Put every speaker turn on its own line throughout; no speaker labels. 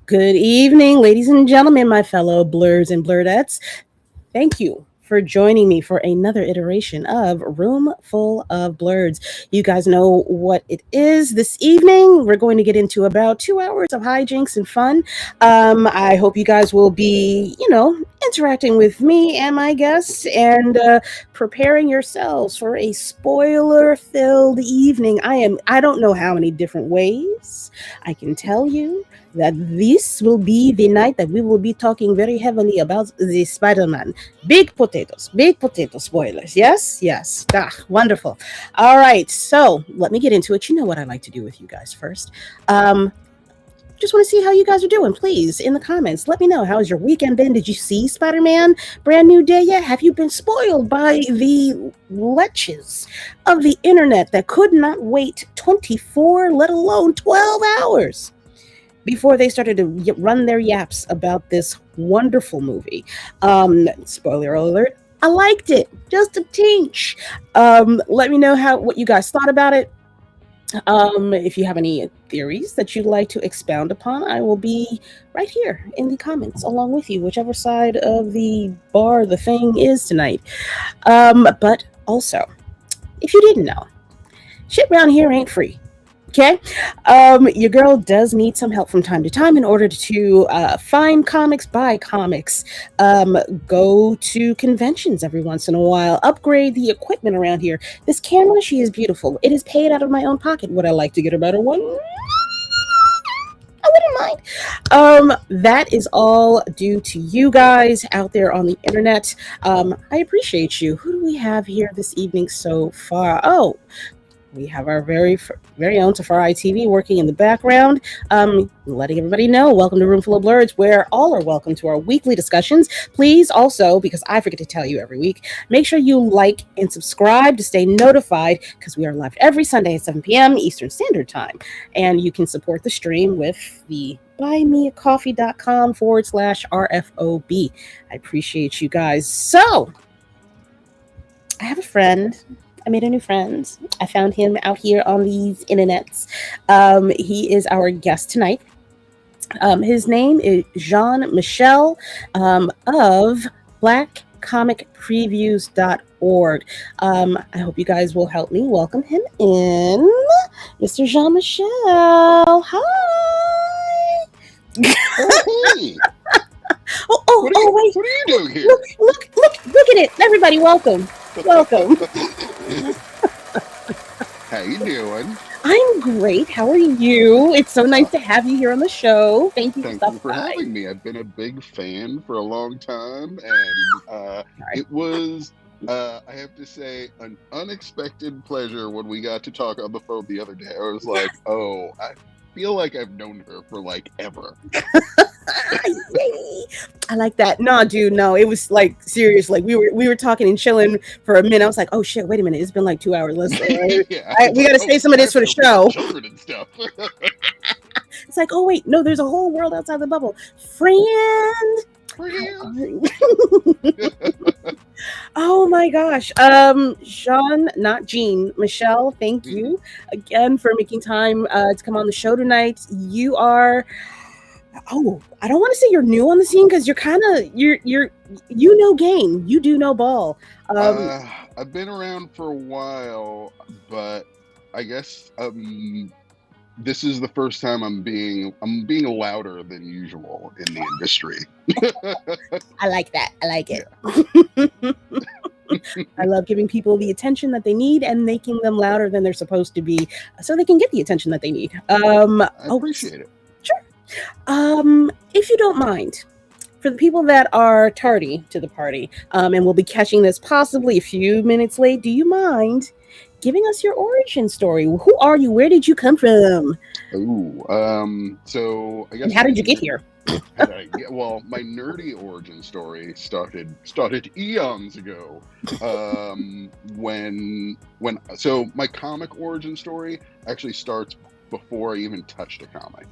Good evening, ladies and gentlemen, my fellow Blerds and Blerdettes. Thank you for joining me for another iteration of Room Full of Blerds. You guys know what it is this evening. We're going to get into about 2 hours of hijinks and fun. I hope you guys will be, interacting with me and my guests and preparing yourselves for a spoiler-filled evening. I don't know how many different ways I can tell you that this will be the night that we will be talking very heavily about the Spider-Man. Big potato spoilers. Yes, yes. Ah, wonderful. All right, so let me get into it. You know what I like to do with you guys first. Just want to see how you guys are doing. Please, in the comments, let me know. How's your weekend been? Did you see Spider-Man Brand New Day yet? Have you been spoiled by the leches of the internet that could not wait 24, let alone 12 hours before they started to run their yaps about this wonderful movie? Spoiler alert, I liked it, just a tinge. Let me know what you guys thought about it. If you have any theories that you'd like to expound upon, I will be right here in the comments along with you, whichever side of the bar the thing is tonight. But also, if you didn't know, shit around here ain't free. Okay, your girl does need some help from time to time in order to find comics, buy comics, go to conventions every once in a while, upgrade the equipment around here. This camera, she is beautiful. It is paid out of my own pocket. Would I like to get a better one? I wouldn't mind. That is all due to you guys out there on the internet. I appreciate you. Who do we have here this evening so far? Oh, we have our very own Safari TV working in the background, letting everybody know. Welcome to Room Full of Blerds, where all are welcome to our weekly discussions. Please also, because I forget to tell you every week, make sure you like and subscribe to stay notified, because we are live every Sunday at 7 p.m. Eastern Standard Time. And you can support the stream with the buymeacoffee.com/RFOB. I appreciate you guys. So, I have a friend. I made a new friend. I found him out here on these internets. He is our guest tonight. His name is Michel of blackcomicpreviews.org. I hope you guys will help me welcome him in. Mr. Jean-Michel, hi.
Oh, hey.
Wait.
What are you doing here?
Look at it. Everybody, welcome. Welcome.
How you doing?
I'm great. How are you? It's so nice to have you here on the show. Thank you
Thank
for
you
stopping
for
by.
having me. I've been a big fan for a long time, and it was, I have to say, an unexpected pleasure when we got to talk on the phone the other day. I was like, oh, I feel like I've known her for like ever.
Yay. I like that. No, dude, no. It was like serious. Like we were talking and chilling for a minute. I was like, oh shit, wait a minute. It's been like 2 hours. Let's
Yeah,
we gotta say some of this for the show.
Children and stuff.
It's like, oh wait, no, there's a whole world outside the bubble. Friend. Oh my gosh. Sean, not Jean, Michelle, thank you again for making time to come on the show tonight. You are, I don't want to say you're new on the scene, because you're kind of you know game, you do know ball.
I've been around for a while, but I guess this is the first time I'm being louder than usual in the industry.
I like that. I like it.
Yeah.
I love giving people the attention that they need and making them louder than they're supposed to be, so they can get the attention that they need.
I appreciate it.
Sure. If you don't mind, for the people that are tardy to the party, and will be catching this possibly a few minutes late, do you mind giving us your origin story? Who are you? Where did you come from?
So I guess.
And how did you get here?
Well, my nerdy origin story started eons ago. So my comic origin story actually starts before I even touched a comic.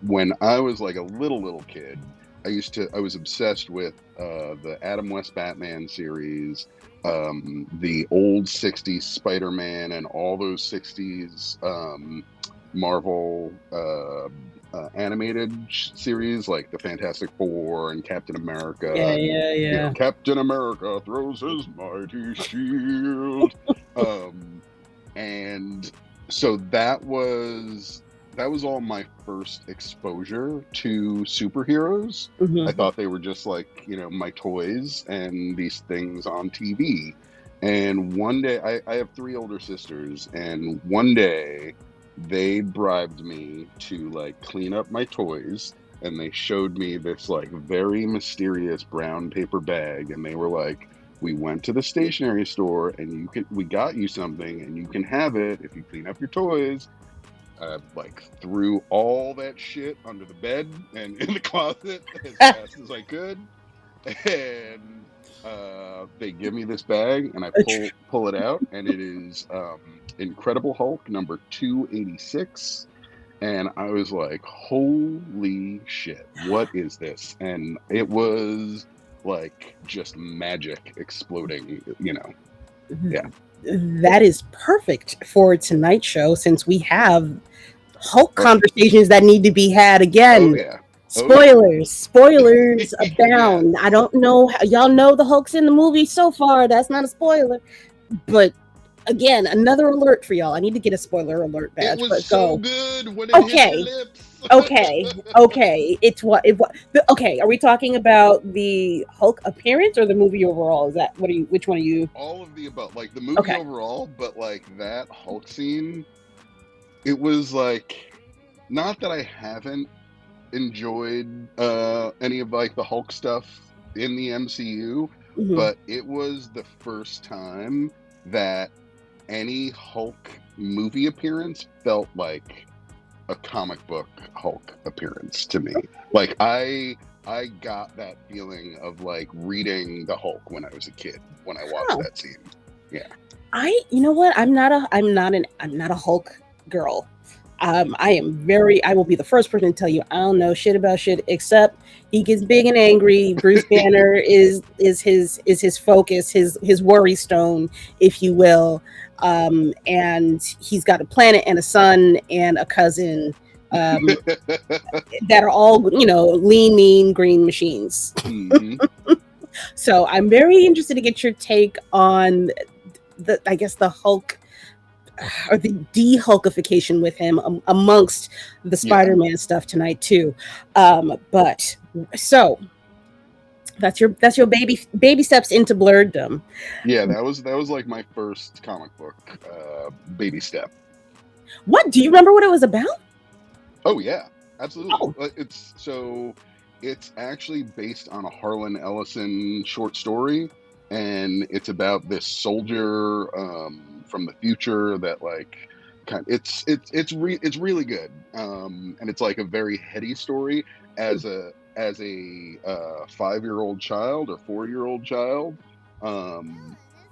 When I was like a little kid, I was obsessed with the Adam West Batman series, the old 60s Spider-Man, and all those 60s Marvel animated series like the Fantastic Four and Captain America.
Yeah.
Captain America throws his mighty shield. And so that was all my first exposure to superheroes.
Mm-hmm.
I thought they were just like, my toys and these things on TV. And one day, I have 3 older sisters, and one day they bribed me to like clean up my toys, and they showed me this like very mysterious brown paper bag, and they were like, we went to the stationery store and we got you something and you can have it if you clean up your toys. Like threw all that shit under the bed and in the closet as fast as I could, and they give me this bag and I pull it out, and it is Incredible Hulk number 286. And I was like, holy shit, what is this? And it was like just magic exploding, Yeah.
That is perfect for tonight's show, since we have Hulk conversations that need to be had again.
Oh, yeah.
Spoilers abound. Yeah. I don't know. Y'all know the Hulk's in the movie so far. That's not a spoiler. But again, another alert for y'all. I need to get a spoiler alert badge.
It was so good when it hit your lips.
Okay. Okay, are we talking about the Hulk appearance or the movie overall? Is that which one are you?
All of the above. Like the movie overall, but like that Hulk scene, it was like, not that I haven't enjoyed any of like the Hulk stuff in the MCU, but it was the first time that any Hulk movie appearance felt like a comic book Hulk appearance to me. Like I got that feeling of like reading the Hulk when I was a kid when I watched that scene. Yeah.
You know what? I'm not a Hulk girl. I will be the first person to tell you I don't know shit about shit, except he gets big and angry. Bruce Banner is his focus, his worry stone, if you will. And he's got a planet and a son and a cousin that are all, lean, mean, green machines. Mm-hmm. So I'm very interested to get your take on the Hulk, or the de-Hulkification with him amongst the Spider-Man stuff tonight too. But so that's your baby steps into Blerddom.
Yeah, that was like my first comic book baby step.
What do you remember what it was about?
Oh yeah, absolutely. Oh. It's actually based on a Harlan Ellison short story, and it's about this soldier from the future that like it's really good, and it's like a very heady story as a 5-year-old child or 4-year-old child.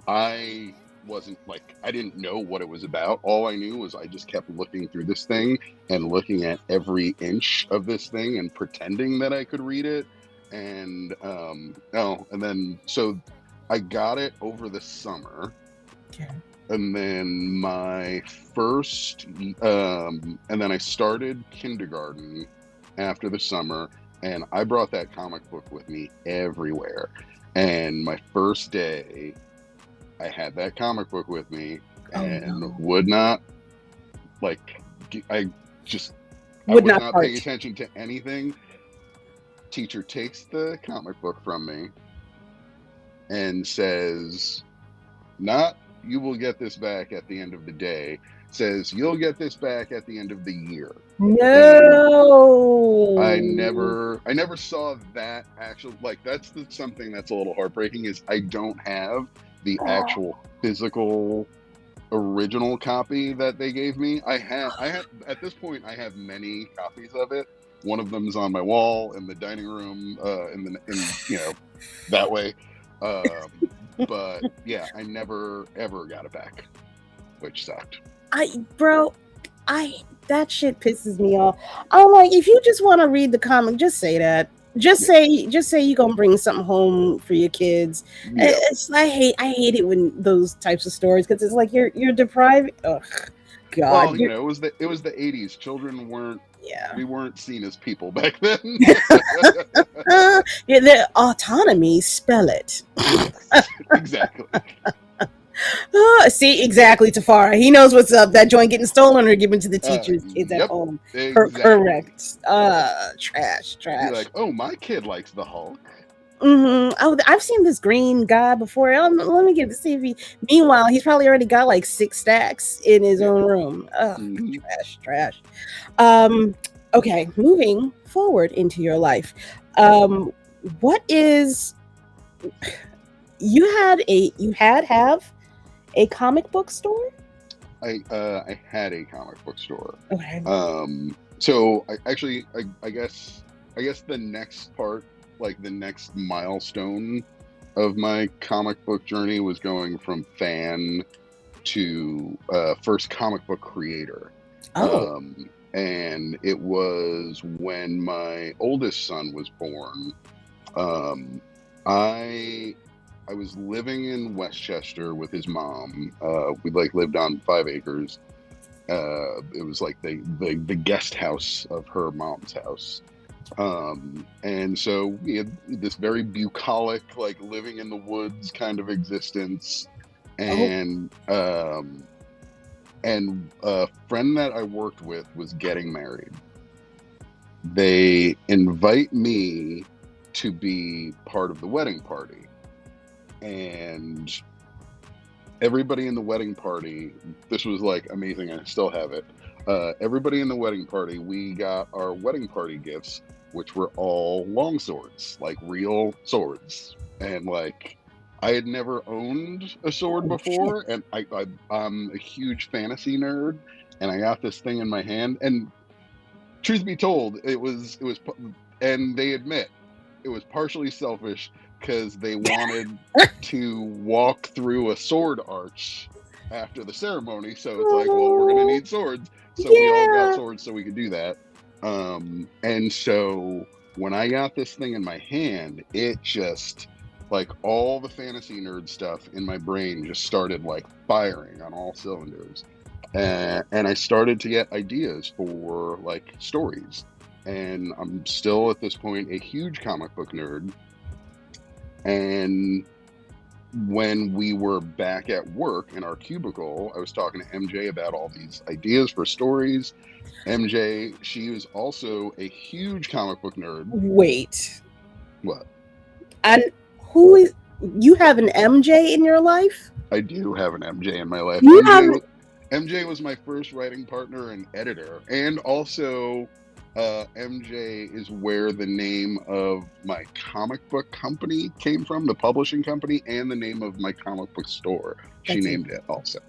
I wasn't like, I didn't know what it was about. All I knew was I just kept looking through this thing and looking at every inch of this thing and pretending that I could read it. And so I got it over the summer. Okay. And then my first, and then I started kindergarten after the summer, and I brought that comic book with me everywhere. And my first day, I had that comic book with me and would not, like, I would not pay attention to anything. Teacher takes the comic book from me and says, you will get this back at the end of the day. Says, you'll get this back at the end of the year.
No.
And I never saw that actual, like, that's something that's a little heartbreaking, is I don't have the actual physical original copy that they gave me. I have at this point, I have many copies of it. One of them is on my wall in the dining room, in that way. But yeah, I never ever got it back, which sucked.
That shit pisses me off. I'm like, if you just want to read the comic, just say that. Just say you're gonna bring something home for your kids. Yeah. I hate it when those types of stories, because it's like you're deprived. Oh God.
Well, it was the 80s. Children weren't
Yeah.
We weren't seen as people back then.
Yeah, the autonomy, spell it.
Exactly.
See, exactly, Tafara. He knows what's up. That joint getting stolen or given to the teachers, kids at
Yep,
home.
exactly.
Correct. Trash.
Be like, oh, my kid likes the Hulk.
Oh, I've seen this green guy before. Let me get to see if he. Meanwhile, he's probably already got like 6 stacks in his own room. Trash. Okay, moving forward into your life. What is you have a comic book store?
I had a comic book store.
Okay.
So I guess the next part, like the next milestone of my comic book journey, was going from fan to first comic book creator.
Oh.
And it was when my oldest son was born. I was living in Westchester with his mom. We lived on 5 acres. It was like the guest house of her mom's house. And so we had this very bucolic, like living in the woods kind of existence. And a friend that I worked with was getting married. They invite me to be part of the wedding party. And everybody in the wedding party, this was like amazing. I still have it. Everybody in the wedding party, we got our wedding party gifts, which were all long swords, like real swords. And like, I had never owned a sword before, and I'm a huge fantasy nerd, and I got this thing in my hand. And truth be told, it was, and they admit it was partially selfish because they wanted to walk through a sword arch after the ceremony. So it's like, well, we're gonna need swords, so we all got swords so we could do that. And so when I got this thing in my hand, it just, like, all the fantasy nerd stuff in my brain just started like firing on all cylinders. And I started to get ideas for like stories. And I'm still at this point a huge comic book nerd. And when we were back at work in our cubicle, I was talking to MJ about all these ideas for stories. MJ, she is also a huge comic book nerd.
Wait.
What?
And who is, you have an MJ in your life?
I do have an MJ in my life. MJ was my first writing partner and editor. And also, MJ is where the name of my comic book company came from, the publishing company, and the name of my comic book store. She named it also.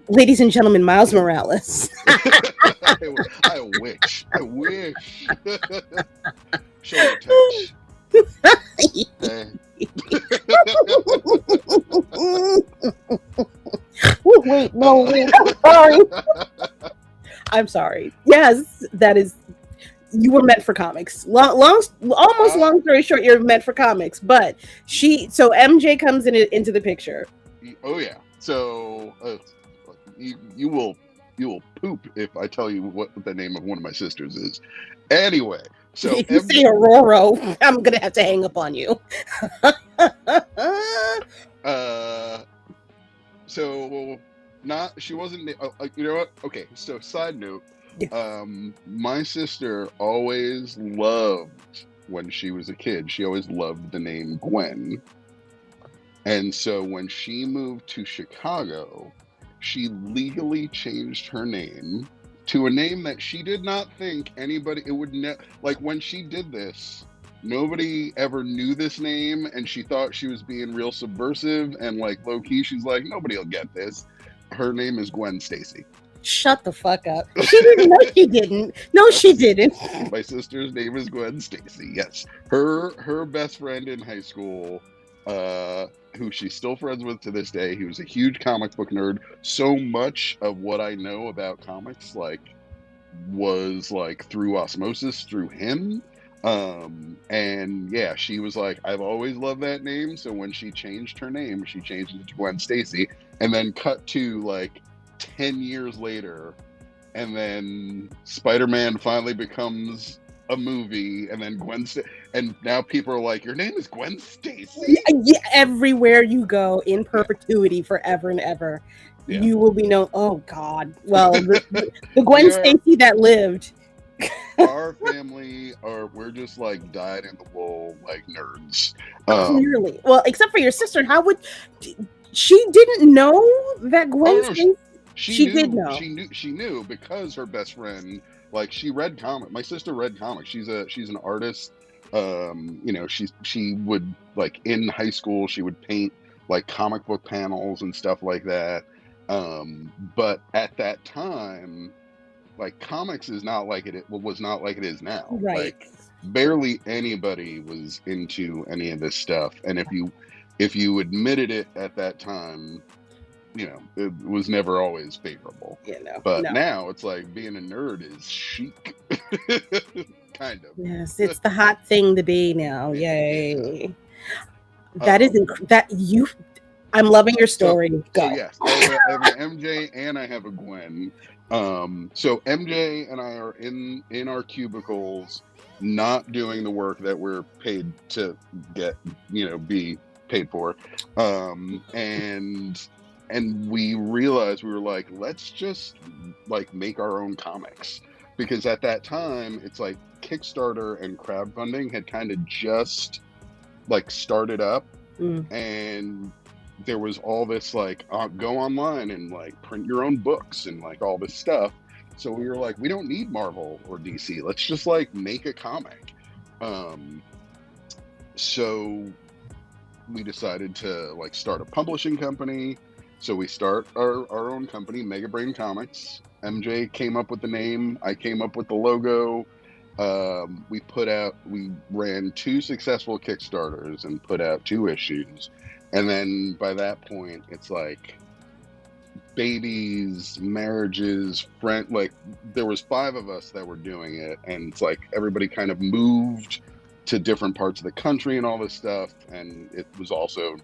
Ladies and gentlemen, Miles Morales.
I wish. Shoulder touch.
Wait, no, I'm sorry. I'm sorry. Yes, that is. You were meant for comics. Long story short, you're meant for comics. But so MJ comes into the picture.
Oh yeah. So you will poop if I tell you what the name of one of my sisters is. Anyway, so
if you say Aurora, I'm gonna have to hang up on you.
So she wasn't. You know what? Okay. So side note. My sister always loved, when she was a kid, she always loved the name Gwen. And so when she moved to Chicago, she legally changed her name to a name that she did not think anybody, it would like when she did this, nobody ever knew this name, and she thought she was being real subversive and like low key. She's like, nobody will get this. Her name is Gwen Stacy.
Shut the fuck up. She didn't know. She didn't. No, she didn't.
My sister's name is Gwen Stacy. Yes. Her best friend in high school, who she's still friends with to this day, he was a huge comic book nerd. So much of what I know about comics was through osmosis through him. And yeah, she was like, I've always loved that name. So when she changed her name, she changed it to Gwen Stacy, and then cut to 10 years later, and then Spider-Man finally becomes a movie, and then and now people are like, your name is Gwen Stacy?
Yeah, everywhere you go in perpetuity, forever and ever,
Yeah.
you will be known. Oh God! Well, the Gwen Stacy that lived.
Our family we're just like dyed in the wool like nerds.
Clearly, well, except for your sister. How would she didn't know that Gwen Stacy? She did know.
She knew because her best friend, like, she read comics. My sister read comics. She's an artist. You know, she would, like, in high school, she would paint like comic book panels and stuff like that. But at that time, like, comics is not like it was not like it is now.
Right.
Like, barely anybody was into any of this stuff, and if you admitted it at that time, you know, it was never always favorable.
Yeah, no.
But now it's like being a nerd is chic. Kind of.
Yes, it's the hot thing to be now. Yay. That is that you. I'm loving your story.
So yes, I have an MJ and I have a Gwen. So MJ and I are in our cubicles, not doing the work that we're paid to get, you know, be paid for. And we realized, we were like, let's just like make our own comics, because at that time it's like Kickstarter and crowdfunding had kind of just like started up, and there was all this like go online and like print your own books and like all this stuff. So we were like, we don't need Marvel or DC. Let's just like make a comic. So we decided to like start a publishing company. So we start our own company, Mega Brain Comics. MJ came up with the name. I came up with the logo. We ran 2 successful Kickstarters and put out 2 issues. And then by that point, it's like babies, marriages, like there was 5 of us that were doing it. And it's like everybody kind of moved to different parts of the country and all this stuff. And it was also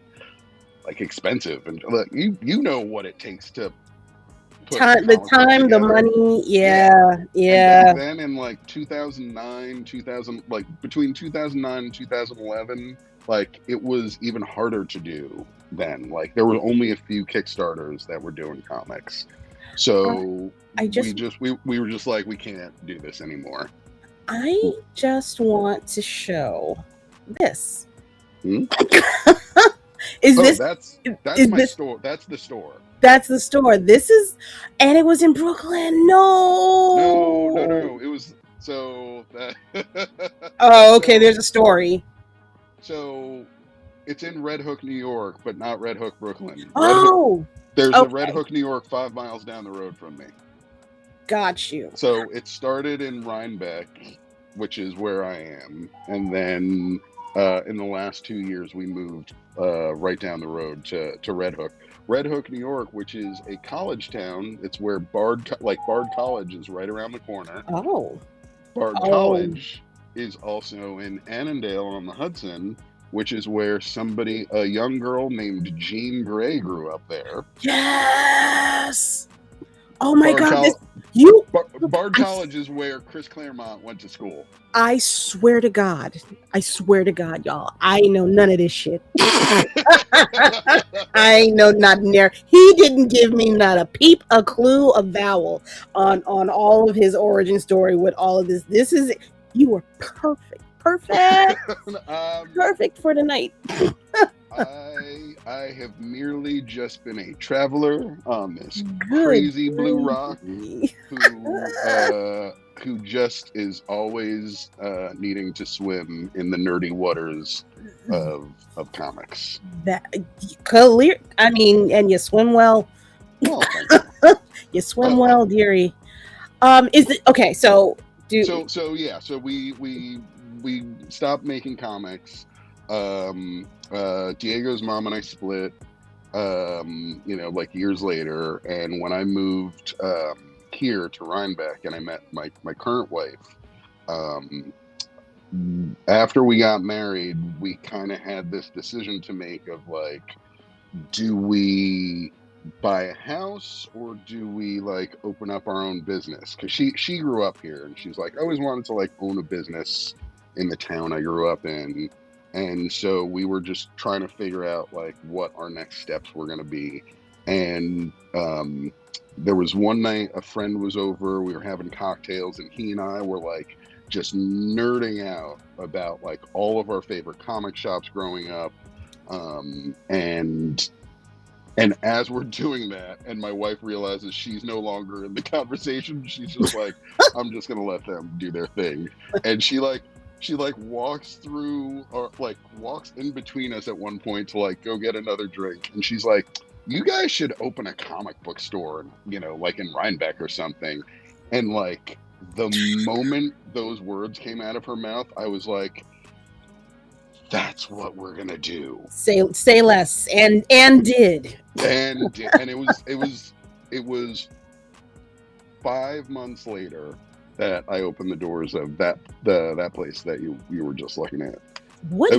like expensive. And you know what it takes to put the
money. Yeah.
And then in like 2009, like between 2009 and 2011, like it was even harder to do then. Like there were only a few Kickstarters that were doing comics. So we were just like, we can't do this anymore.
I just want to show this.
That's my store. That's the store.
That's the store. This is, and it was in Brooklyn. No.
It was so.
Oh, okay. There's a story.
So, it's in Red Hook, New York, but not Red Hook, Brooklyn. There's a Red Hook, New York, 5 miles down the road from me.
Got you.
So it started in Rhinebeck, which is where I am, and then in the last 2 years we moved right down the road to Red Hook. Red Hook, New York, which is a college town. It's where Bard College is right around the corner. Bard College is also in Annandale on the Hudson, which is where a young girl named Jean Grey grew up there.
Yes! Oh my God!
Bard College is where Chris Claremont went to school.
I swear to God, y'all, I know none of this shit. I know not near. He didn't give me not a peep, a clue, a vowel on all of his origin story with all of this. This is, you were perfect for the night.
I have merely just been a traveler on this crazy blue rock who just is always needing to swim in the nerdy waters of comics. That
clear. I mean, and you swim well.
Well, thank you.
You swim well, dearie. Is it okay? So
we stopped making comics. Diego's mom and I split, like years later. And when I moved here to Rhinebeck and I met my current wife, after we got married, we kind of had this decision to make of like, do we buy a house, or do we like open up our own business? Because she grew up here, and she's like, I always wanted to like own a business in the town I grew up in. And so we were just trying to figure out like what our next steps were going to be. And there was one night a friend was over, we were having cocktails, and he and I were like just nerding out about like all of our favorite comic shops growing up. And as we're doing that, and my wife realizes she's no longer in the conversation, she's just like, I'm just gonna let them do their thing. And she walks through, or like walks in between us at one point to like go get another drink. And she's like, you guys should open a comic book store, you know, like in Rhinebeck or something. And like the moment those words came out of her mouth, I was like, that's what we're gonna do.
Say less, and did.
And it was 5 months later that I opened the doors of that place that you were just looking at.
What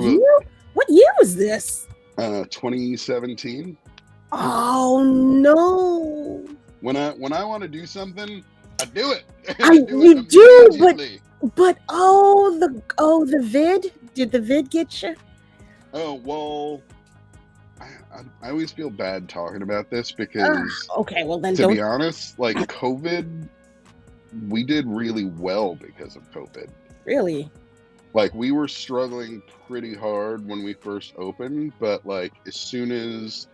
year was this?
2017.
Oh no!
When I want to do something, I do it.
You do, but the vid. Did the vid get you?
Oh well, I always feel bad talking about this because
okay, well then
to be honest, like COVID, we did really well because of COVID.
Really?
Like we were struggling pretty hard when we first opened, but like as soon as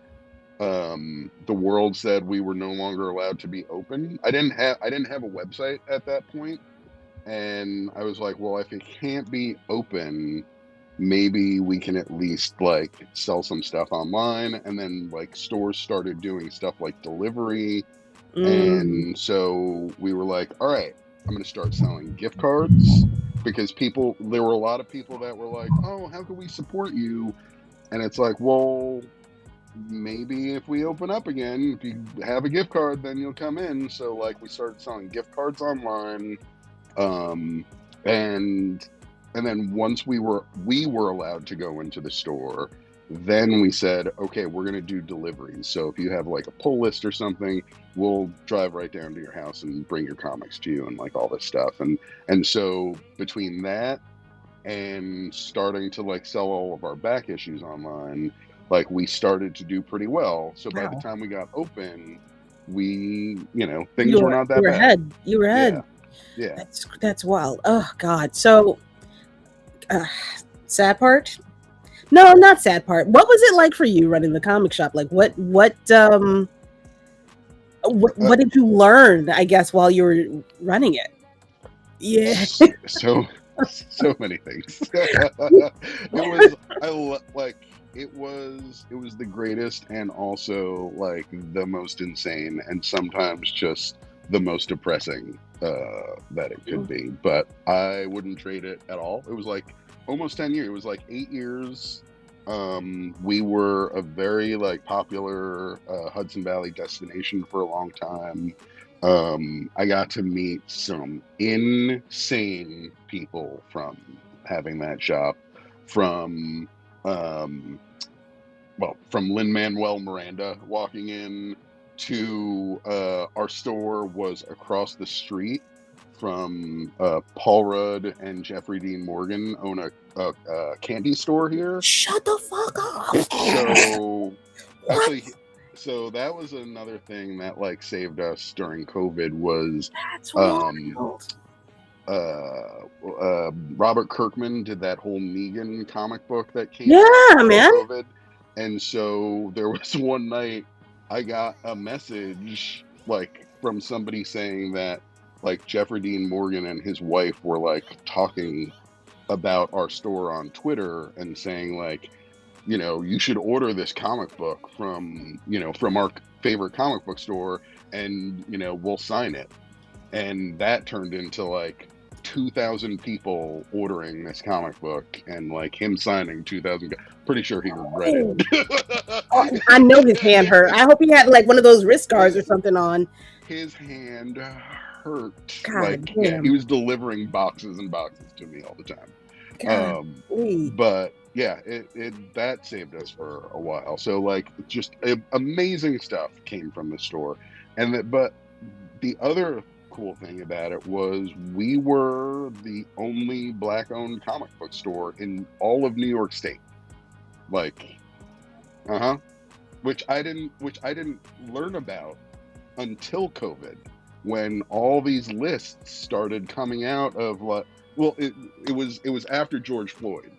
the world said we were no longer allowed to be open, I didn't have a website at that point. And I was like, well, if it can't be open, maybe we can at least like sell some stuff online. And then like stores started doing stuff like delivery. And so we were like, all right, I'm going to start selling gift cards, because there were a lot of people that were like, oh, how can we support you? And it's like, well, maybe if we open up again, if you have a gift card, then you'll come in. So like we started selling gift cards online. And then once we were allowed to go into the store, then we said, okay, we're going to do deliveries. So if you have like a pull list or something, we'll drive right down to your house and bring your comics to you and like all this stuff. And so between that and starting to like sell all of our back issues online, like we started to do pretty well. So by the time we got open, things were not that bad.
You were ahead.
Yeah.
That's wild. Oh God. So sad part? No, not sad part. What was it like for you running the comic shop? Like what did you learn, I guess, while you were running it? Yeah.
So many things. It was the greatest, and also like the most insane, and sometimes just the most depressing that it could be. But I wouldn't trade it at all. It was like almost 10 years. It was like 8 years. We were a very like popular Hudson Valley destination for a long time. I got to meet some insane people from having that shop, from Lin-Manuel Miranda walking in to our store was across the street from Paul Rudd and Jeffrey Dean Morgan own a candy store here.
Shut the fuck up.
So actually, so that was another thing that like saved us during COVID was Robert Kirkman did that whole Negan comic book that came out
man.
COVID. And so there was one night I got a message like from somebody saying that like Jeffrey Dean Morgan and his wife were like talking about our store on Twitter and saying like, you should order this comic book from our favorite comic book store, and we'll sign it. And that turned into like 2,000 people ordering this comic book, and like him signing 2,000. Pretty sure he regretted it.
I know his hand hurt. I hope he had like one of those wrist guards or something on.
His hand hurt.
God,
he was delivering boxes and boxes to me all the time. But yeah, it that saved us for a while. So like, just amazing stuff came from the store, and but the other cool thing about it was we were the only black-owned comic book store in all of New York State. Like, which I didn't learn about until COVID, when all these lists started coming out of what. Well, it was after George Floyd.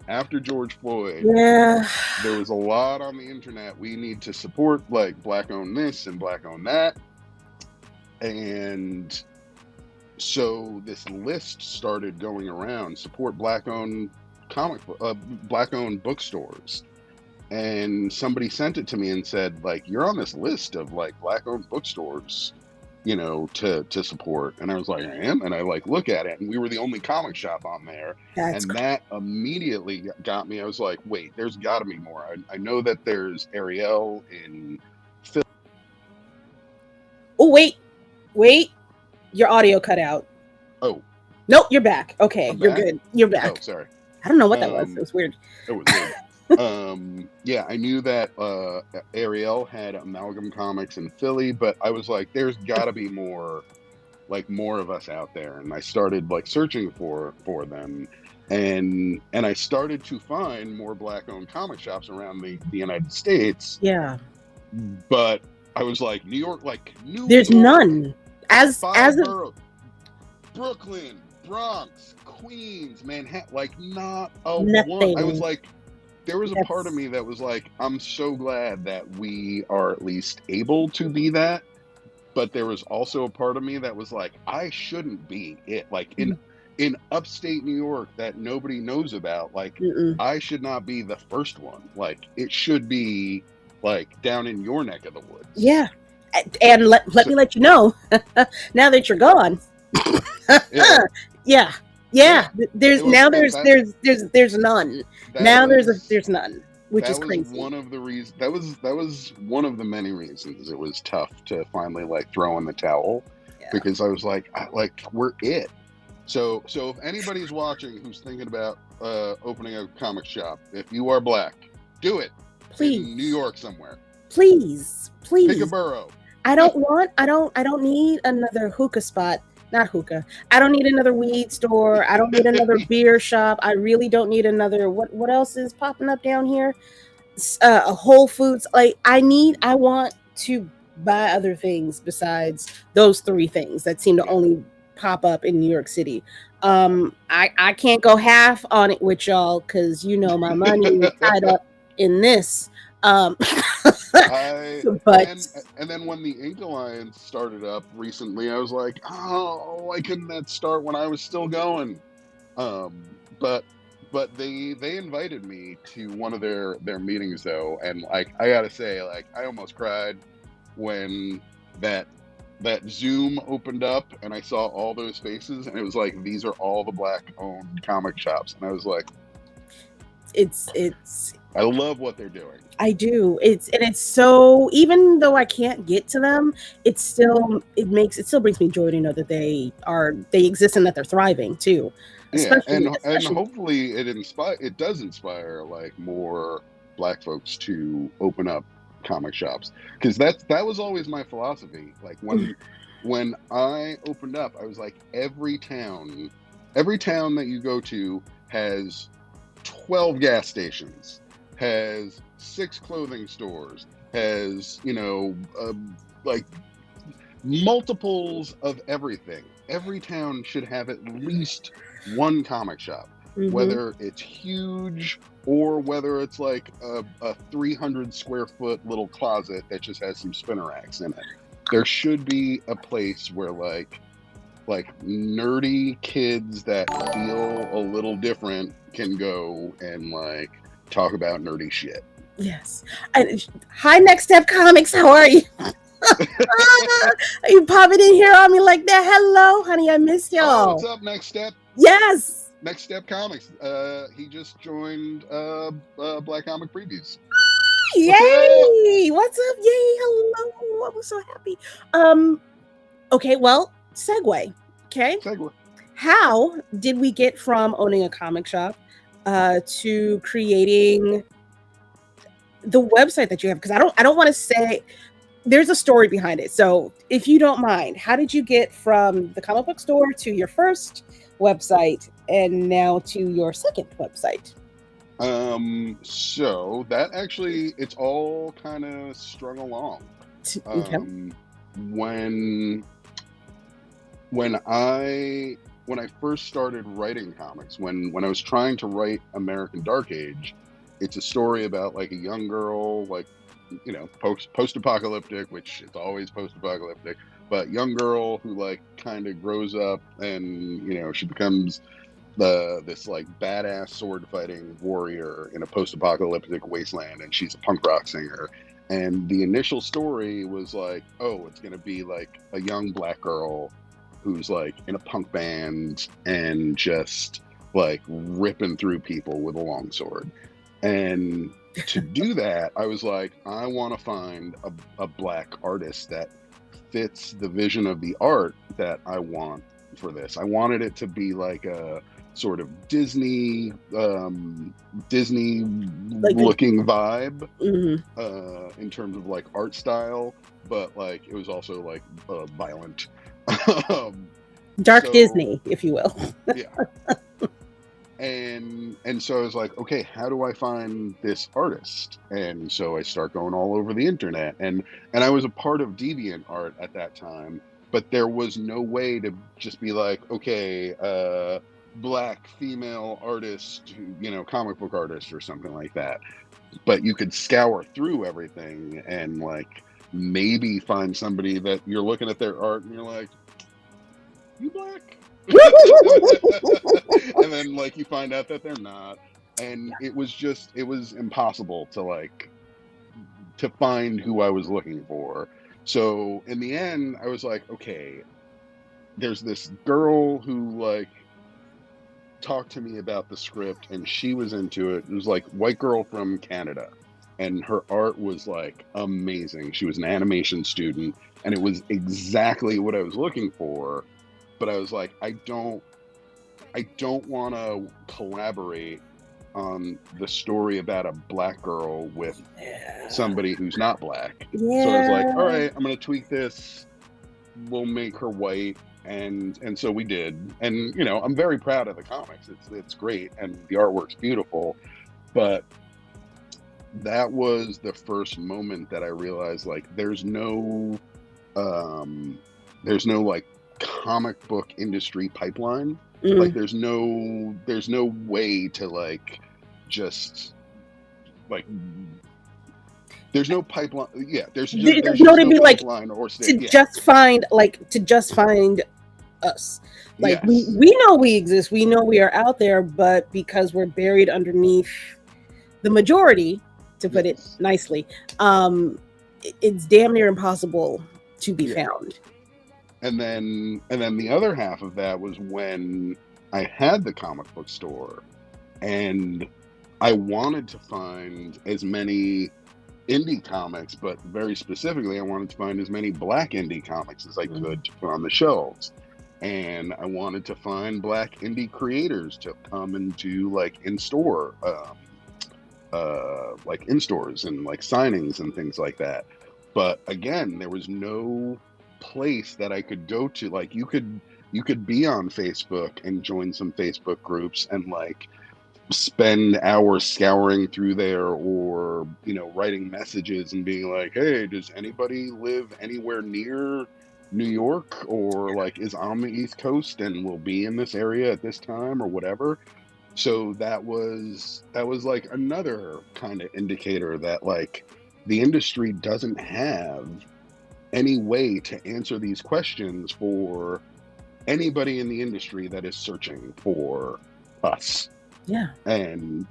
After George Floyd,
Yeah.
there was a lot on the internet. We need to support like black owned this and black owned that, and so this list started going around: support black owned black owned bookstores. And somebody sent it to me and said, like, you're on this list of like black owned bookstores, to support. And I was like, I am. And I like look at it, and we were the only comic shop on there. And that immediately got me. I was like, wait, there's got to be more. I know that there's Ariel in Philly.
Oh, wait. Your audio cut out.
Oh.
Nope, you're back. Okay,
I'm
you're
back?
good. You're back.
Oh, sorry.
I don't know what that was. It was weird.
It was weird. Yeah, I knew that Ariel had Amalgam Comics in Philly, but I was like, there's gotta be more of us out there. And I started like searching for them, and I started to find more black owned comic shops around the United States.
Yeah.
But I was like, New York,
there's none. As
boroughs, Brooklyn, Bronx, Queens, Manhattan, like not a
nothing.
one. I was like, there was a part of me that was like, I'm so glad that we are at least able to be that. But there was also a part of me that was like, I shouldn't be it. Like in upstate New York that nobody knows about, like I should not be the first one. Like it should be like down in your neck of the woods.
Yeah. And let me let you know, now that you're gone. Yeah. There's none. Now there's none, which is crazy.
One of the reasons that was one of the many reasons it was tough to finally like throw in the towel, because I was like we're it. So if anybody's watching who's thinking about opening a comic shop, if you are black, do it.
Please.
In New York somewhere.
Please.
Pick a borough.
I don't need another hookah spot. Not hookah. I don't need another weed store. I don't need another beer shop. I really don't need another. What else is popping up down here? A Whole Foods. Like I want to buy other things besides those three things that seem to only pop up in New York City. I can't go half on it with y'all because my money is tied up in this.
And then when the Ink Alliance started up recently, I was like, oh, why couldn't that start when I was still going? But they invited me to one of their meetings though, and like I gotta say, like I almost cried when that Zoom opened up and I saw all those faces, and it was like, these are all the black owned comic shops, and I was like,
it's
I love what they're doing.
I do. It's so, even though I can't get to them, it still brings me joy to know that they exist and that they're thriving too.
Especially. And hopefully it does inspire like more black folks to open up comic shops, because that was always my philosophy. Like when I opened up, I was like, every town that you go to has 12 gas stations, has 6 clothing stores, has like multiples of everything. Every town should have at least one comic shop, whether it's huge or whether it's like a 300 square foot little closet that just has some spinner racks in it. There should be a place where like nerdy kids that feel a little different can go and like talk about nerdy shit.
Yes. Hi, Next Step Comics. How are you? Are you popping in here on me like that? Hello, honey. I missed y'all.
Oh, what's up, Next Step?
Yes.
Next Step Comics. He just joined Black Comic Previews.
Yay! What's up? Yay! Hello. I'm so happy. Okay. Well, segue. Okay.
Segue.
How did we get from owning a comic shop to creating the website that you have? Because I don't want to say, there's a story behind it. So if you don't mind, how did you get from the comic book store to your first website and now to your second website?
So that actually, it's all kind of strung along.
Okay.
When when I when I first started writing comics, when I was trying to write American Dark Age, it's a story about like a young girl, like, you know, post-apocalyptic, which it's always post-apocalyptic, but young girl who like kind of grows up and, you know, she becomes this like badass sword fighting warrior in a post-apocalyptic wasteland, and she's a punk rock singer. And the initial story was like, oh, it's gonna be like a young black girl who's like in a punk band and just like ripping through people with a long sword. And to do that, I was like, I want to find a black artist that fits the vision of the art that I want for this. I wanted it to be like a sort of Disney
Like
looking vibe,
mm-hmm.
in terms of like art style, but like it was also like violent.
Dark
So
Disney, if you will.
yeah. And so I was like, okay, how do I find this artist? And so I start going all over the internet, and I was a part of DeviantArt at that time, but there was no way to just be like, okay, black female artist, you know, comic book artist or something like that. But you could scour through everything and like maybe find somebody that you're looking at their art and you're like, you black? And then like you find out that they're not. And it was impossible to like to find who I was looking for. So in the end, I was like, okay, there's this girl who like talked to me about the script and she was into it. It was like white girl from Canada, and her art was like amazing. She was an animation student and it was exactly what I was looking for. But I was like, I don't want to collaborate on the story about a black girl with somebody who's not black.
Yeah.
So I was like, all right, I'm going to tweak this. We'll make her white. And so we did. And, you know, I'm very proud of the comics. It's great. And the artwork's beautiful. But that was the first moment that I realized, like, there's no like comic book industry pipeline. Like there's no way to like just like there's no pipeline. Yeah, there's no pipeline or
just find us. Like
yes.
we know we exist, we know we are out there, but because we're buried underneath the majority, to put it nicely, it's damn near impossible to be found.
And then the other half of that was when I had the comic book store, and I wanted to find as many indie comics, but very specifically, I wanted to find as many black indie comics as I could to put on the shelves. And I wanted to find black indie creators to come and do like in-store, like in stores and like signings and things like that. But again, there was no place that I could go to. Like you could be on Facebook and join some Facebook groups and like spend hours scouring through there, or, you know, writing messages and being like, hey, does anybody live anywhere near New York, or like is on the East Coast and will be in this area at this time or whatever. So that was like another kind of indicator that like the industry doesn't have any way to answer these questions for anybody in the industry that is searching for us.
Yeah.
And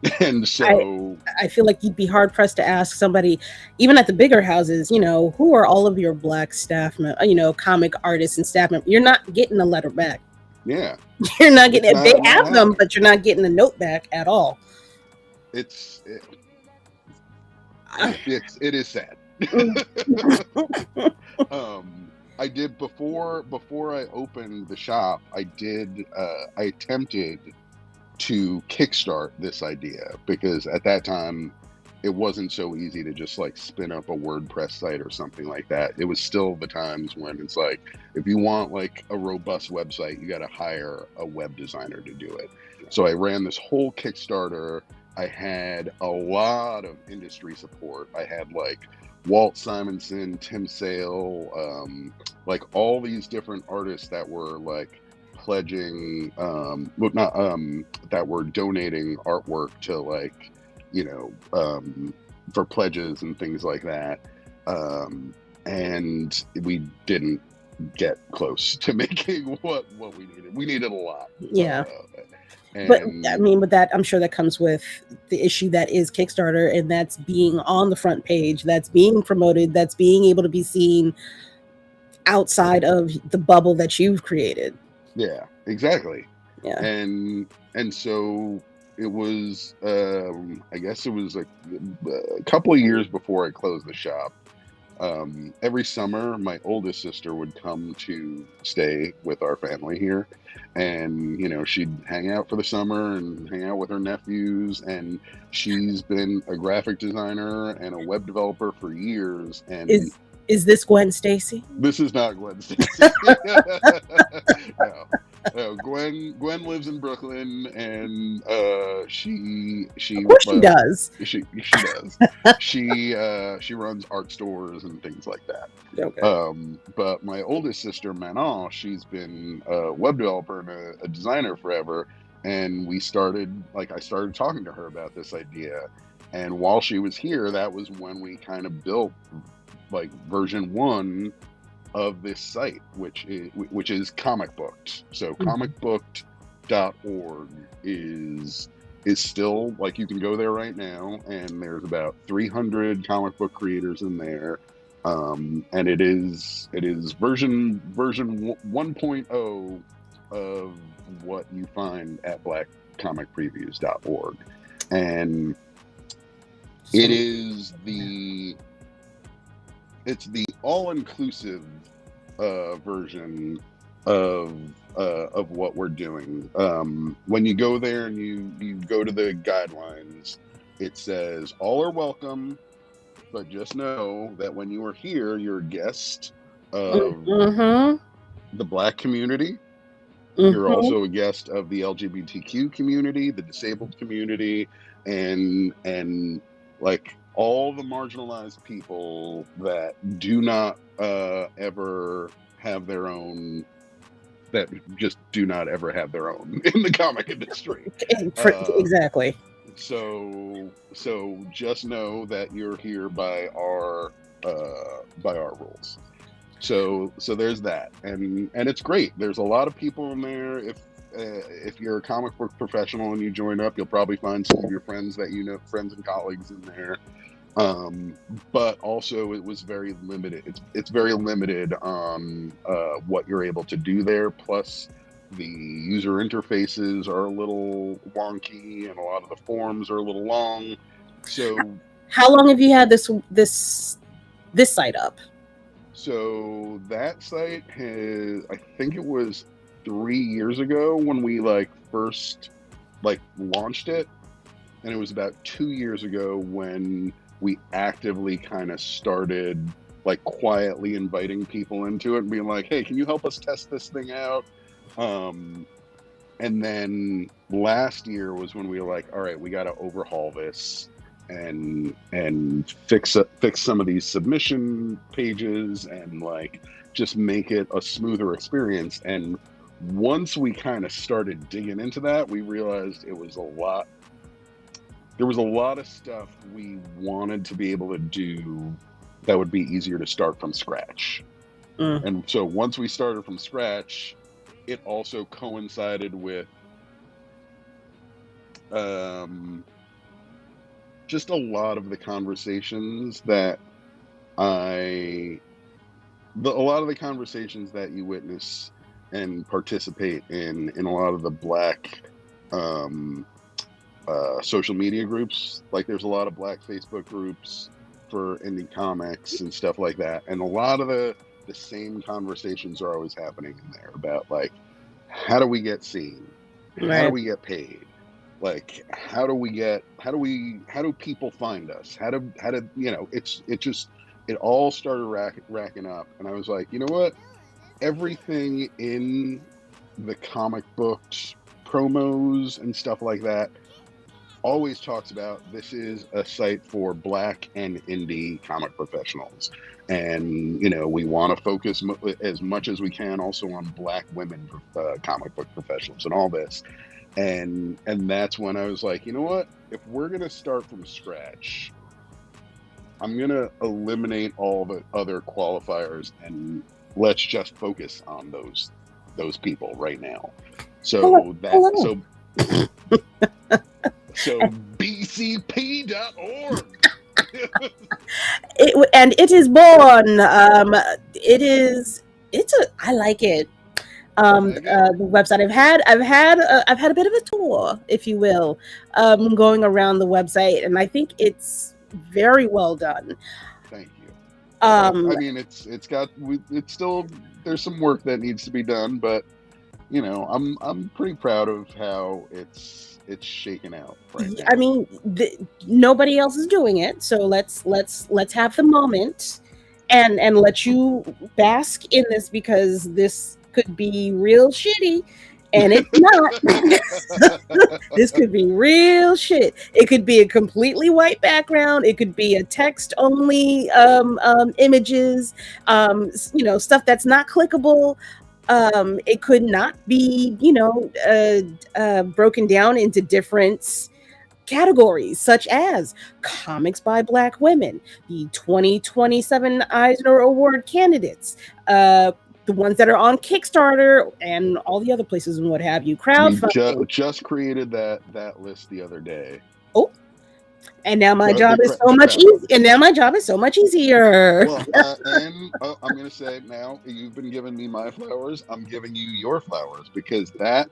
so
I feel like you'd be hard pressed to ask somebody, even at the bigger houses, you know, who are all of your black staff, you know, comic artists and staff members. You're not getting a letter back.
Yeah.
You're not getting it. They have them, but you're not getting a note back at all.
It is sad. I did before I opened the shop, I attempted to kickstart this idea, because at that time it wasn't so easy to just like spin up a WordPress site or something like that. It was still the times when it's like, if you want like a robust website, you got to hire a web designer to do it. So I ran this whole Kickstarter. I had a lot of industry support. I had like Walt Simonson, Tim Sale, like all these different artists that were like pledging, that were donating artwork to like, you know, for pledges and things like that. And we didn't get close to making what we needed. We needed a lot.
Yeah. But I mean, with that, I'm sure that comes with the issue that is Kickstarter, and that's being on the front page, that's being promoted, that's being able to be seen outside of the bubble that you've created.
Yeah, exactly.
Yeah.
And so it was, I guess it was like a couple of years before I closed the shop. Every summer, my oldest sister would come to stay with our family here, and you know, she'd hang out for the summer and hang out with her nephews. And she's been a graphic designer and a web developer for years. And
is this Gwen Stacy?
This is not Gwen Stacy. No, Gwen lives in Brooklyn, and she
of course she does.
She does. She runs art stores and things like that.
Okay.
But my oldest sister Manon, she's been a web developer and a designer forever, and I started talking to her about this idea. And while she was here, that was when we kind of built like version 1 of this site, which is Comic Booked. So comicbooked.org is still, like, you can go there right now, and there's about 300 comic book creators in there. And it is version 1.0 of what you find at blackcomicpreviews.org. And it's the all-inclusive version of what we're doing. When you go there and you go to the guidelines, it says all are welcome, but just know that when you are here, you're a guest of the Black community. You're also a guest of the LGBTQ community, the disabled community, and like all the marginalized people that do not ever have their own, that just do not ever have their own in the comic industry.
Exactly.
So just know that you're here by our rules. So there's that, and it's great. There's a lot of people in there. If you're a comic book professional and you join up, you'll probably find some of your friends that you know, friends and colleagues in there. But also it was very limited. It's very limited on what you're able to do there. Plus, the user interfaces are a little wonky, and a lot of the forms are a little long. So,
how long have you had this site up?
So that site has, I think it was 3 years ago when we first launched it, and it was about 2 years ago when we actively kind of started quietly inviting people into it and being like, hey, can you help us test this thing out? And then last year was when we were like, all right, we got to overhaul this and fix some of these submission pages and just make it a smoother experience. And once we kind of started digging into that, we realized there was a lot of stuff we wanted to be able to do that would be easier to start from scratch. And so once we started from scratch, it also coincided with just a lot of the conversations that you witness and participate in a lot of the Black social media groups. There's a lot of Black Facebook groups for indie comics and stuff like that, and a lot of the same conversations are always happening in there about how do we get seen, how do we get paid, Like, how do people find us? How do it all started racking up, and I was like, you know what? Everything in the comic books, promos and stuff like that always talks about this is a site for Black and indie comic professionals, and we want to focus as much as we can also on Black women comic book professionals and all this. And that's when I was like, you know what? If we're gonna start from scratch, I'm gonna eliminate all the other qualifiers and let's just focus on those people right now. So so bcp.org.
And it is born. I like it. The website I've had a bit of a tour, if you will, going around the website, and I think it's very well done.
Thank you. I mean, it's still, there's some work that needs to be done, but I'm pretty proud of how it's shaken out right now.
I mean, nobody else is doing it, so let's have the moment and let you bask in this, because this could be real shitty, and it's not. This could be real shit. It could be a completely white background. It could be a text only images, stuff that's not clickable. It could not be, broken down into different categories, such as comics by Black women, the 2027 Eisner Award candidates, the ones that are on Kickstarter and all the other places and what have you. Crowdfunding.
We just created that list the other day.
Oh, and now my job is so much easier. And now my job is so much easier.
Well, and I'm going to say now, you've been giving me my flowers. I'm giving you your flowers, because that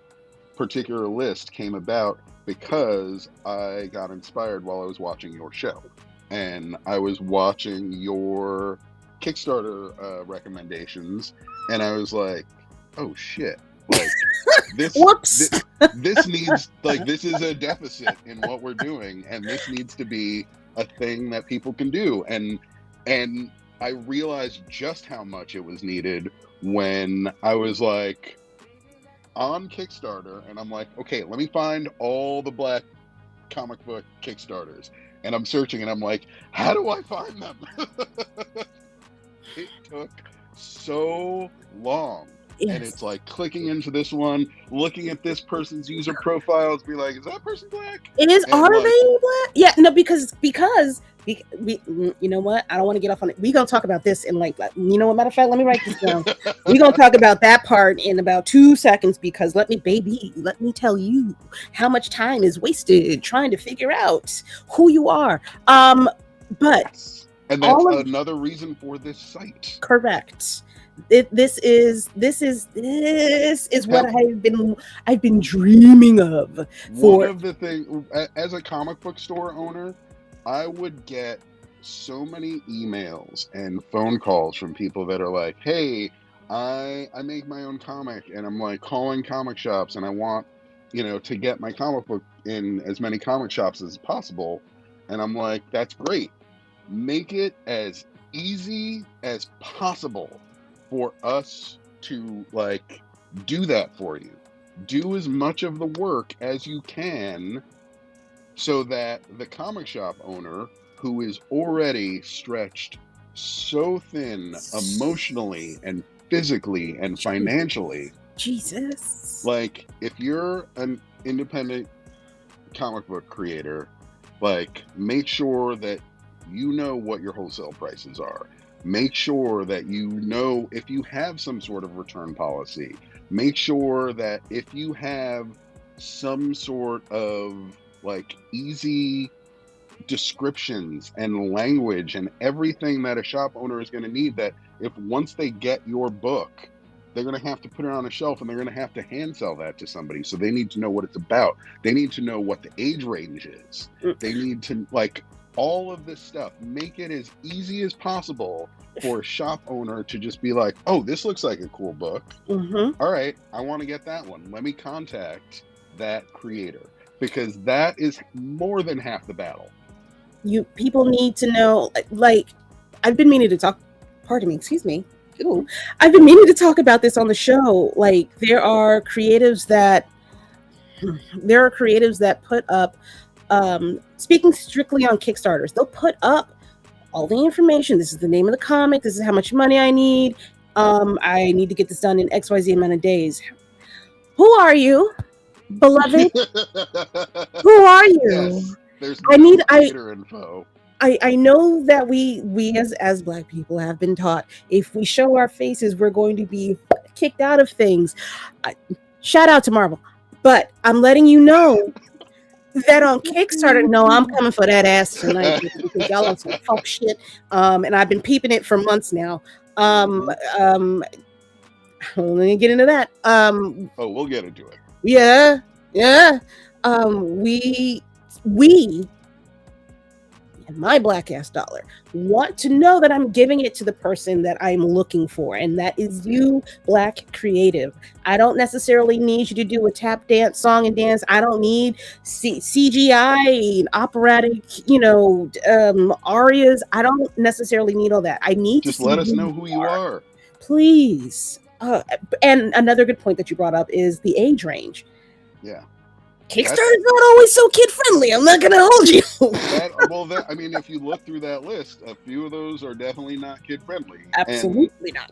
particular list came about because I got inspired while I was watching your show, and I was watching your Kickstarter recommendations, and I was like, oh shit, like this
whoops,
this needs, like, this is a deficit in what we're doing, and this needs to be a thing that people can do. And I realized just how much it was needed when I was like on Kickstarter, and I'm like, okay, let me find all the Black comic book Kickstarters, and I'm searching, and I'm like, how do I find them? It took so long. Yes. And it's like clicking into this one, looking at this person's user profiles, be like, is that person Black?
It is. Are they Black? Yeah, no, because we, you know what? I don't want to get off on it. We're going to talk about this in like, you know what, matter of fact, let me write this down. We're going to talk about that part in about 2 seconds, because let me tell you how much time is wasted trying to figure out who you are. But
and that's another reason for this site.
Correct. This is what I've been dreaming of.
One of the things, as a comic book store owner, I would get so many emails and phone calls from people that are like, hey, I make my own comic, and I'm like calling comic shops, and I want, to get my comic book in as many comic shops as possible. And I'm like, that's great. Make it as easy as possible for us to like do that for you. Do as much of the work as you can, so that the comic shop owner, who is already stretched so thin emotionally and physically and financially,
Jesus,
like, if you're an independent comic book creator, like, make sure that you know what your wholesale prices are. Make sure that you know if you have some sort of return policy. Make sure that if you have some sort of like easy descriptions and language and everything that a shop owner is going to need, that if once they get your book, they're going to have to put it on a shelf, and they're going to have to hand sell that to somebody. So they need to know what it's about. They need to know what the age range is. They need to, like, all of this stuff. Make it as easy as possible for a shop owner to just be like, oh, this looks like a cool book. Mm-hmm. All right, I want to get that one. Let me contact that creator. because that is more than half the battle.
People need to know, like, I've been meaning to talk, pardon me, excuse me. Ooh, I've been meaning to talk about this on the show. Like, there are creatives that put up, speaking strictly on Kickstarters, they'll put up all the information. This is the name of the comic. This is how much money I need. I need to get this done in XYZ amount of days. Who are you, beloved? Who are you?
Yes, there's no creator info.
I know that we as Black people have been taught, if we show our faces, we're going to be kicked out of things. Shout out to Marvel. But I'm letting you know that on Kickstarter, no, I'm coming for that ass tonight because y'all on some fuck shit. And I've been peeping it for months now. Let me get into that.
We'll get into it.
Yeah. We and my black ass dollar want to know that I'm giving it to the person that I'm looking for, and that is you, Black creative. I don't necessarily need you to do a tap dance, song and dance. I don't need CGI, operatic, arias. I don't necessarily need all that. I need
just to let us know who you are,
please. And another good point that you brought up is the age range.
Yeah.
Kickstarter's not always so kid friendly. I'm not gonna hold you.
I mean, if you look through that list, a few of those are definitely not kid friendly.
Absolutely not.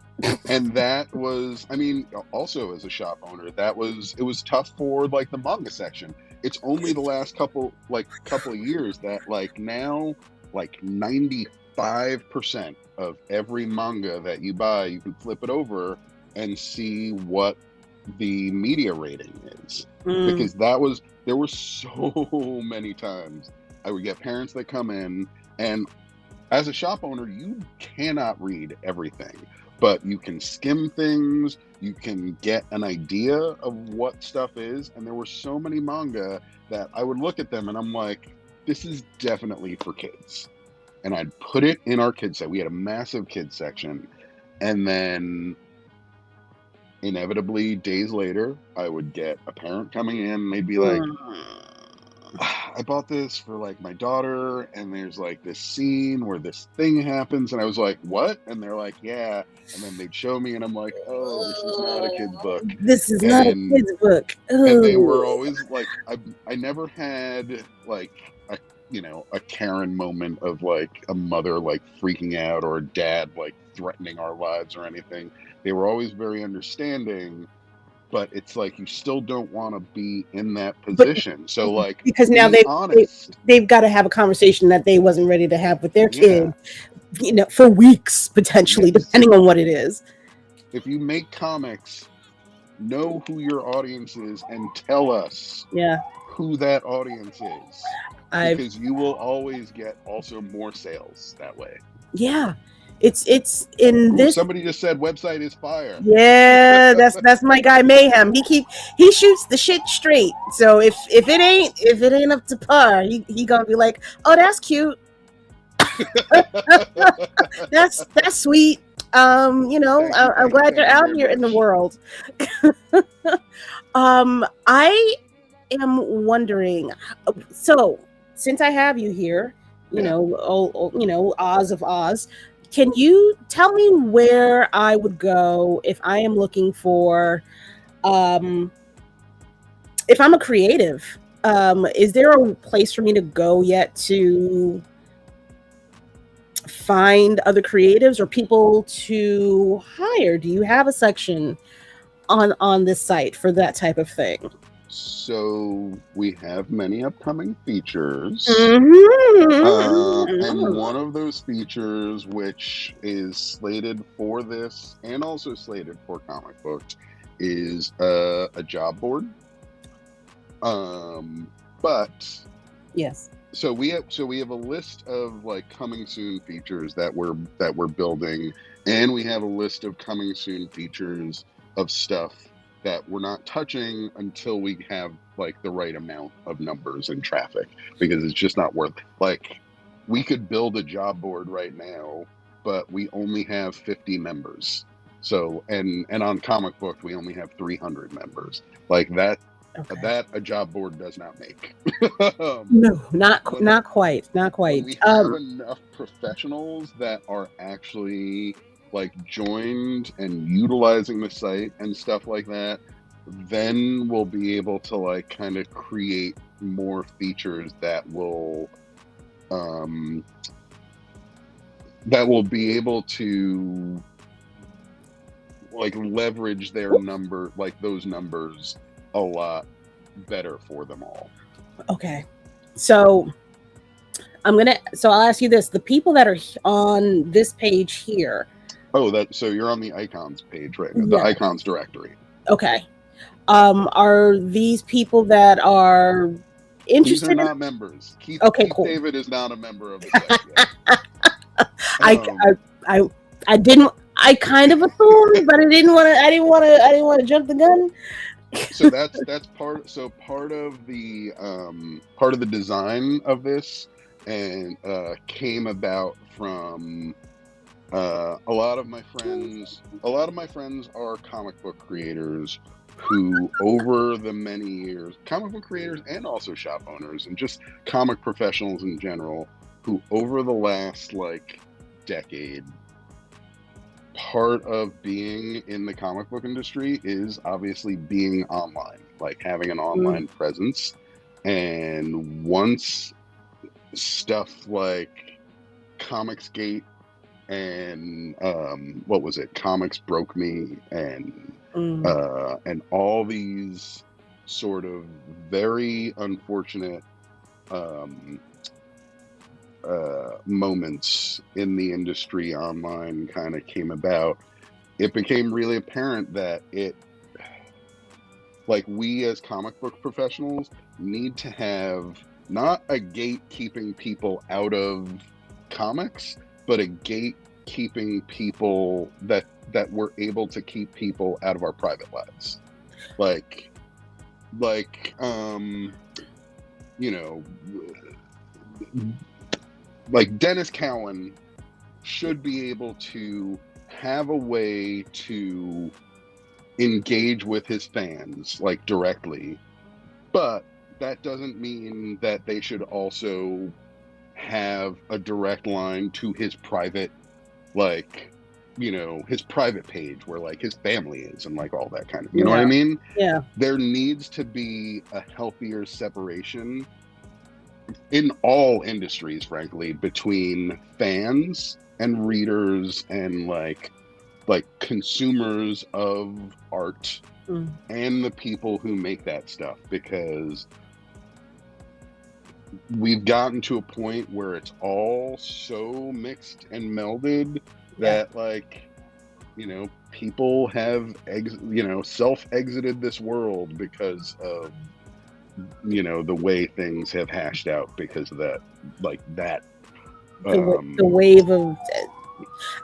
And that was, I mean, also as a shop owner, it was tough for like the manga section. It's only the last couple of years that like now, like 95% of every manga that you buy, you can flip it over and see what the media rating is. Because there were so many times I would get parents that come in, and as a shop owner, you cannot read everything, but you can skim things, you can get an idea of what stuff is. And there were so many manga that I would look at them and I'm like, this is definitely for kids. And I'd put it in our kids section. We had a massive kids section, and then inevitably days later I would get a parent coming in and they'd be like, I bought this for like my daughter, and there's like this scene where this thing happens, and I was like, what? And they're like, yeah. And then they'd show me and I'm like, oh, this is not a kid's book.
This is not a kid's book.
And they were always like, I never had like a Karen moment of like a mother like freaking out or a dad like threatening our lives or anything. They were always very understanding, but it's like you still don't want to be in that position. So like,
because now they've got to have a conversation that they wasn't ready to have with their kid, for weeks potentially, depending on what it is.
If you make comics, know who your audience is and tell us who that audience is. Because you will always get also more sales that way.
Yeah. It's in this.
Somebody just said website is fire.
Yeah, that's my guy Mayhem. He shoots the shit straight. So if it ain't up to par, he gonna be like, oh, that's cute. that's sweet. I'm glad you're out here in the world. I am wondering. So since I have you here, Oz of Oz. Can you tell me where I would go if I am looking for, if I'm a creative? Is there a place for me to go yet to find other creatives or people to hire? Do you have a section on this site for that type of thing?
So we have many upcoming features,
Mm-hmm.
And one of those features, which is slated for this and also slated for comic books, is a job board. But
yes.
So we have a list of like coming soon features that we're building, and we have a list of coming soon features of stuff that we're not touching until we have like the right amount of numbers and traffic, because it's just not worth. Like, we could build a job board right now, but we only have 50 members. So and on Comic Book we only have 300 members. Like
Okay.
That a job board does not make.
No, not
when,
quite. Not
when
quite.
we have enough professionals that are actually like joined and utilizing the site and stuff like that, then we'll be able to like kind of create more features that will be able to like leverage their number, like those numbers a lot better for them all.
Okay. So I'll ask you this. The people that are on this page here.
Oh, so you're on the icons page right now,
Yeah.
the icons directory.
Okay. Are these people that are interested?
These are not members. Keith
cool.
David is not a member of the site yet.
I didn't. I kind of assumed, but I didn't want to jump the gun.
So that's part. So part of the design of this and came about from a lot of my friends. A lot of my friends are comic book creators who, over the many years, comic book creators and also shop owners and just comic professionals in general, who over the last like decade, part of being in the comic book industry is obviously being online, like having an online presence. And once stuff like Comicsgate and what was it, Comics Broke Me and all these sort of very unfortunate moments in the industry online kind of came about, it became really apparent that we as comic book professionals need to have not a gate keeping people out of comics, but a gate keeping people that we're able to keep people out of our private lives. Like Dennis Cowan should be able to have a way to engage with his fans like directly, but that doesn't mean that they should also have a direct line to his private, his private page where like his family is and like all that kind of, you know what I mean?
Yeah.
There needs to be a healthier separation in all industries, frankly, between fans and readers and like consumers of art and the people who make that stuff, because we've gotten to a point where it's all so mixed and melded that people have self-exited this world because of the way things have hashed out because of that,
the wave of,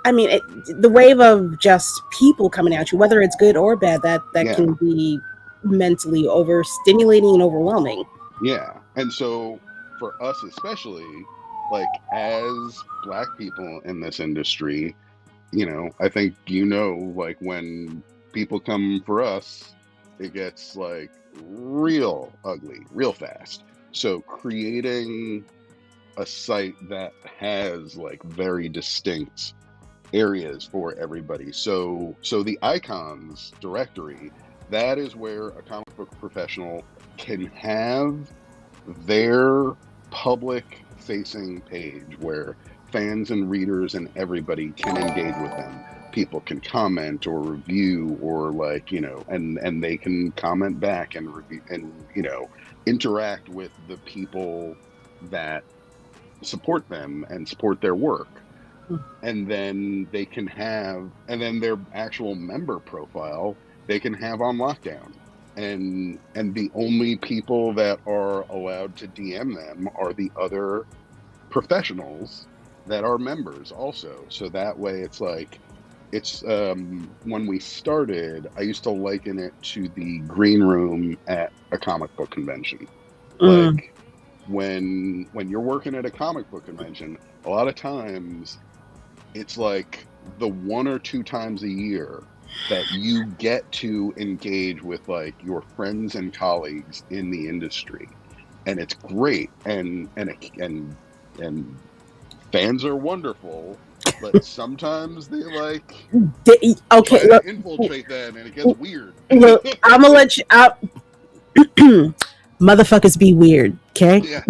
the wave of just people coming at you, whether it's good or bad, that can be mentally overstimulating and overwhelming.
Yeah. And so for us, especially like as Black people in this industry, I think, like when people come for us, it gets like real ugly real fast. So creating a site that has like very distinct areas for everybody. So the icons directory, that is where a comic book professional can have their public facing page where fans and readers and everybody can engage with them. People can comment or review or and they can comment back and review and interact with the people that support them and support their work. And then they can have, and then their actual member profile they can have on lockdown. And the only people that are allowed to DM them are the other professionals that are members also. So that way it's when we started, I used to liken it to the green room at a comic book convention. Like when you're working at a comic book convention, a lot of times it's like the one or two times a year that you get to engage with like your friends and colleagues in the industry, and it's great, and fans are wonderful, but sometimes they like
Okay,
try
look,
to infiltrate that, and it gets weird.
look, I'm gonna let you out. Motherfuckers be weird, okay?
Yeah.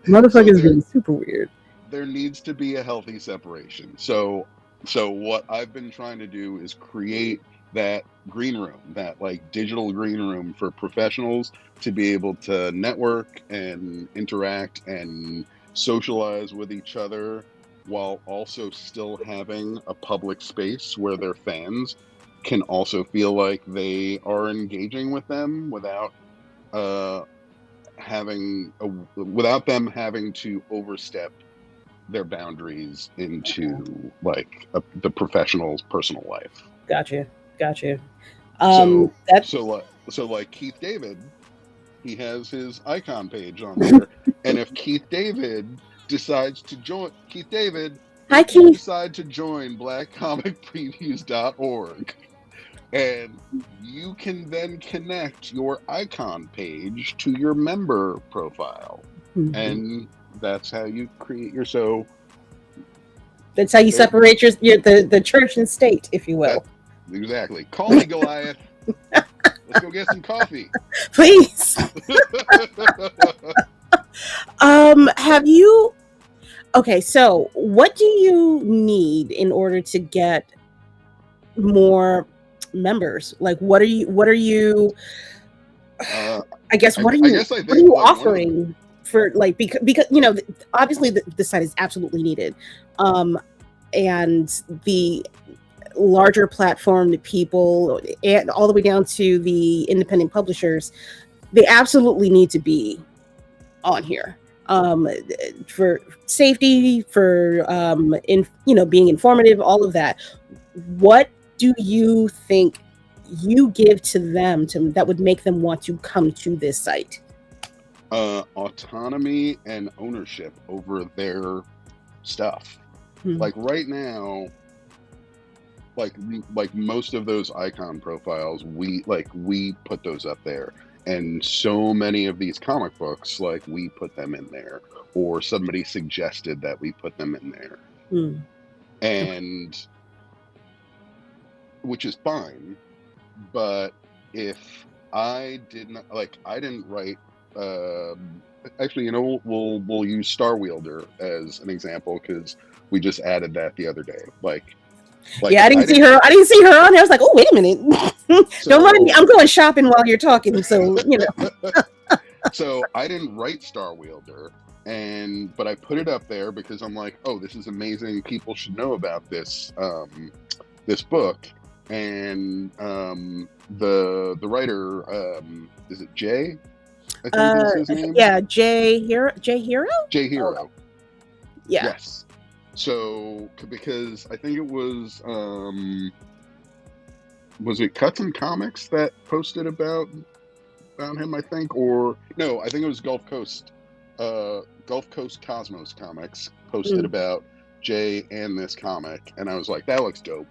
Motherfuckers be super weird.
There needs to be a healthy separation. So what I've been trying to do is create that green room, that like digital green room for professionals to be able to network and interact and socialize with each other, while also still having a public space where their fans can also feel like they are engaging with them without uh without them having to overstep their boundaries into like the professional's personal life.
Gotcha.
So
That
like Keith David, he has his icon page on there, and if Keith David decides to join,
Hi,
if you
Keith.
decide to join blackcomicpreviews.org, and you can then connect your icon page to your member profile, and that's how you create your
That's how you separate the church and state, if you will.
Exactly. Call me, Goliath. Let's go get some coffee.
Please. Have you? Okay, so what do you need in order to get more members? Like, what are you? I guess what are you offering for, like, because you know, obviously the site is absolutely needed, and the larger platform, the people, and all the way down to the independent publishers, they absolutely need to be on here, for safety, for being informative, all of that. What do you think you give to them that would make them want to come to this site?
Autonomy and ownership over their stuff. Like right now, like most of those icon profiles, we put those up there, and so many of these comic books, like, we put them in there, or somebody suggested that we put them in there, and which is fine. But if I didn't write, actually, we'll use Star Wielder as an example, because we just added that the other day.
Yeah, I didn't see her. I didn't see her on there. I was like, oh, wait a minute. Don't mind me. I'm going shopping while you're talking. So,
So I didn't write Star Wielder, but I put it up there because I'm like, oh, this is amazing. People should know about this book. And the writer, is it Jay? I think is his name.
Yeah, Jay Hero.
Jay Hero.
Oh, yeah.
Yes. So, because I think it was it Cuts and Comics that posted about him, I think, or no, I think it was Gulf Coast Cosmos Comics posted about Jay and this comic, and I was like, that looks dope.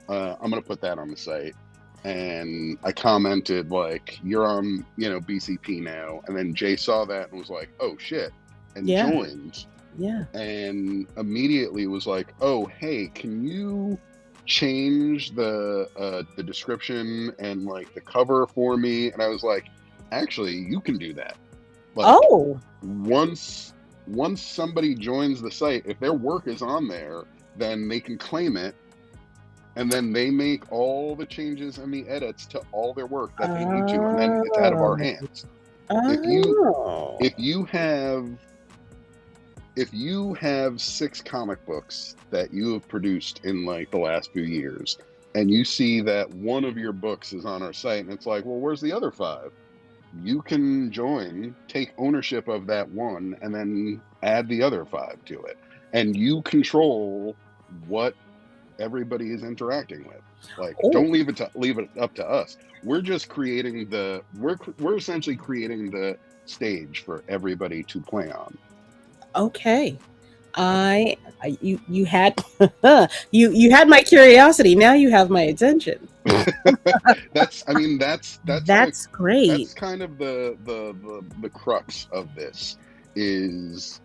I'm gonna put that on the site, and I commented like, you're on BCP now, and then Jay saw that and was like, oh shit, and joined.
Yeah.
And immediately was like, oh, hey, can you change the description and like the cover for me? And I was like, actually, you can do that. Like, once somebody joins the site, if their work is on there, then they can claim it, and then they make all the changes and the edits to all their work that they need to, and then it's out of our hands. If you have 6 comic books that you have produced in like the last few years, and you see that one of your books is on our site, and it's like, well, where's the other 5? You can join, take ownership of that one, and then add the other 5 to it, and you control what everybody is interacting with. Like, don't leave it up to us. We're just creating we're essentially creating the stage for everybody to play on.
Okay. You had you had my curiosity. Now you have my attention.
That's
That's great.
that's kind of the crux of this is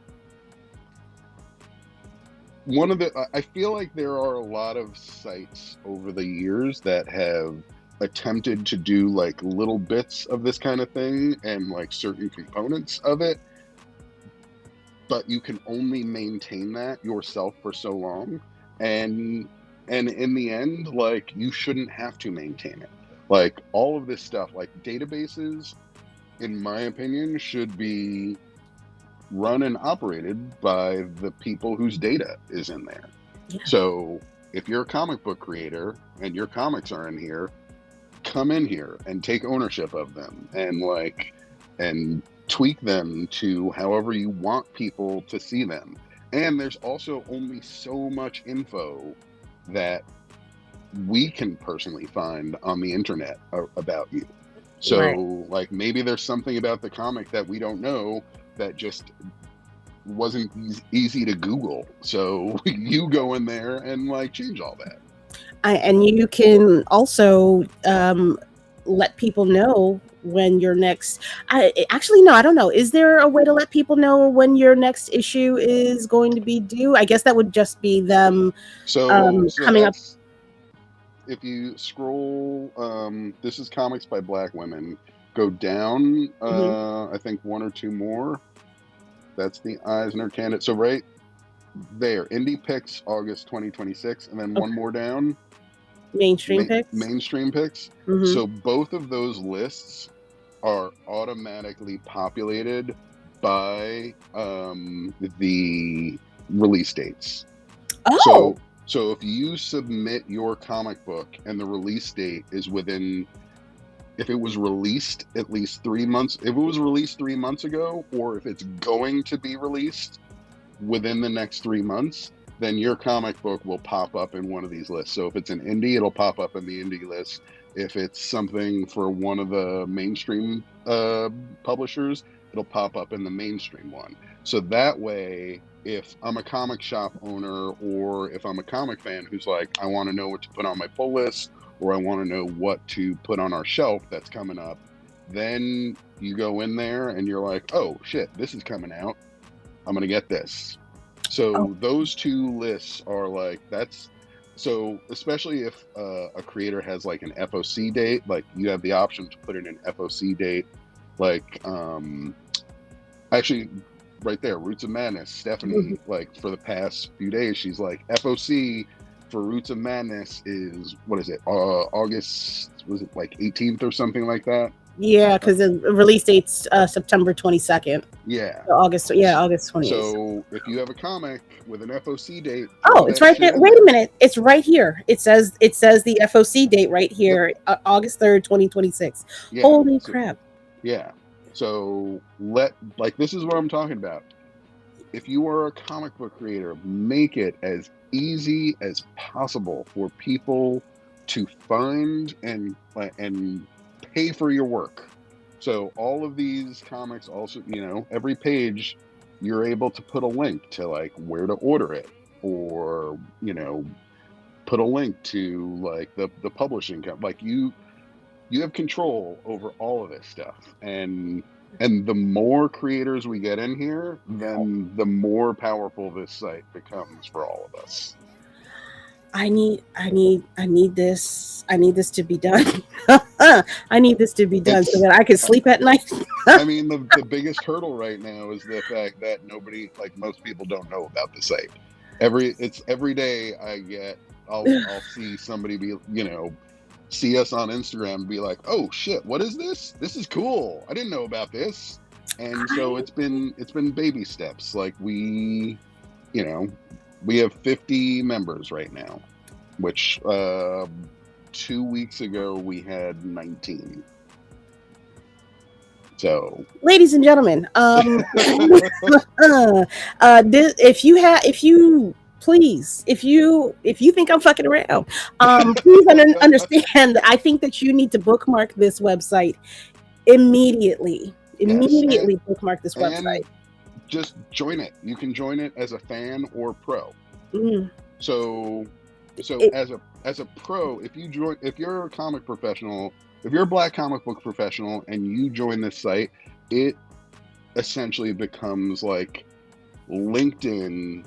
one of the I feel like there are a lot of sites over the years that have attempted to do like little bits of this kind of thing and like certain components of it, but you can only maintain that yourself for so long, and in the end, like, you shouldn't have to maintain it. Like, all of this stuff, like databases, in my opinion, should be run and operated by the people whose data is in there.
Yeah.
So if you're a comic book creator and your comics are in here, come in here and take ownership of them and tweak them to however you want people to see them. And there's also only so much info that we can personally find on the internet about you. So
Right.
like, maybe there's something about the comic that we don't know that just wasn't easy to Google. So you go in there and like change all that.
And you can also let people know when your next. Actually, no, I don't know. Is there a way to let people know when your next issue is going to be due? I guess that would just be them
So
coming up.
if you scroll, this is Comics by Black Women. Go down, I think one or two more. That's the Eisner candidate. So right there, Indie Picks, August 2026, and then one more down.
Mainstream picks.
Mainstream Picks. So both of those lists are automatically populated by the release dates.
Oh.
So if you submit your comic book and the release date is within, if it was released at least 3 months, if it was released 3 months ago, or if it's going to be released within the next 3 months, then your comic book will pop up in one of these lists. So if it's an indie, it'll pop up in the indie list. If it's something for one of the mainstream publishers, it'll pop up in the mainstream one. So that way, if I'm a comic shop owner, or if I'm a comic fan who's like, I want to know what to put on my pull list, or I want to know what to put on our shelf that's coming up, then you go in there and you're like, oh shit, this is coming out, I'm going to get this. So those two lists are like, that's, so especially if a creator has like an FOC date, like you have the option to put in an FOC date, like actually right there, Roots of Madness, Stephanie, like for the past few days, she's like, FOC for Roots of Madness is, what is it, August, was it like 18th or something like that?
Yeah, because the release date's September 22nd.
Yeah.
So August 28th.
So if you have a comic with an FOC date,
it's right there. Wait a minute, it's right here. It says the FOC date right here, August 3rd, 2026. Yeah. Holy crap!
Yeah. So this is what I'm talking about. If you are a comic book creator, make it as easy as possible for people to find and pay for your work. So all of these comics also, every page you're able to put a link to like where to order it, or put a link to like the publishing company. Like you have control over all of this stuff, and the more creators we get in here, then the more powerful this site becomes for all of us.
I need this to be done. I need this to be done so that I can sleep at night.
I mean, the biggest hurdle right now is the fact that nobody, like most people, don't know about the site. Every day I'll see somebody see us on Instagram and be like, oh shit, what is this? This is cool. I didn't know about this. And so it's been baby steps. Like we have 50 members right now, which 2 weeks ago we had 19. So, ladies and gentlemen,
if you think I'm fucking around, please understand. I think that you need to bookmark this website immediately. Bookmark this website.
just join it. You can join it as a fan or pro.
Mm.
So as a pro, if you're a comic professional, if you're a Black comic book professional and you join this site, it essentially becomes like LinkedIn,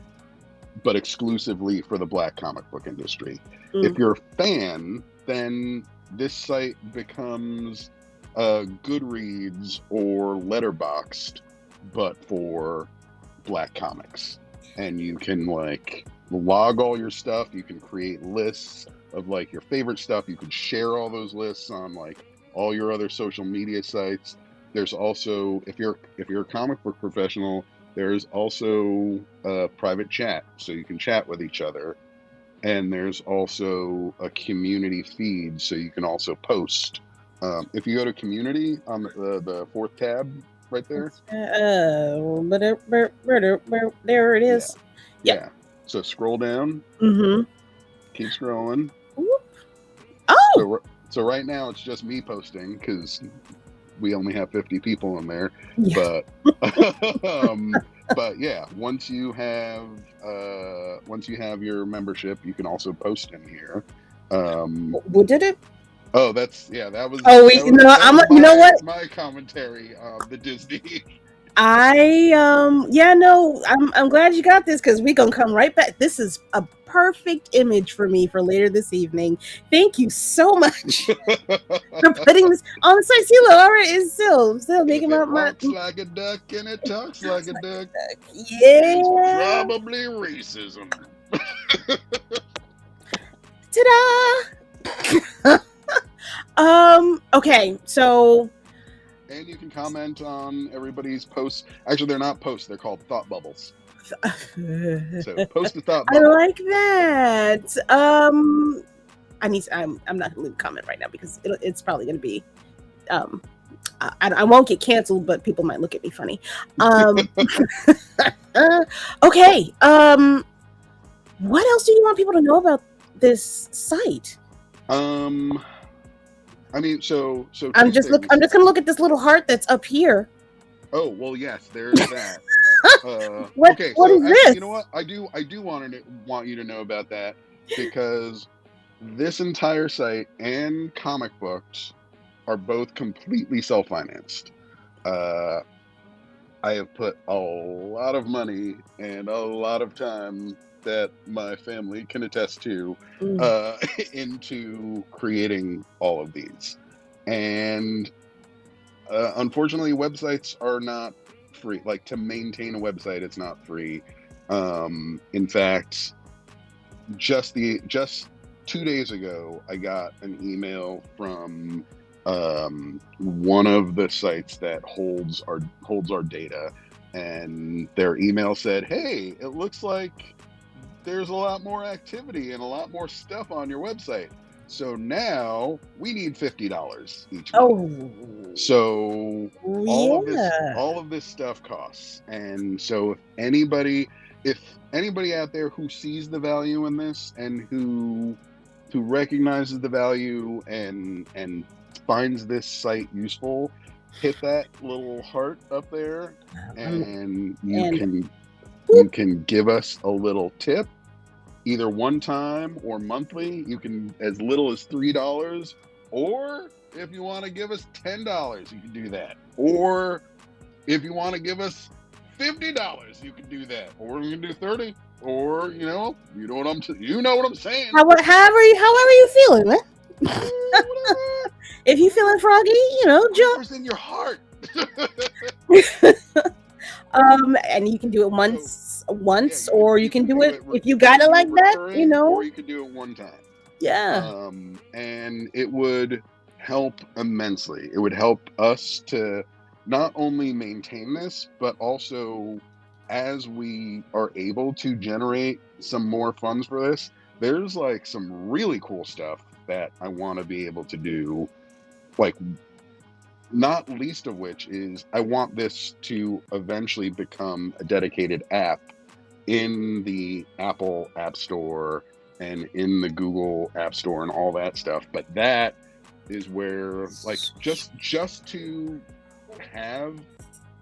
but exclusively for the Black comic book industry. If you're a fan, then this site becomes Goodreads or Letterboxd, but for Black comics. And you can like log all your stuff. You can create lists of like your favorite stuff. You can share all those lists on like all your other social media sites. There's also, if you're a comic book professional, there's also a private chat, so you can chat with each other. And there's also a community feed, so you can also post. If you go to community on the fourth tab right there.
There it is.
Yeah. So scroll down.
Mm-hmm.
Keep scrolling.
Oh!
So right now it's just me posting because we only have 50 people in there.
Yeah.
But yeah, once you have your membership, you can also post in here.
What did it?
Oh, that was.
Oh,
you know what? My commentary of the Disney.
I'm glad you got this because we're gonna come right back. This is a perfect image for me for later this evening. Thank you so much for putting this on the site. See, look, already is still making my
walks like a duck and it talks like a duck.
Yeah,
it's probably racism.
Ta-da! Okay, so.
And you can comment on everybody's posts. Actually, they're not posts. They're called thought bubbles. So post a thought bubble.
I like that. I'm not gonna leave a comment right now because it's probably gonna be. I won't get canceled, but people might look at me funny. Okay. What else do you want people to know about this site?
I mean, so
I'm just gonna look at this little heart that's up here.
Oh well, yes, there's that.
What
is
this?
You know what? I do want you to know about that because this entire site and comic books are both completely self-financed. I have put a lot of money and a lot of time that my family can attest to into creating all of these. And unfortunately, websites are not free. Like, to maintain a website, it's not free. In fact, just 2 days ago, I got an email from one of the sites that holds our data, and their email said, "Hey, it looks like there's a lot more activity and a lot more stuff on your website. So now we need $50 each month."
Oh,
so all of this stuff costs. And so if anybody out there who sees the value in this and who recognizes the value and finds this site useful, hit that little heart up there, and you can give us a little tip, either one time or monthly. You can, as little as $3, or if you want to give us $10, you can do that. Or if you want to give us $50, you can do that. Or you can do 30. Or you know what I'm saying.
However you feeling, man. If you feeling froggy, jump.
Whatever's in your heart.
And you can do it once, or you can do it if you got it like that,
Or you can do it one time.
Yeah.
And it would help immensely. It would help us to not only maintain this, but also, as we are able to generate some more funds for this, there's like some really cool stuff that I want to be able to do. Like, not least of which is I want this to eventually become a dedicated app in the Apple App Store and in the Google App Store and all that stuff. But that is where, like, just to have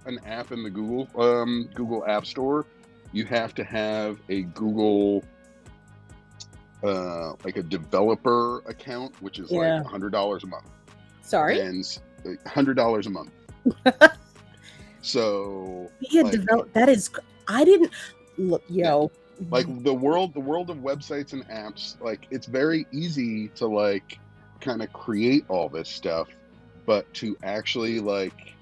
an app in the Google App Store, you have to have a Google like a developer account, which is like
Yeah.
$100 a month.
Sorry?
And $100 a month. So
Yeah,
like,
that is, I didn't look, yo.
like the world of websites and apps, like it's very easy to like kind of create all this stuff, but to actually like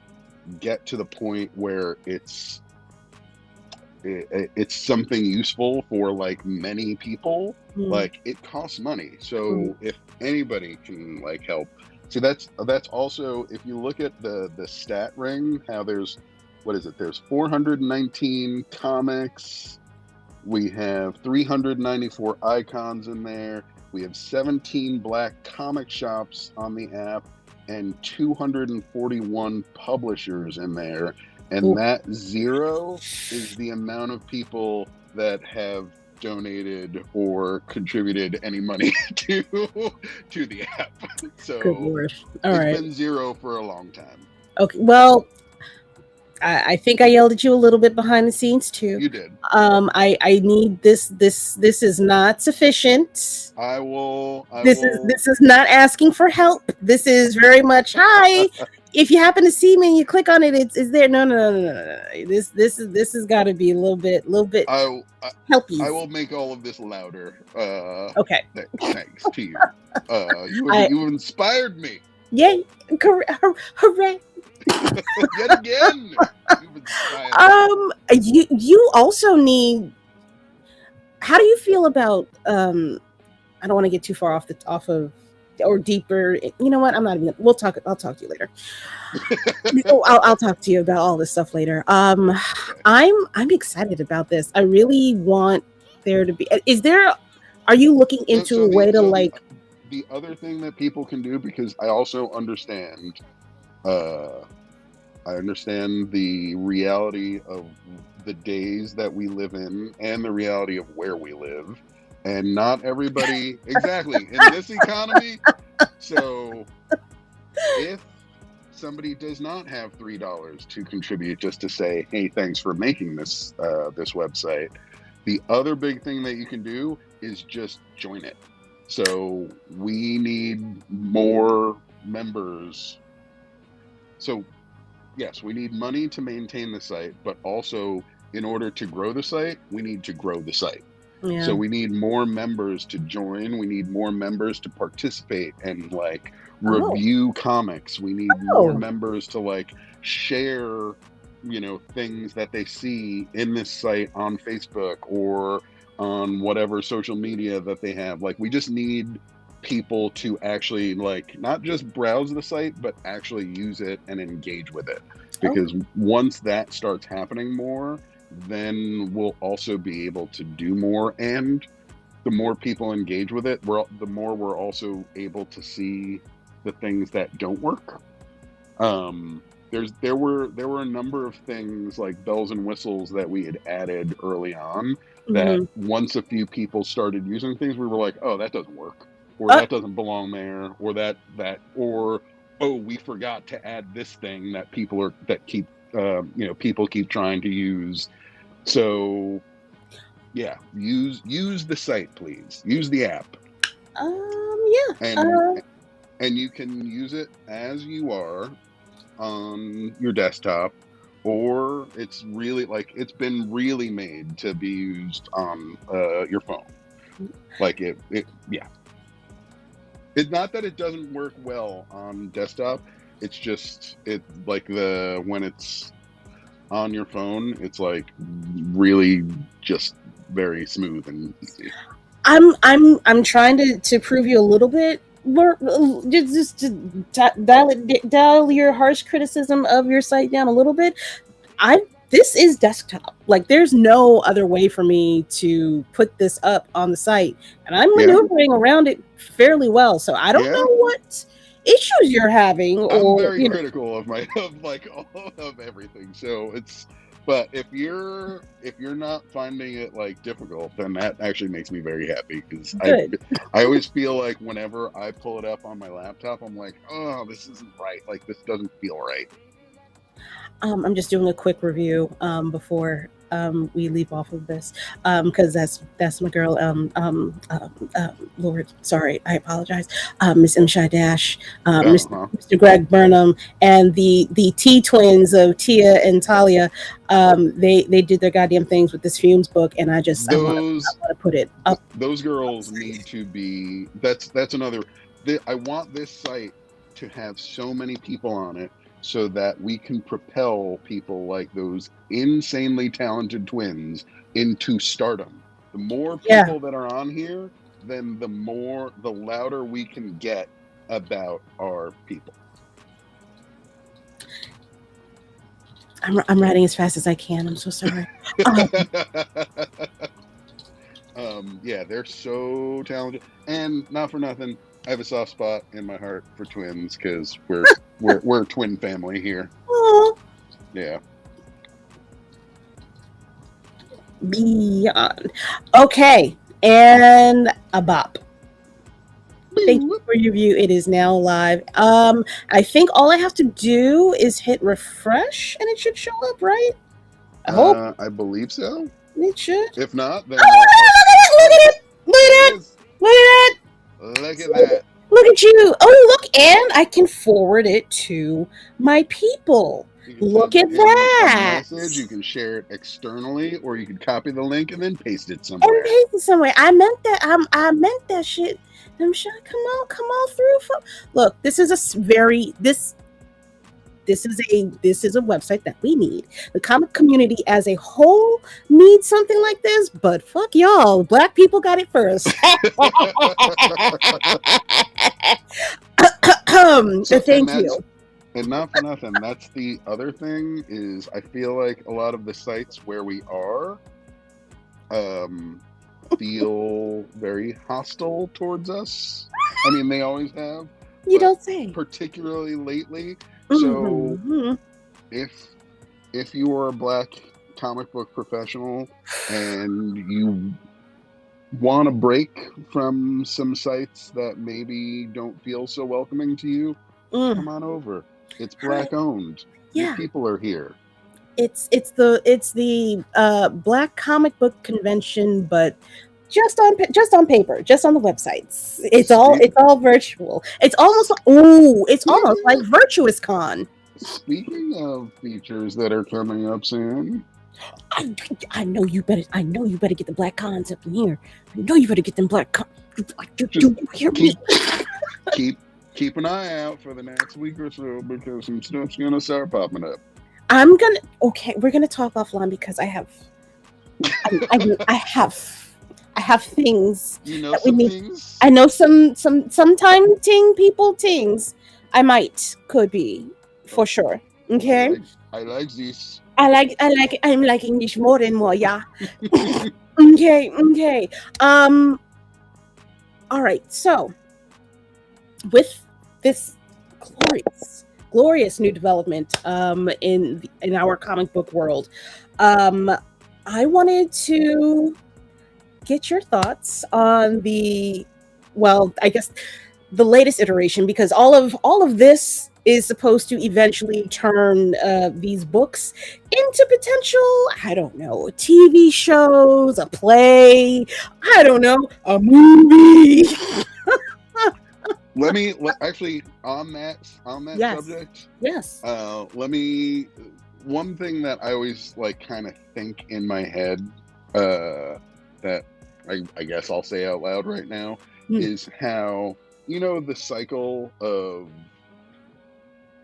get to the point where it's something useful for like many people, like it costs money. So if anybody can like help, so that's also, if you look at the stat ring, how there's, what is it, there's 419 comics, we have 394 icons in there, we have 17 black comic shops on the app, and 241 publishers in there. And that 0 is the amount of people that have donated or contributed any money to the app. So
good Lord. All
it's
right.
been 0 for a long time.
Okay. Well, I think I yelled at you a little bit behind the scenes too.
You did.
I need this. This is not sufficient.
I will.
This is not asking for help. This is very much, hi. If you happen to see me and you click on it, it's there. No. This has got to be a little bit helpy.
I will make all of this louder.
Okay.
Thanks to you. You inspired me.
Yay! Hooray!
Yet again.
You also need. How do you feel about? I don't want to get too far off of or deeper. You know what? I'm not even. We'll talk. I'll talk to you later. I'll talk to you about all this stuff later. I'm excited about this. I really want there to be. Are you looking into a way to like?
The other thing that people can do, because I also understand. I understand the reality of the days that we live in and the reality of where we live. And not everybody, exactly, in this economy. So if somebody does not have $3 to contribute just to say, hey, thanks for making this website, the other big thing that you can do is just join it. So we need more members. So yes, we need money to maintain the site, but also in order to grow the site, we need to grow the site. Yeah. So we need more members to join. We need more members to participate and like review comics. We need more members to like share, things that they see in this site on Facebook or on whatever social media that they have. Like, we just need people to actually like not just browse the site, but actually use it and engage with it. Because once that starts happening more, then we'll also be able to do more. And the more people engage with it, the more we're also able to see the things that don't work. There were a number of things like bells and whistles that we had added early on that once a few people started using things, we were like, oh, that doesn't work, or that doesn't belong there, or that or oh, we forgot to add this thing that people keep trying to use. So yeah, use the site, please. Use the app. And you can use it as you are on your desktop, or it's been really made to be used on your phone. Like it's not that it doesn't work well on desktop. It's just when it's on your phone, it's like really just very smooth and easy.
I'm trying to prove you a little bit. Just to dial your harsh criticism of your site down a little bit. This is desktop. Like, there's no other way for me to put this up on the site, and I'm maneuvering around it fairly well. So I don't know what issues you're having.
I'm very critical of all of everything. So but if you're not finding it like difficult, then that actually makes me very happy, because I always feel like whenever I pull it up on my laptop, I'm like, oh, this isn't right. Like, this doesn't feel right.
I'm just doing a quick review before we leave off of this because that's my girl. Lord, sorry, I apologize. Miss M. Dash,
Uh-huh.
Mr. Greg Burnham, and the T twins of Tia and Talia. They did their goddamn things with this Fumes book, and I want
Those
to put it up.
those girls need to be. That's another. I want this site to have so many people on it so that we can propel people like those insanely talented twins into stardom. The more
Yeah,
people that are on here, then the louder we can get about our people.
I'm writing as fast as I can. I'm so sorry.
Yeah, they're so talented, and not for nothing, I have a soft spot in my heart for twins because we're a twin family here.
Oh,
Yeah.
beyond. Okay, and a bop. Thank you for your review. It is now live. I think all I have to do is hit refresh, and it should show up, right? I hope
I believe so.
it should.
If not, then
Look at it! Look at
there
it!
it is.
Look at it!
Look at that.
Look at you! Oh, look, and I can forward it to my people.
You can
Look
send
at
him a
that!
message. You can share it externally, or you can copy the link and then paste it
And
somewhere.
paste it somewhere. I meant that. I meant that shit. I'm sure. Come on through. Look, this is a very this is a website that we need. The comic community as a whole needs something like this, but fuck y'all. Black people got it first. Thank you.
And not for nothing, that's the other thing is I feel like a lot of the sites where we are feel very hostile towards us. I mean, they always have.
You don't say.
Particularly lately.
Mm-hmm.
So if you are a Black comic book professional and you want a break from some sites that maybe don't feel so welcoming to you, come on over. It's Black owned.
Yeah.
These people are here.
It's the Black comic book convention, but just on paper, just on the websites. It's all virtual. It's almost like Virtuous Con.
Speaking of features that are coming up soon,
I know you better get the Black Cons up in here. I know you better get them Black Cons. You hear me?
Keep an eye out for the next week or so because some stuff's gonna start popping up.
We're gonna talk offline because I have things.
You know some things?
I know some things. Could be for sure. Okay.
I like this.
I'm liking this more and more, yeah. Okay. All right, so with this glorious new development in our comic book world, I wanted to get your thoughts on the latest iteration, because all of this is supposed to eventually turn these books into potential, I don't know, TV shows, a play, I don't know, a movie.
Actually on that subject.
Yes.
One thing that I always kind of think in my head that I guess I'll say out loud right now is how, the cycle of,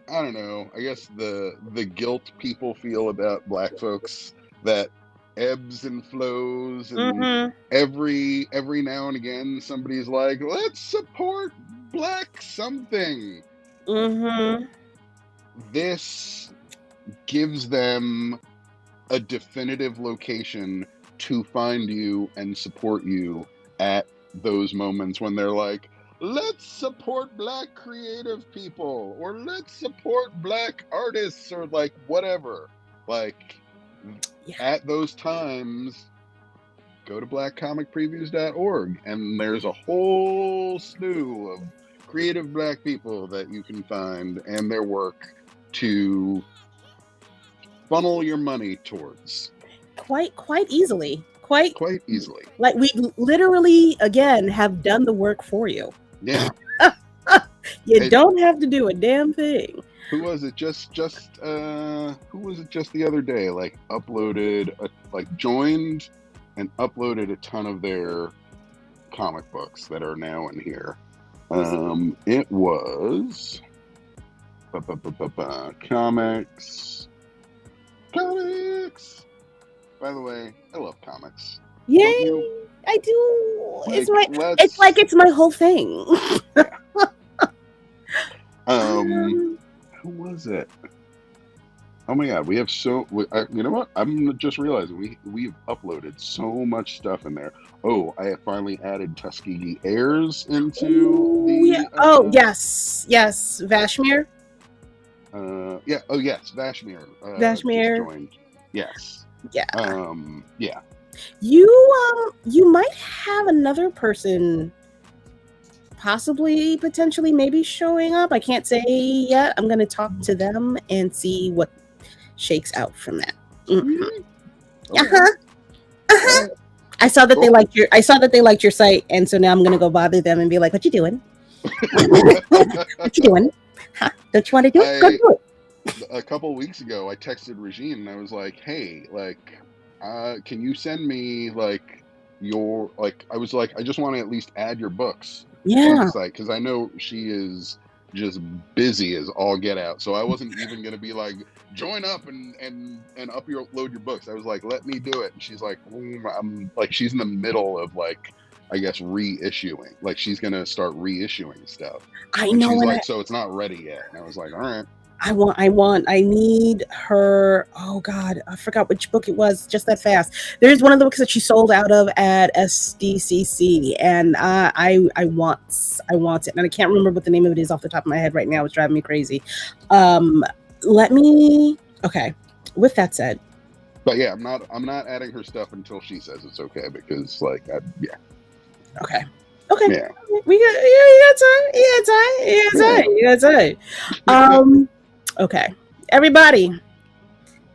I don't know, I guess the guilt people feel about Black folks that ebbs and flows, and every now and again somebody's like, let's support Black something. This gives them a definitive location to find you and support you at those moments when they're like, let's support Black creative people, or let's support Black artists, or whatever. At those times, go to blackcomicpreviews.org, and there's a whole slew of creative Black people that you can find and their work to funnel your money towards.
Quite easily. Quite
easily.
Like we literally, again, have done the work for you.
Yeah.
You don't have to do a damn thing.
Who was it? Who was it just the other day? Like joined and uploaded a ton of their comic books that are now in here. It was comics. By the way, I love comics.
Yay! I do. It's like it's my whole thing.
Who was it? Oh my god, we have you know what? I'm just realizing we've uploaded so much stuff in there. Oh, I have finally added Tuskegee Airs into
yes, Vashmir.
Yeah. Oh yes, Vashmir.
Vashmir
joined. Yes.
Yeah.
Yeah.
You might have another person possibly, potentially, maybe showing up. I can't say yet. I'm going to talk to them and see what shakes out from that. I saw that they liked your site, and so now I'm going to go bother them and be like, "What you doing? What you doing? Huh? Don't you want to do it? Go do it."
A couple weeks ago, I texted Regine and I was like, "Hey, can you send me your I was like, I just want to at least add your books."
Yeah.
Because I know she is just busy as all get out. So I wasn't even going to be like, join up and upload your books. I was like, let me do it. And she's like, I'm like, she's in the middle of I guess reissuing. She's going to start reissuing stuff.
I know.
And she's like, so it's not ready yet. And I was like, all right.
I need her. Oh God, I forgot which book it was just that fast. There's one of the books that she sold out of at SDCC, and I want it, and I can't remember what the name of it is off the top of my head right now. It's driving me crazy. Okay. With that said,
but yeah, I'm not adding her stuff until she says it's okay, because yeah.
Okay.
Yeah.
You got time. Okay, everybody.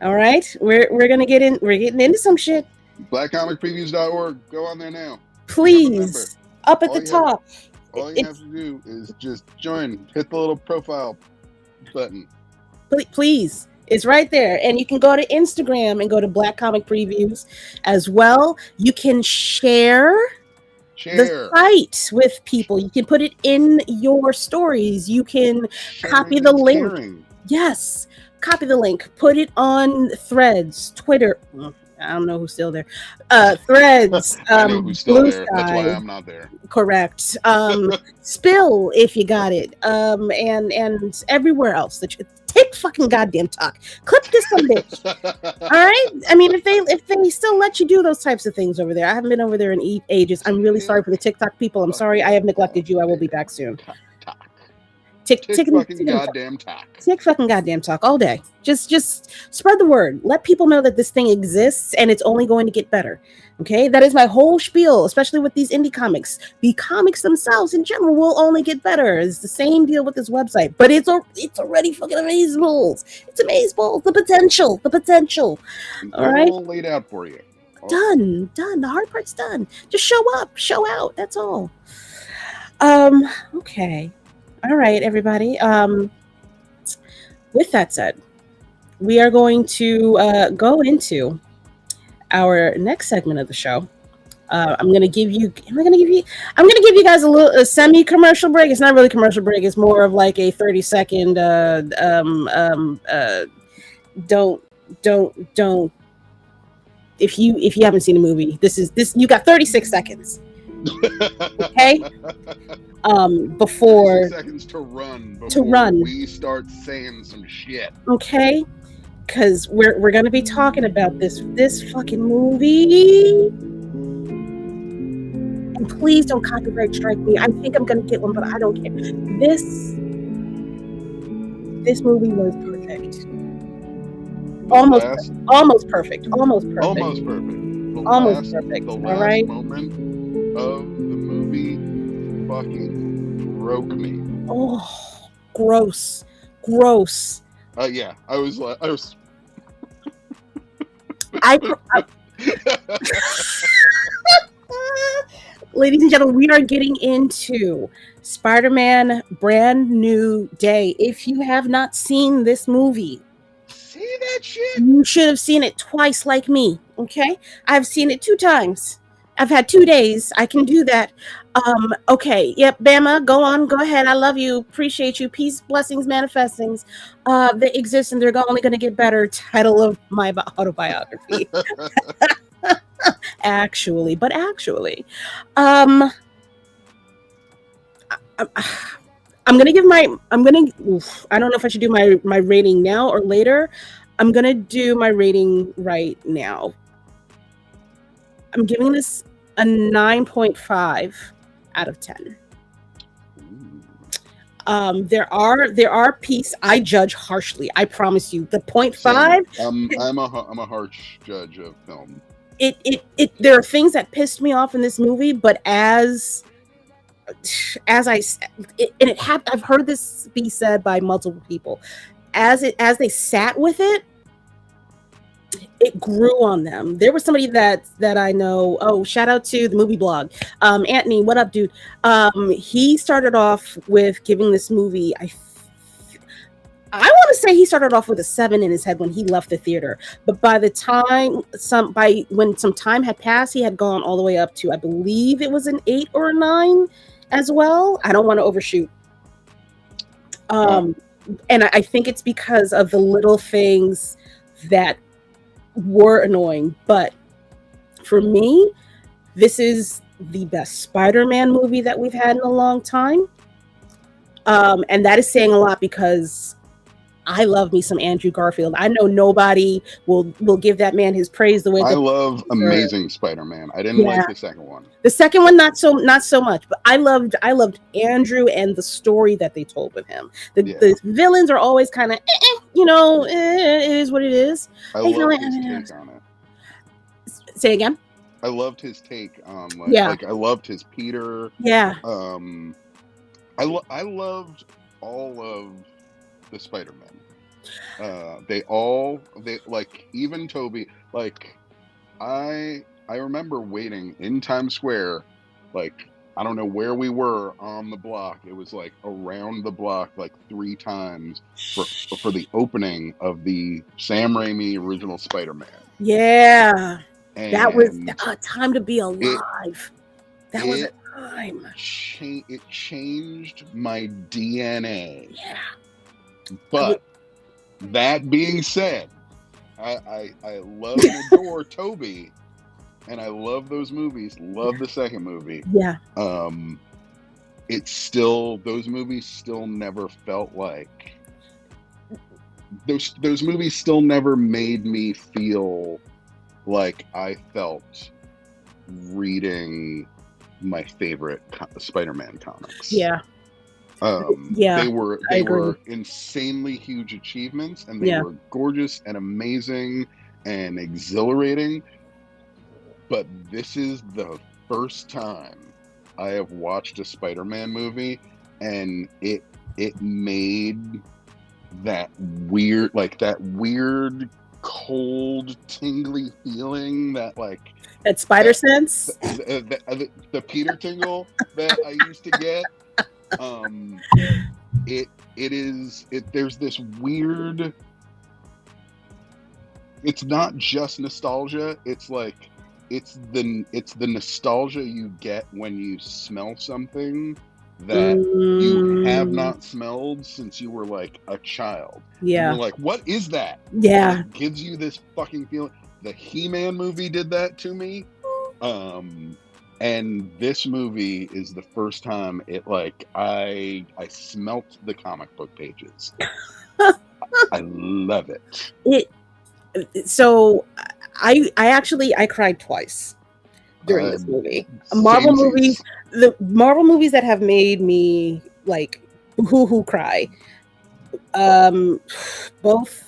All right, we're getting into some shit.
blackcomicpreviews.org. Go on there now.
Please, up at the top.
All you have to do is just join. Hit the little profile button.
Please, it's right there, and you can go to Instagram and go to Black Comic Previews as well. You can share the site with people. You can put it in your stories. You can copy the link.
Caring.
Yes, copy the link. Put it on Threads, Twitter. I don't know who's still there. Threads.
I know who's still there. That's why I'm not there.
Correct. Spill if you got it. And everywhere else that you take fucking goddamn talk. Clip this some bitch. All right. I mean, if they still let you do those types of things over there. I haven't been over there in ages. I'm really sorry for the TikTok people. I'm sorry. I have neglected you. I will be back soon. Tick fucking goddamn talk all day. Just spread the word. Let people know that this thing exists and it's only going to get better. Okay, that is my whole spiel, especially with these indie comics. The comics themselves in general will only get better. It's the same deal with this website, but it's already fucking amazeballs. It's amazeballs. The potential. All right,
all laid out for you.
Done. The hard part's done. Just show up, show out. That's all. Okay. All right, everybody. With that said, we are going to go into our next segment of the show. I'm going to give you guys a semi-commercial break. It's not really a commercial break. It's more of like a 30-second don't if you haven't seen the movie, this you got 36 seconds. Okay? Before
6 seconds to run we start saying some shit.
Okay, because we're gonna be talking about this fucking movie, and please don't copyright strike me. I think I'm gonna get one, but I don't care. This movie was perfect. Almost perfect.
The last moment of the movie fucking broke me.
Oh, gross.
Yeah, I was
Ladies and gentlemen, we are getting into Spider-Man Brand New Day. If you have not seen this movie,
See that shit?
you should have seen it twice like me, okay? I've seen it 2 times. I've had 2 days. I can do that. Okay. Yep, Bama, go on. Go ahead. I love you. Appreciate you. Peace, blessings, manifestings. They exist and they're only going to get better. Title of my autobiography. Actually. I'm gonna give my I don't know if I should do my rating now or later. I'm gonna do my rating right now. I'm giving this a 9.5 out of 10. There are pieces I judge harshly. I promise you. The 0.5.
I'm a harsh judge of film.
There are things that pissed me off in this movie, but as I've heard this be said by multiple people, as they sat with it, it grew on them. There was somebody that I know. Oh, shout out to the movie blog, Anthony. What up, dude? He started off with giving this movie. I want to say he started off with a 7 in his head when he left the theater, but by the time when some time had passed, he had gone all the way up to, I believe it was an 8 or a 9 as well. I don't want to overshoot. And I think it's because of the little things that were annoying, but for me, this is the best Spider-Man movie that we've had in a long time. And that is saying a lot because I love me some Andrew Garfield. I know nobody will give that man his praise the way
I love Amazing Spider-Man. I didn't like the second one.
The second one, not so much, but I loved Andrew and the story that they told with him. The villains are always kind of, it is what it is.
I loved his take on it.
Say again?
I loved his take on like I loved his Peter.
Yeah.
I loved all of the Spider-Men. They like, even Toby, like I remember waiting in Times Square, like I don't know where we were on the block. It was like around the block like 3 times for the opening of the Sam Raimi original Spider-Man.
Yeah.
And
that was a time to be alive. That was a time.
It changed my DNA.
Yeah.
But that being said, I love and adore Toby, and I love those movies. Love the second movie.
Yeah.
It's still, those movies still never felt like those movies still never made me feel like I felt reading my favorite Spider-Man comics.
Yeah.
They were insanely huge achievements, and they were gorgeous and amazing and exhilarating. But this is the first time I have watched a Spider-Man movie, and it made that weird cold, tingly feeling that
spider sense,
the Peter tingle that I used to get. There's this weird, it's not just nostalgia, it's like it's the nostalgia you get when you smell something that you have not smelled since you were like a child.
Yeah.
You're like, what is that?
Yeah.
It gives you this fucking feeling. The He-Man movie did that to me. And this movie is the first time I smelt the comic book pages. I love it.
So I cried twice during this movie. Marvel movies, the Marvel movies that have made me like boo-hoo cry. Both.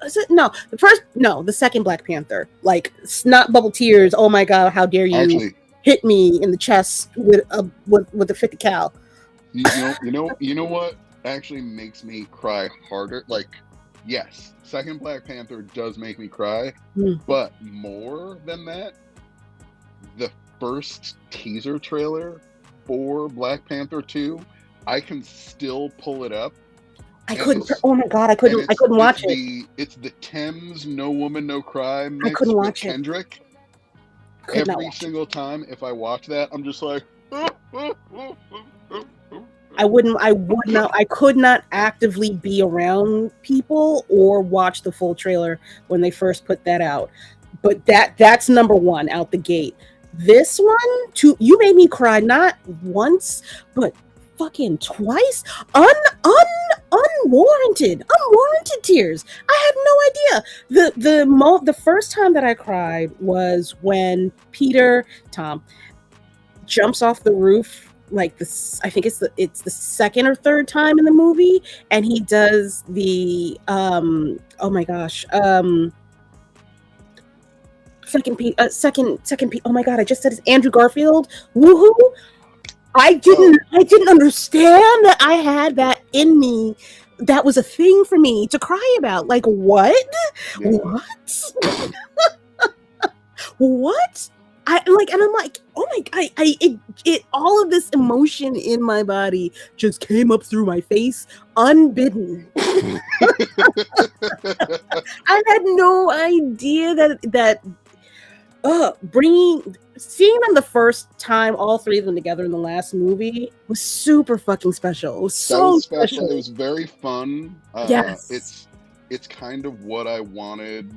The second Black Panther, like snot bubble tears. Oh my God! How dare you hit me in the chest with the 50 cal?
You know what actually makes me cry harder? Like yes, second Black Panther does make me cry,
Mm.
but more than that, the first teaser trailer for Black Panther 2, I can still pull it up,
I
and
couldn't.
it's
Oh my god, I
and
couldn't. I couldn't watch it.
it's the Thames No Woman No Cry
I couldn't
mixed with
watch it.
Kendrick.
Could not
Every
watch it.
single time, if I watch that, I'm just like,
I wouldn't. I would not. I could not actively be around people or watch the full trailer when they first put that out. But that's number one out the gate. This one, too, you made me cry not once, but fucking twice. Unwarranted tears. I had no idea. The first time that I cried was when Tom jumps off the roof, like this. I think it's the second or third time in the movie, and he does the oh my gosh, oh my god, I just said it's Andrew Garfield. Woohoo! I didn't understand that I had that in me. That was a thing for me to cry about. Like what?
yeah.
What? I'm like, oh my god, it all of this emotion in my body just came up through my face unbidden. I had no idea that seeing them the first time, all three of them together in the last movie, was super fucking special. It was so special.
It was very fun.
Yes.
It's kind of what I wanted.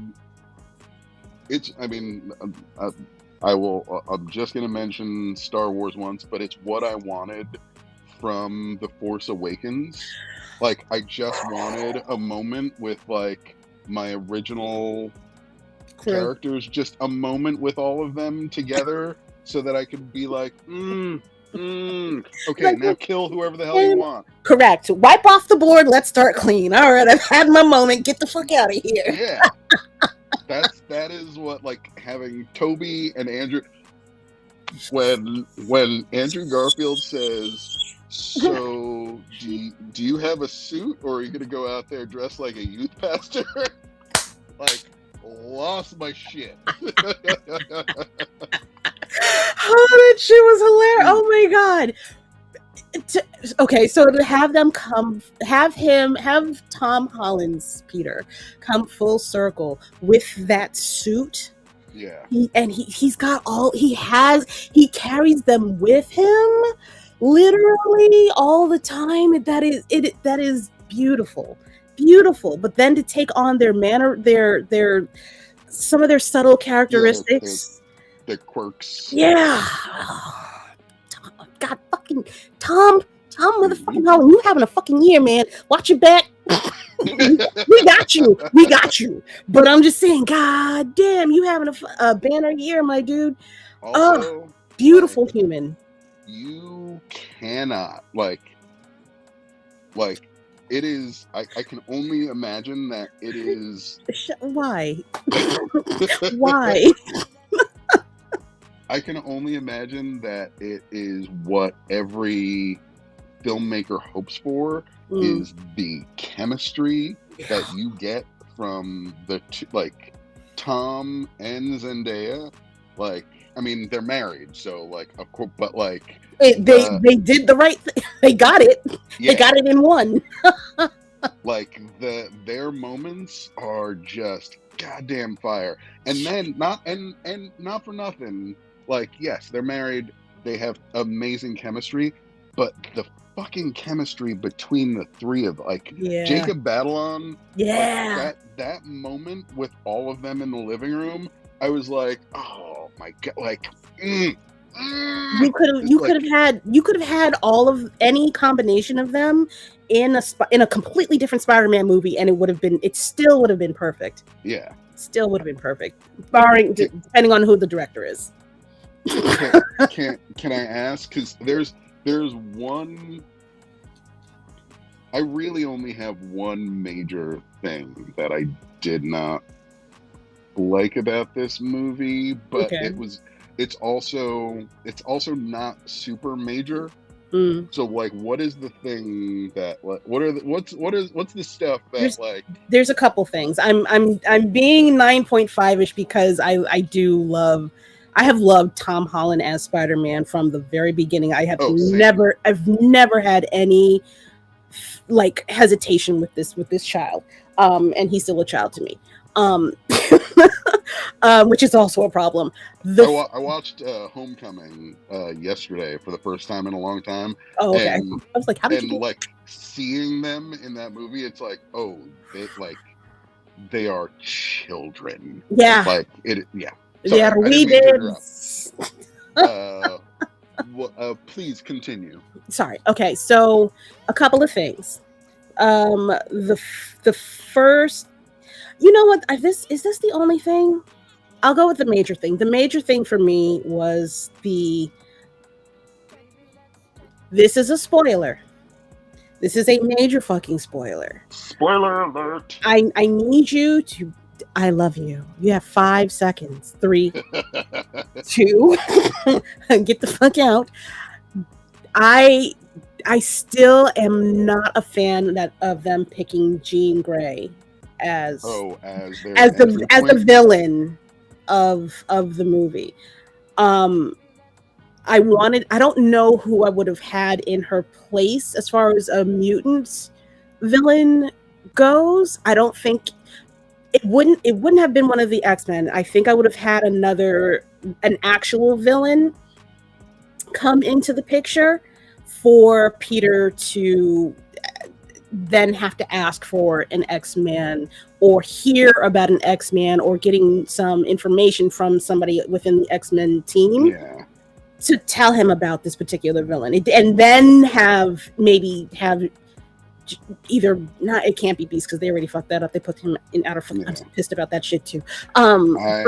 I'm just going to mention Star Wars once, but it's what I wanted from The Force Awakens. Like, I just wanted a moment with, like, my original characters, just a moment with all of them together so that I could be like, okay, now kill whoever the hell you want.
Correct. Wipe off the board, let's start clean. All right, I've had my moment, get the fuck out of here.
Yeah. That is what, like, having Toby and Andrew, when Andrew Garfield says, so do you have a suit, or are you gonna go out there dressed like a youth pastor? Like, lost my shit.
Oh, that shit was hilarious. Oh my god. Okay, so to have them have Tom Holland's Peter come full circle with that suit.
Yeah.
He carries them with him literally all the time. That is beautiful. Beautiful. But then to take on their manner, their some of their subtle characteristics,
their quirks.
Yeah. God fucking Tom motherfucking Holland, you having a fucking year, man. Watch your back. we got you. But I'm just saying, god damn, you having a banner year, my dude.
Also,
beautiful, like, human.
You cannot like it is. I can only imagine that it is.
Why? Why?
I can only imagine that it is what every filmmaker hopes for, is the chemistry that you get from the like Tom and Zendaya. Like, I mean, they're married, so like, of course, but like
they did the right thing. They got it. Yeah. They got it in one.
Like their moments are just goddamn fire. And then not for nothing. Like, yes, they're married. They have amazing chemistry, but the fucking chemistry between the three of, like, Jacob Batalon.
Yeah.
Like, that moment with all of them in the living room, I was like, oh my god, like,
you could have had all of any combination of them in a completely different Spider-Man movie, and it still would have been perfect.
Yeah.
Still would have been perfect, barring depending on who the director is.
Can I ask? Because there's one. I really only have one major thing that I did not like about this movie, but it's also not super major.
Mm.
So like, what is the thing that like, what's the stuff that
There's
like?
there's a couple things. I'm being 9.5ish because I have loved Tom Holland as Spider-Man from the very beginning.
Oh, same.
I've never had any like hesitation with this child. And he's still a child to me. Um which is also a problem.
I watched Homecoming yesterday for the first time in a long time,
Oh, okay.
and
I was like, how did you do?
like seeing them in that movie, it's like, oh, they are children.
Yeah.
Like it, yeah.
They
Sorry,
are
I
wee
didn't mean to interrupt. Please continue.
Sorry. Okay, so a couple of things. The first, you know what? Is this the only thing? I'll go with the major thing. The major thing for me was this is a spoiler. This is a major fucking spoiler.
Spoiler alert.
I need you to. I love you. You have 5 seconds. 3, 2, get the fuck out. I still am not a fan of them picking Jean Grey as the villain of the movie. I don't know who I would have had in her place as far as a mutant villain goes. I don't think it wouldn't have been one of the X-Men. I think I would have had an actual villain come into the picture for Peter to then have to ask for an X-Man or hear about an X-Man or getting some information from somebody within the X-Men team to tell him about this particular villain, and then have either not. It can't be Beast because they already fucked that up. They put him in outer. I'm pissed about that shit too.
I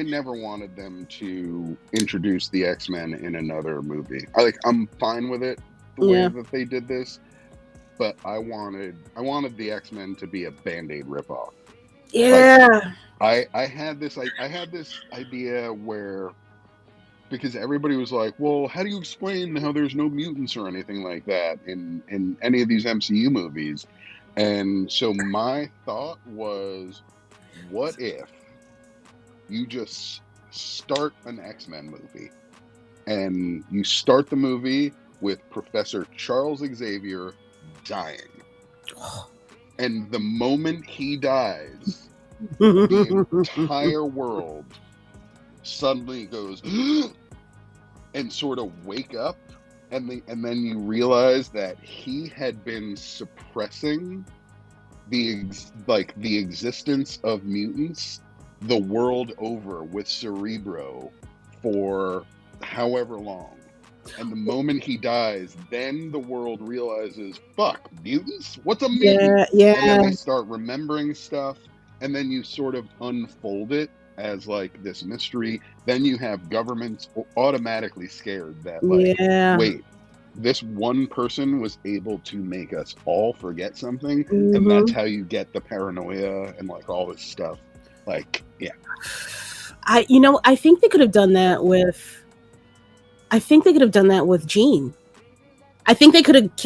never wanted them to introduce the X-Men in another movie. I'm fine with it the way that they did this, but I wanted the X-Men to be a Band-Aid ripoff.
Yeah.
I had this idea where, because everybody was like, well, how do you explain how there's no mutants or anything like that in any of these MCU movies? And so my thought was, what if you just start an X-Men movie and you start the movie with Professor Charles Xavier dying. And the moment he dies, the entire world suddenly goes and sort of wake up, and then you realize that he had been suppressing the existence of mutants the world over with Cerebro for however long. And the moment he dies, then the world realizes, fuck, mutants? What's a mutant?
Yeah.
And then they start remembering stuff, and then you sort of unfold it as like this mystery. Then you have governments automatically scared that wait, this one person was able to make us all forget something, and that's how you get the paranoia and like all this stuff. Like, yeah.
I think they could have done that with Jean. I think they could have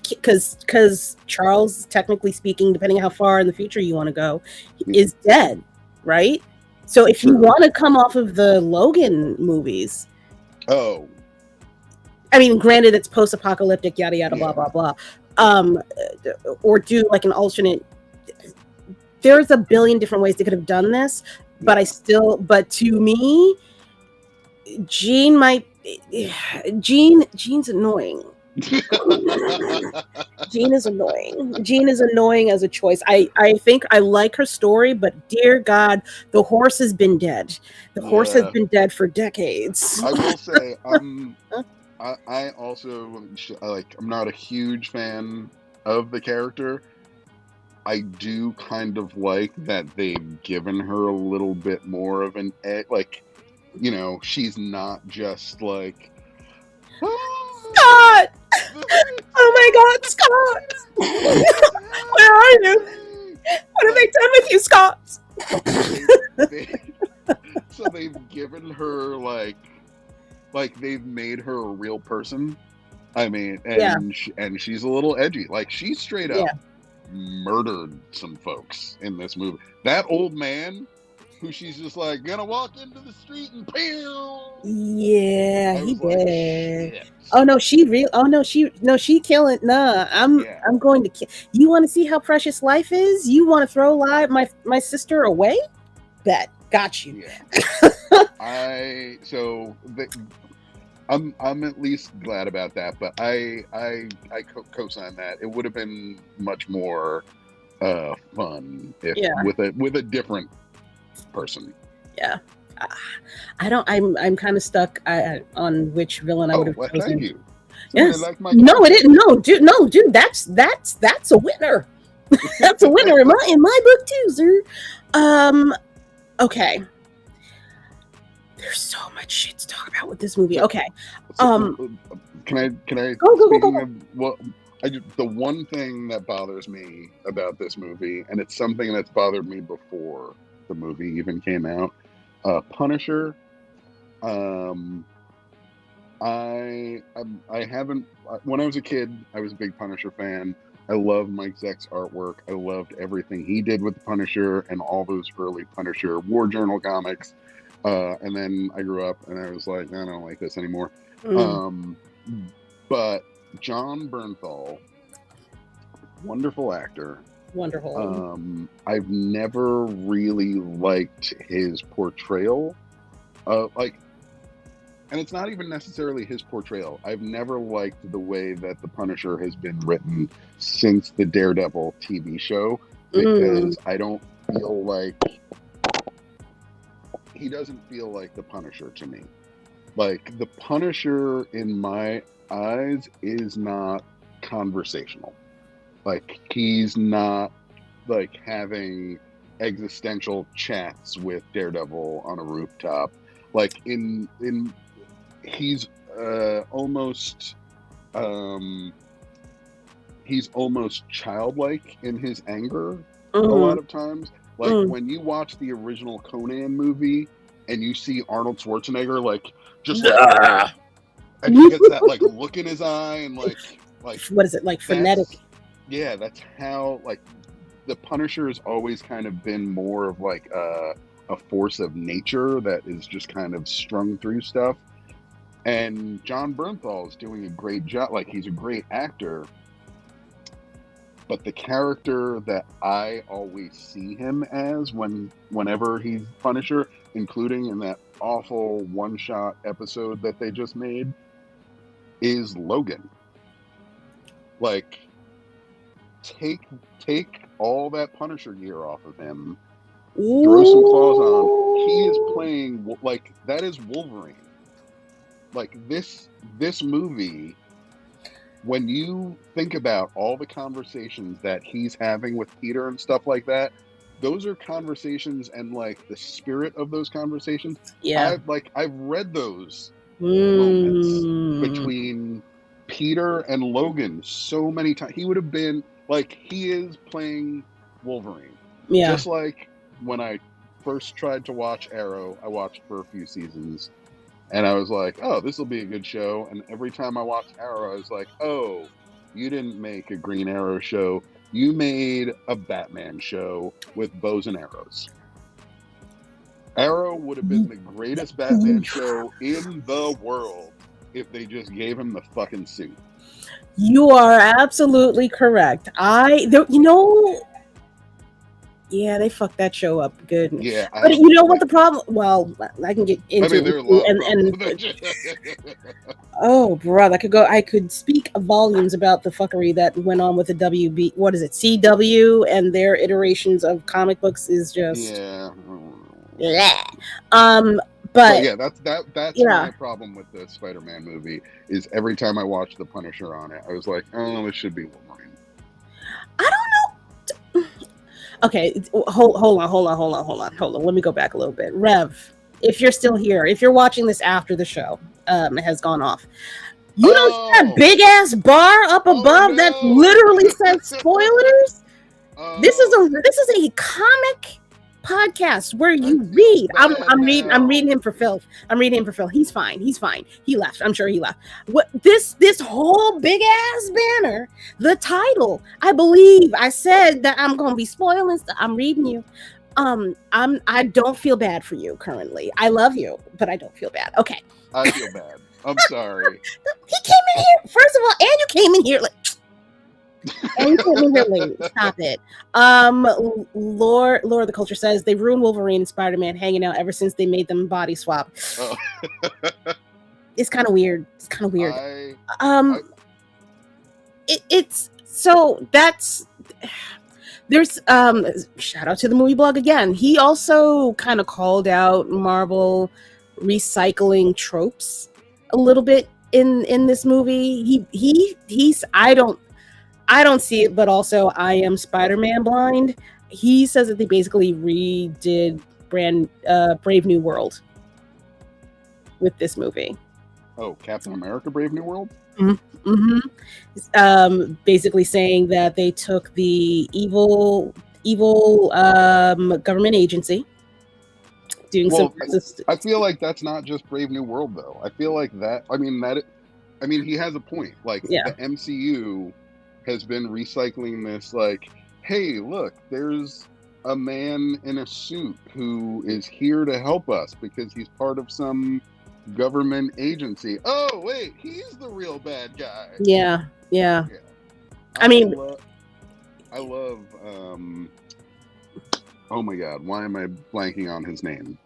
because Charles, technically speaking, depending on how far in the future you want to go, is dead, right? So if you want to come off of the Logan movies, I mean, granted, it's post-apocalyptic, yada yada, blah blah blah, or do like an alternate. There's a billion different ways they could have done this, but to me, Jean's annoying. Jean is annoying. Jean is annoying as a choice. I think I like her story, but dear God, the horse has been dead. The horse has been dead for decades.
I will say, I also I'm not a huge fan of the character. I do kind of like that they've given her a little bit more of an like, you know, she's not just like Scott!
Oh my God, Scott! Where are you? What have they done with you, Scott?
So they've given her like like they've made her a real person. I mean,
Yeah.
and she's a little edgy. Like she straight up
Yeah.
murdered some folks in this movie. That old man who she's just like gonna walk into the street and pew.
Yeah,
I
he
was like,
did.
shit.
Oh no, she killing. Nah, I'm going to kill. You want to see how precious life is? You want to throw my sister away? Bet, got you.
Yeah. I'm at least glad about that, but I co-sign that. It would have been much more fun if with a different person.
Yeah. I'm kind of stuck on which villain I would have chosen.
Thank you.
Yes. No, it didn't. No, dude. That's a winner. That's a winner in my book too, sir. Okay. There's so much shit to talk about with this movie. Okay.
Can I
Go.
Well, the one thing that bothers me about this movie, and it's something that's bothered me before the movie even came out, Punisher. I haven't. When I was a kid, I was a big Punisher fan. I loved Mike Zeck's artwork. I loved everything he did with the Punisher and all those early Punisher War Journal comics. And then I grew up and I was like, I don't like this anymore. But John Bernthal, wonderful actor.
Wonderful.
I've never really liked his portrayal of and it's not even necessarily his portrayal. I've never liked the way that the Punisher has been written since the Daredevil TV show, because I don't feel like he doesn't feel like the Punisher to me. Like the Punisher in my eyes is not conversational. Like he's not like having existential chats with Daredevil on a rooftop. Like he's almost childlike in his anger a lot of times. Like when you watch the original Conan movie and you see Arnold Schwarzenegger like just like and he gets that like look in his eye and like
what is it, like frenetic?
Yeah, that's how like the Punisher has always kind of been more of like a force of nature that is just kind of strung through stuff. And John Bernthal is doing a great job. Like he's a great actor, but the character that I always see him as whenever he's Punisher, including in that awful one-shot episode that they just made, is Logan. Like, take all that Punisher gear off of him, throw some claws on. He is playing like that is Wolverine. Like this movie, when you think about all the conversations that he's having with Peter and stuff like that, those are conversations and like the spirit of those conversations.
Yeah.
I've read those moments between Peter and Logan so many times. He would have been like, he is playing Wolverine.
Yeah.
Just like when I first tried to watch Arrow, I watched for a few seasons. And I was like, oh, this will be a good show. And every time I watched Arrow, I was like, oh, you didn't make a Green Arrow show. You made a Batman show with bows and arrows. Arrow would have been the greatest Batman show in the world if they just gave him the fucking suit.
You are absolutely correct. Yeah, they fucked that show up good.
Yeah,
but you know what the problem? Well, I can get into oh, brother, I could speak volumes about the fuckery that went on with the WB. What is it? CW and their iterations of comic books is just yeah. But
yeah, that's my problem with the Spider-Man movie. Is every time I watch the Punisher on it, I was like, oh, it should be Wolverine.
I don't know. Okay, hold on. Let me go back a little bit. Rev, if you're still here, if you're watching this after the show has gone off, you don't see that big ass bar up above that literally says spoilers. This is a comic podcast where you
feel
read. I'm
bad
reading.
now.
I'm reading him for Phil. I'm reading him for Phil. He's fine. He's fine. He left. I'm sure he left. What this whole big ass banner, the title. I believe I said that I'm gonna be spoiling stuff. I'm reading you. I don't feel bad for you currently. I love you, but I don't feel bad. Okay.
I feel bad. I'm sorry.
He came in here first of all, and you came in here like. And you came in here late. Stop it. Lore the Culture says they ruined Wolverine and Spider-Man hanging out ever since they made them body swap.
Oh.
It's kind of weird. It's kind of weird. It's so that's there's shout out to the movie blog again. He also kind of called out Marvel recycling tropes a little bit in this movie. He's I don't see it, but also I am Spider-Man blind. He says that they basically redid Brave New World with this movie.
Oh, Captain America: Brave New World.
Mm-hmm. Basically saying that they took the evil government agency doing some.
I feel like that's not just Brave New World, though. I feel like that. I mean, he has a point. Like the MCU has been recycling this. Like, hey, look, there's a man in a suit who is here to help us because he's part of some government agency. Oh wait, he's the real bad guy.
Yeah. I love
oh my god, why am I blanking on his name?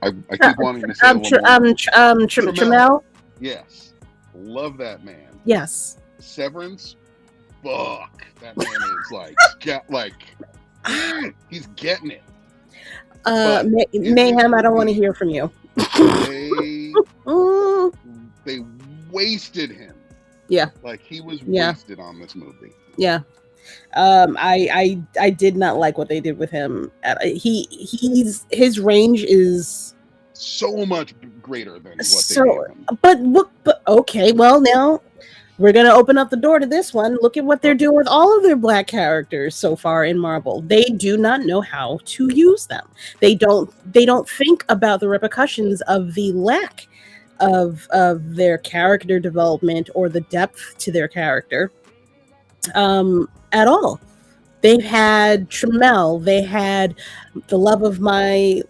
I keep wanting to say
Tramel.
Yes, love that man.
Yes.
Severance, fuck, that man is he's getting it.
Mayhem, I don't want to hear from you.
They wasted him.
Yeah.
Like he was wasted on this movie.
Yeah. I did not like what they did with him. His range is
so much greater than what they gave him.
But okay, well now we're gonna open up the door to this one. Look at what they're doing with all of their black characters so far in Marvel. They do not know how to use them. They don't think about the repercussions of the lack of their character development or the depth to their character at all. They've had Tramel, they had the love of my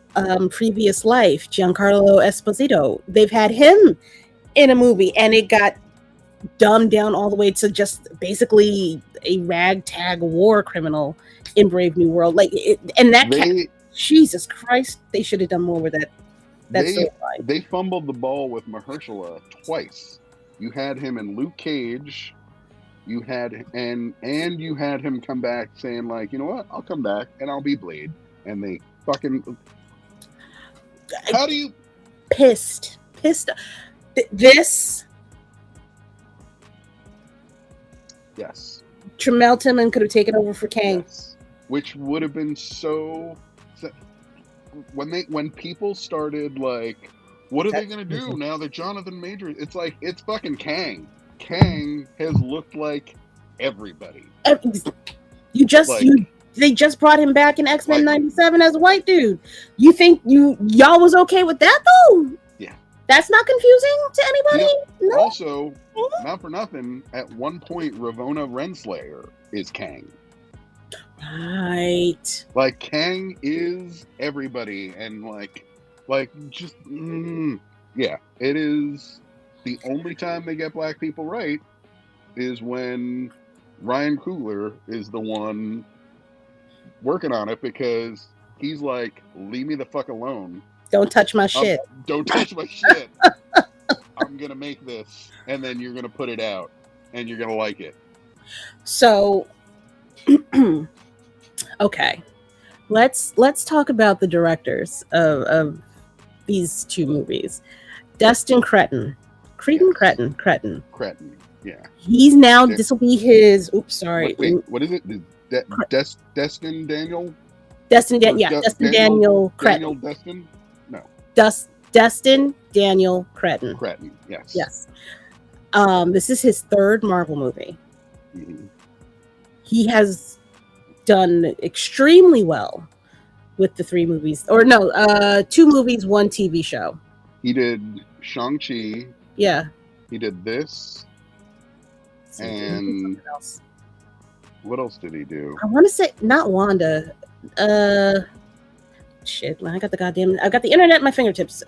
previous life, Giancarlo Esposito. They've had him in a movie and it got dumbed down all the way to just basically a ragtag war criminal in Brave New World. Jesus Christ, they should have done more with it.
They fumbled the ball with Mahershala twice. You had him in Luke Cage. You had him come back saying like, you know what, I'll come back and I'll be Blade. And they fucking. How do you?
Pissed. This.
Yes.
Tramel Tillman could have taken over for Kang.
Yes. Which would have been so. When people started like, what are they gonna do now that Jonathan Majors? It's like it's fucking Kang. Kang has looked like everybody. They just brought him back in X-Men 97 as a white dude. You think y'all was okay with that though? Yeah. That's not confusing to anybody? No. Also, not for nothing, at one point Ravonna Renslayer is Kang.
Right.
Like Kang is everybody and yeah, it is the only time they get black people right is when Ryan Coogler is the one working on it because he's like, leave me the fuck alone.
Don't touch my shit.
Don't touch my shit. I'm going to make this and then you're going to put it out and you're going to like it.
So, okay. Let's talk about the directors of these two movies. Destin Cretton. Cretton.
Yeah.
He's now. This will be his. Oops, sorry.
Wait, what is it? Destin Daniel.
Destin Daniel Cretton.
Destin. No.
Destin Daniel Cretton.
Cretton. Yes.
Yes. This is his third Marvel movie.
Mm-hmm.
He has done extremely well with the 3 movies, or no, 2 movies, 1 TV show.
He did Shang-Chi.
Yeah.
He did this.
So
And
something else.
what else did he do?
I want to say not Wanda. Shit, man, I got the internet at my fingertips.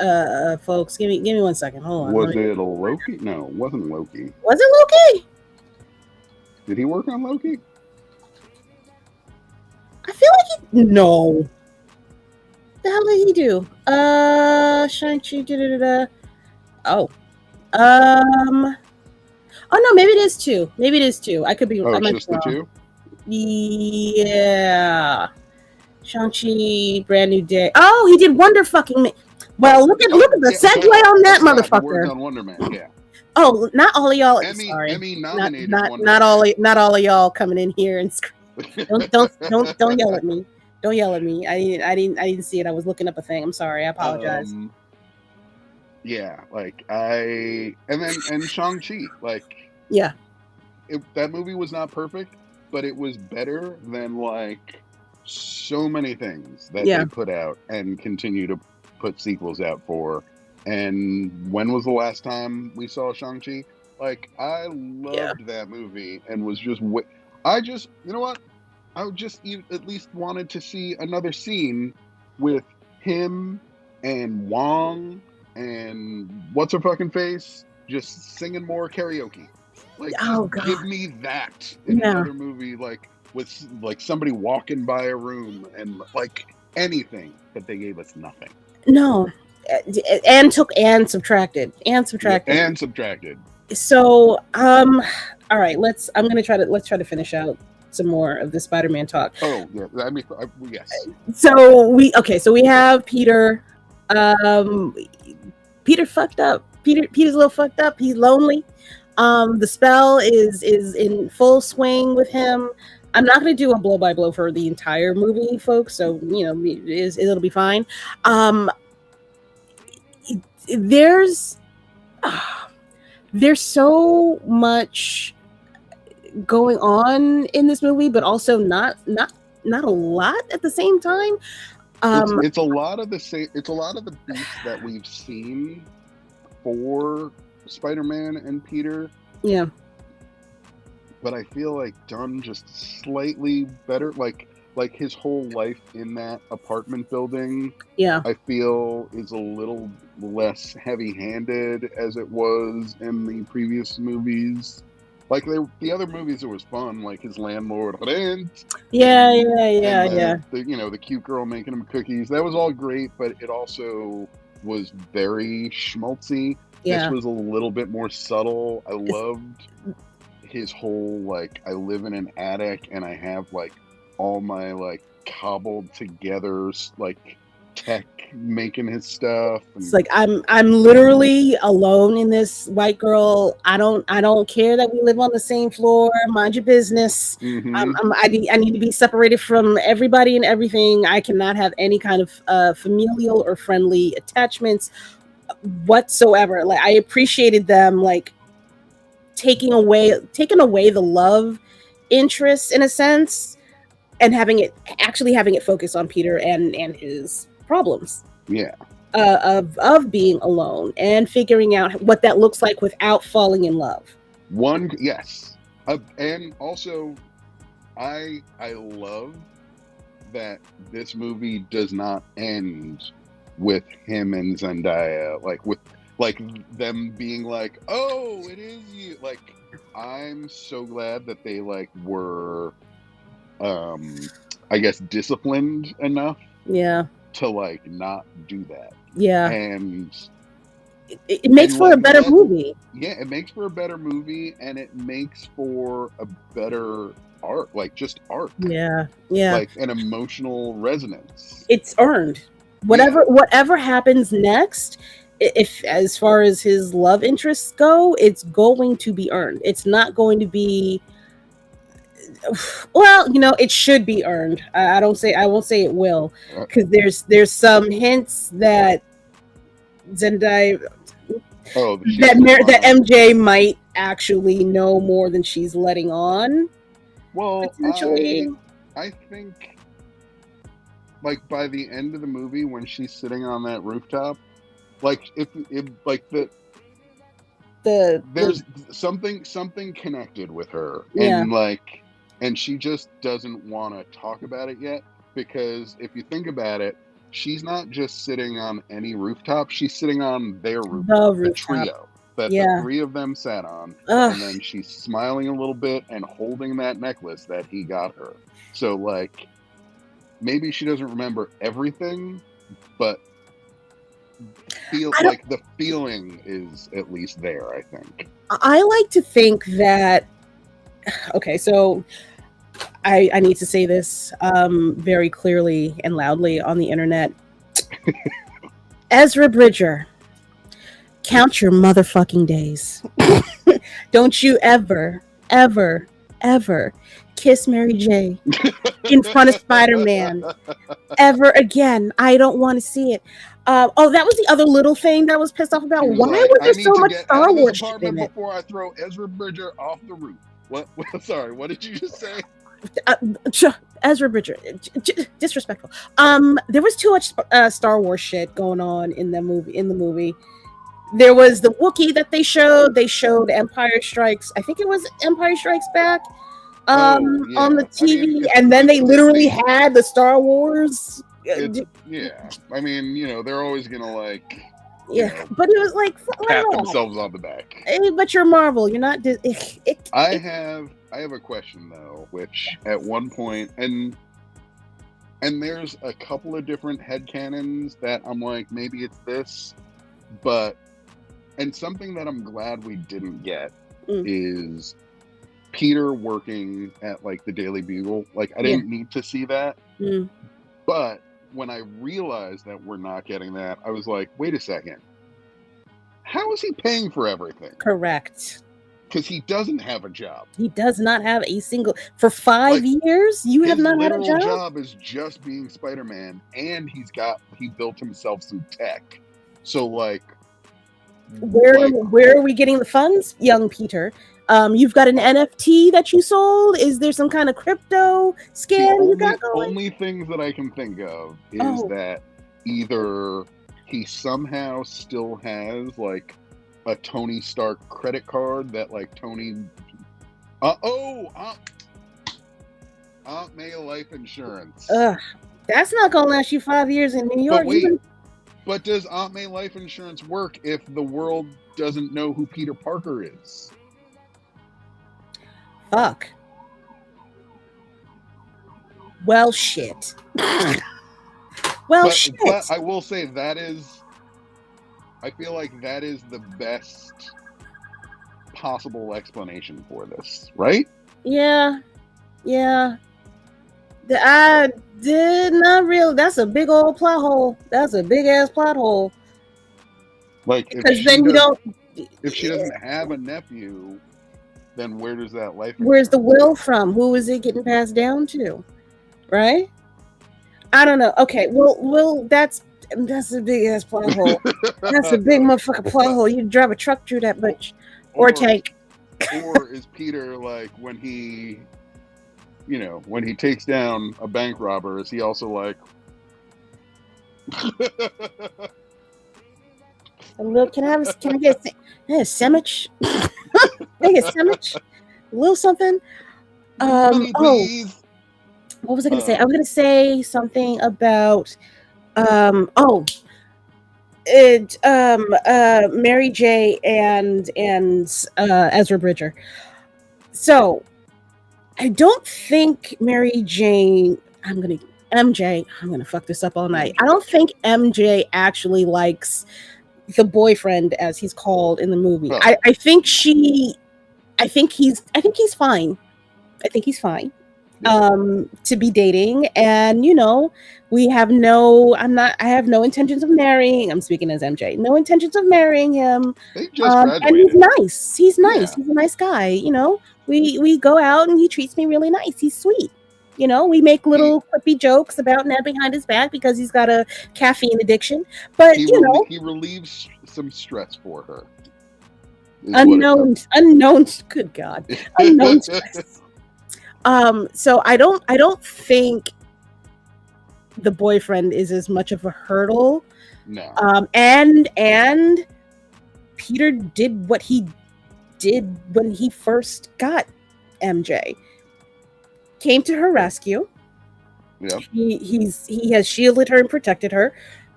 Folks, give me 1 second. Hold on.
Was it Loki? No, it wasn't Loki.
Was it Loki?
Did he work on Loki?
I feel like no. The hell did he do? Shang-Chi. Oh. Oh no, maybe it is 2. I could be.
Oh, it's just the 2?
Yeah. Shang-Chi, Brand New Day. Oh, he did Wonder fucking Man. Well, look at the segue on that motherfucker.
He worked on Wonder Man, yeah.
Oh, not all of y'all.
Emmy nominated.
Not all of y'all coming in here and don't yell at me. Don't yell at me. I didn't see it. I was looking up a thing. I'm sorry. I apologize.
Yeah, like and Shang-Chi, like,
yeah,
that movie was not perfect, but it was better than like so many things that they put out and continue to put sequels out for. And when was the last time we saw Shang-Chi? Like, I loved that movie and was just you know what? I would just at least wanted to see another scene with him and Wong and what's her fucking face just singing more karaoke. Like, give me that in another movie, like with like somebody walking by a room and like anything. But they gave us nothing.
No, and took and subtracted. So, all right, let's try to finish out some more of the Spider-Man talk.
Oh yeah, I mean, yes.
So we have Peter. Peter fucked up. Peter's a little fucked up. He's lonely. The spell is in full swing with him. I'm not going to do a blow by blow for the entire movie, folks. So it'll be fine. There's so much going on in this movie, but also not a lot at the same time.
It's a lot of the beats that we've seen for Spider-Man and Peter.
Yeah.
But I feel like done just slightly better. Like his whole life in that apartment building, I feel is a little less heavy-handed as it was in the previous movies. Like the other movies, it was fun. Like his landlord, the cute girl making him cookies. That was all great, but it also was very schmaltzy.
Yeah.
This was a little bit more subtle. I loved his whole like, I live in an attic and I have like all my like cobbled together like tech making his stuff. And
it's like I'm literally alone in this white girl. I don't care that we live on the same floor. Mind your business.
Mm-hmm.
I need to be separated from everybody and everything. I cannot have any kind of familial or friendly attachments whatsoever. Like, I appreciated them like taking away the love interest in a sense and having it focus on Peter and his problems of being alone and figuring out what that looks like without falling in love.
And also I love that this movie does not end with him and Zendaya with them being like, oh, it is you. Like, I'm so glad that they were I guess disciplined enough to not do that. And
it makes for a better movie.
Yeah, it makes for a better movie, and it makes for a better art, just art.
Yeah.
Like an emotional resonance.
It's earned. Whatever happens next, if as far as his love interests go, it's going to be earned. It's not going to be, well, it should be earned. I won't say it will, because there's some hints that Zendaya, that MJ might actually know more than she's letting on.
Well,
potentially.
I think, like, by the end of the movie, when she's sitting on that rooftop, like, if like there's something connected with her, and like, and she just doesn't want to talk about it yet, because if you think about it, she's not just sitting on any rooftop, she's sitting on their rooftop, the trio that the three of them sat on. And then she's smiling a little bit and holding that necklace that he got her. So, like, maybe she doesn't remember everything, but like the feeling is at least there, I think.
I like to think that, okay, so I need to say this very clearly and loudly on the internet. Ezra Bridger, count your motherfucking days. Don't you ever, ever, ever kiss Mary J in front of Spider-Man ever again. I don't want to see it. That was the other little thing that I was pissed off about. Why was there so much Star Wars shit in it?
Before I throw Ezra Bridger off the roof. What? Sorry, what did you just say?
Ezra Bridger, disrespectful. There was too much Star Wars shit going on in the movie. There was the Wookiee that they showed. They showed Empire Strikes. I think it was Empire Strikes Back on the TV, and then they literally had the Star Wars.
I mean, you know, they're always gonna like.
But it was like
pat themselves on the back.
Hey, but you're Marvel. You're not.
I have a question though, which at one point, and there's a couple of different headcanons that I'm like, maybe it's this, and something that I'm glad we didn't get is Peter working at like the Daily Bugle. Like, I didn't need to see that, but when I realized that we're not getting that, I was like, wait a second. How is he paying for everything?
Correct.
Because he doesn't have a job.
He does not have a single... For 5 years, you have not had a job? His literal
job is just being Spider-Man, and he built himself some tech. So, like...
Where are we getting the funds, young Peter? You've got an NFT that you sold? Is there some kind of crypto scam you got going?
The only things that I can think of is that either he somehow still has like a Tony Stark credit card that like Tony... Aunt May life insurance.
That's not going to last you 5 years in New York.
But does Aunt May life insurance work if the world doesn't know who Peter Parker is?
Fuck. Well, shit. Shit.
But I will say I feel like that is the best possible explanation for this, right?
Yeah. I did not really. That's a big old plot hole. That's a big ass plot hole.
Like,
because then you don't.
If she doesn't have a nephew, then where does that life?
Where's the will from? Who is it getting passed down to? Right? I don't know. Okay, well, that's a big ass plot hole. That's a big motherfucking plot hole. You drive a truck through that bitch, or a tank.
Or is Peter like when he takes down a bank robber? Is he also like?
Can I get a sandwich? Can I get a sandwich? A little something. What was I going to say? I was going to say something about Mary J and Ezra Bridger. So I don't think Mary Jane. I'm gonna fuck this up all night. I don't think MJ actually likes the boyfriend, as he's called in the movie.
Oh.
I think he's fine. I think he's fine to be dating, and I have no intentions of marrying. I'm speaking as MJ. No intentions of marrying him.
They just graduated.
And he's nice. He's nice. Yeah. He's a nice guy. We go out and he treats me really nice. He's sweet. We make little quippy jokes about Ned behind his back because he's got a caffeine addiction. But he
relieves some stress for her.
Unknown. Good God. Unknown stress. So I don't think the boyfriend is as much of a hurdle.
No.
And Peter did what he did when he first got MJ. Came to her rescue.
Yeah.
He has shielded her and protected her.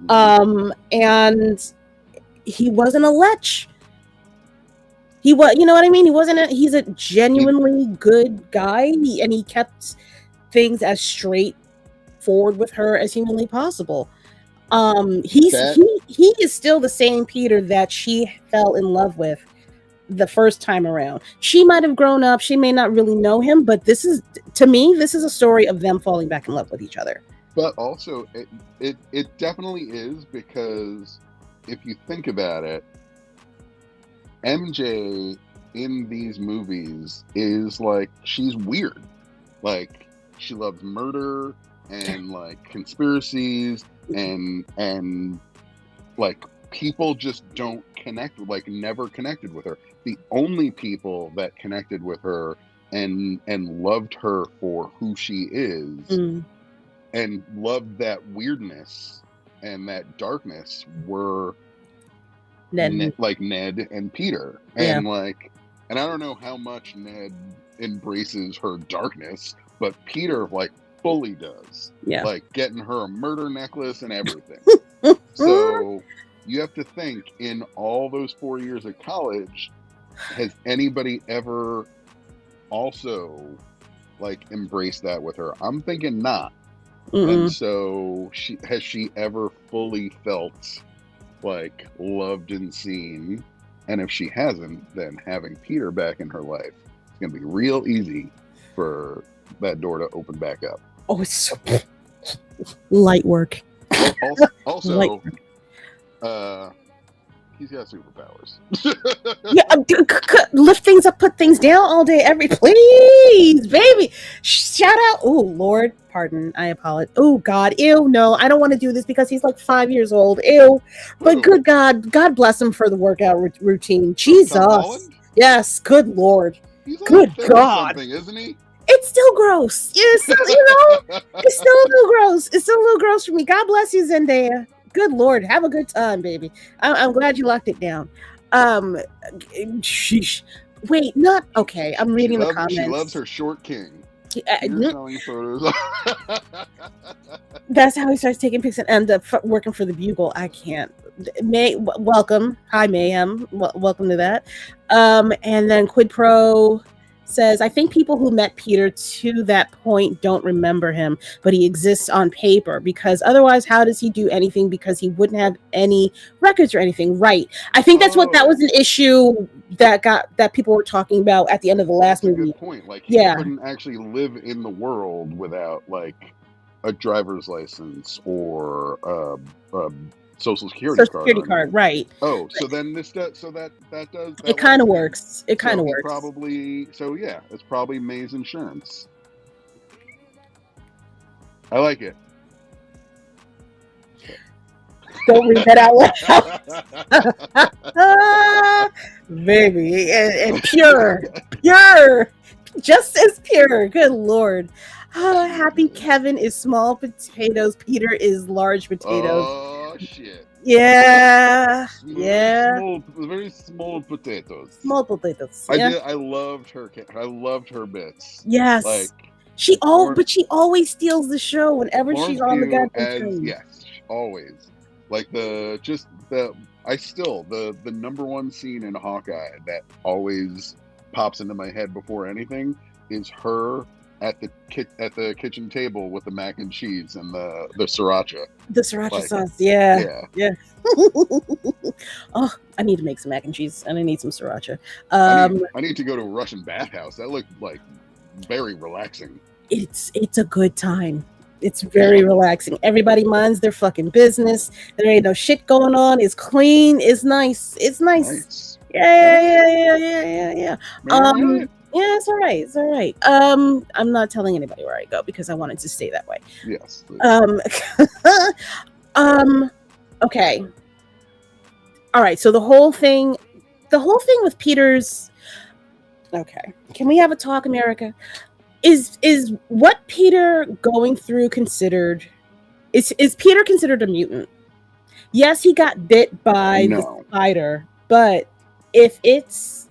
And he wasn't a lech. He was, you know what I mean? He's a genuinely good guy. He kept things as straightforward with her as humanly possible. He is still the same Peter that she fell in love with the first time around. She might have grown up. She may not really know him, but this is a story of them falling back in love with each other.
But also, it definitely is, because if you think about it, MJ in these movies is like, she's weird. Like, she loves murder and like conspiracies and like, people just don't connect, like never connected with her. The only people that connected with her and loved her for who she is and loved that weirdness and that darkness were Ned and Peter. And like, and I don't know how much Ned embraces her darkness, but Peter like fully does.
Yeah.
Like getting her a murder necklace and everything. So you have to think, in all those 4 years of college, has anybody ever also like embraced that with her? I'm thinking not. And so has she ever fully felt like loved and seen? And if she hasn't, then having Peter back in her life, it's gonna be real easy for that door to open back up.
Oh, it's so light work.
Also,
light work.
He's got superpowers.
Lift things up, put things down all day, please, baby. Shout out. Oh, Lord, pardon. I apologize. Oh, God. Ew, no, I don't want to do this because he's like 5 years old. Ew. But good God bless him for the workout routine. Jesus. Yes, good Lord.
He's
good God.
Isn't he?
It's still gross. It's still, it's still a little gross. It's still a little gross for me. God bless you, Zendaya. Good Lord, have a good time, baby. I'm glad you locked it down. Sheesh. Wait, not okay. I'm reading the comments.
She loves her short king.
You're
showing photos.
That's how he starts taking pics and end up working for the Bugle. I can't. Welcome. Hi, Mayhem. Welcome to that. And then Quid Pro says, I think people who met Peter to that point don't remember him, but he exists on paper, because otherwise how does he do anything? Because he wouldn't have any records or anything. Right. I think that was an issue that people were talking about at the end of the last movie.
That's a good point. Like, he couldn't actually live in the world without like a driver's license or a social security card,
right?
Oh, so then this does. So that does.
It kind of works. It kind of works.
Probably. So yeah, it's probably May's insurance. I like it.
Don't read that out loud, baby, and pure, just as pure. Good Lord. Oh, Happy Kevin is small potatoes. Peter is large potatoes.
Oh shit!
Yeah,
Very small potatoes.
Small potatoes. Yeah.
I loved her. I loved her bits.
Yes.
Like
but she always steals the show whenever she's on the goddamn screen.
Yes, always. Like the number one scene in Hawkeye that always pops into my head before anything is her at the kitchen table with the mac and cheese and the sriracha.
The sriracha sauce, yeah. Oh, I need to make some mac and cheese, and I need some sriracha.
I need to go to a Russian bathhouse. That looked like very relaxing.
It's a good time. It's very relaxing. Everybody minds their fucking business. There ain't no shit going on. It's clean. It's nice. It's nice. Yeah. Yeah, it's all right. It's all right. I'm not telling anybody where I go because I wanted to stay that way.
Yes.
Okay. All right. So the whole thing with Peter's. Okay. Can we have a talk, America? is what Peter going through considered? Is Peter considered a mutant? Yes, he got bit by the
No.
spider, but if it's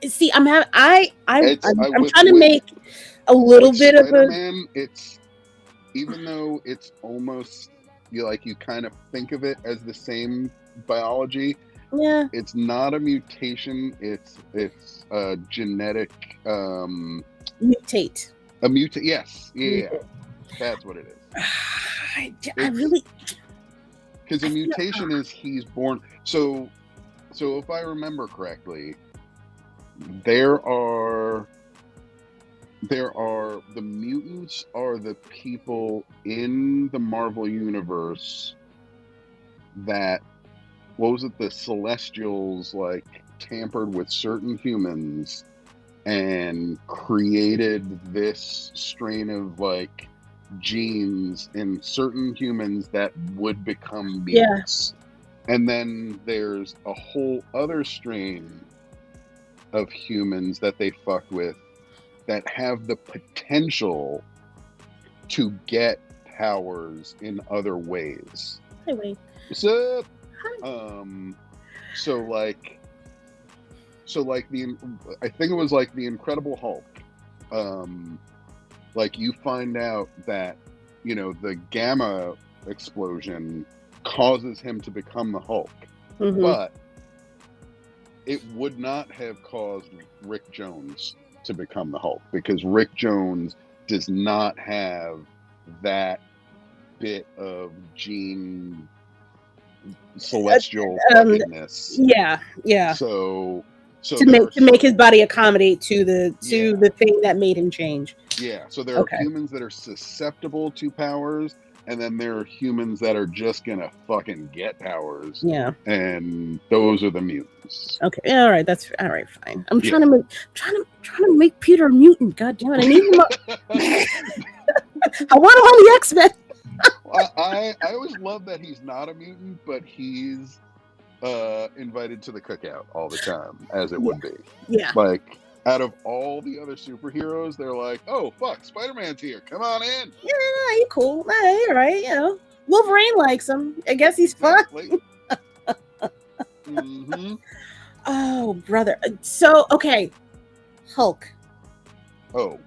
see, I'm having I'm trying to make a little bit of a
Spider-Man. It's, even though it's almost, you kind of think of it as the same biology.
yeah.
It's not a mutation. It's a genetic
Mutate.
a mutant. Yes, yeah, that's what it is.
I really,
because a mutation is he's born. So if I remember correctly, there are the mutants are the people in the Marvel universe that, what was it, the Celestials tampered with certain humans and created this strain of genes in certain humans that would become mutants. And then there's a whole other strain of humans that they fucked with that have the potential to get powers in other ways.
Hey, wait.
What's up?
Hi.
I think it was the Incredible Hulk. You find out that the gamma explosion causes him to become the Hulk, but it would not have caused Rick Jones to become the Hulk, because Rick Jones does not have that bit of gene celestial fuckingness.
Yeah.
So
to make his body accommodate to the thing that made him change.
Yeah. So there are humans that are susceptible to powers, and then there are humans that are just gonna fucking get powers.
Yeah.
And those are the mutants.
Okay. All right. That's all right. Fine. I'm trying to make Peter a mutant. God damn it! I need him. I want him on the X-Men.
I always love that he's not a mutant, but he's invited to the cookout all the time, as it would be.
Yeah.
Out of all the other superheroes, they're like, oh fuck, Spider-Man's here. Come on in.
Yeah, you cool. All right, Wolverine likes him. I guess he's fun. Oh, brother. So, okay. Hulk.
Oh.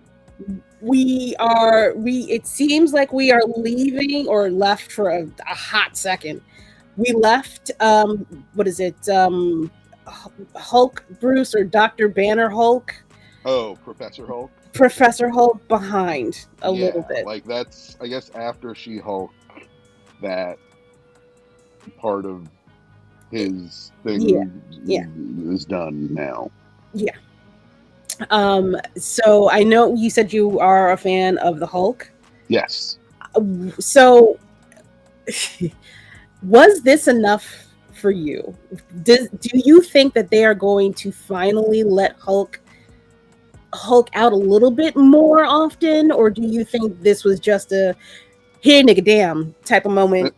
It seems like we are leaving or left for a hot second. We left, what is it? Hulk Bruce or Dr. Banner Hulk.
Oh, Professor Hulk.
Professor Hulk behind a little bit.
That's, I guess, after She-Hulk, that part of his thing is done now. Yeah.
So I know you said you are a fan of the Hulk.
Yes.
So was this enough for you? Do you think that they are going to finally let Hulk out a little bit more often, or do you think this was just a here nigga damn type of moment?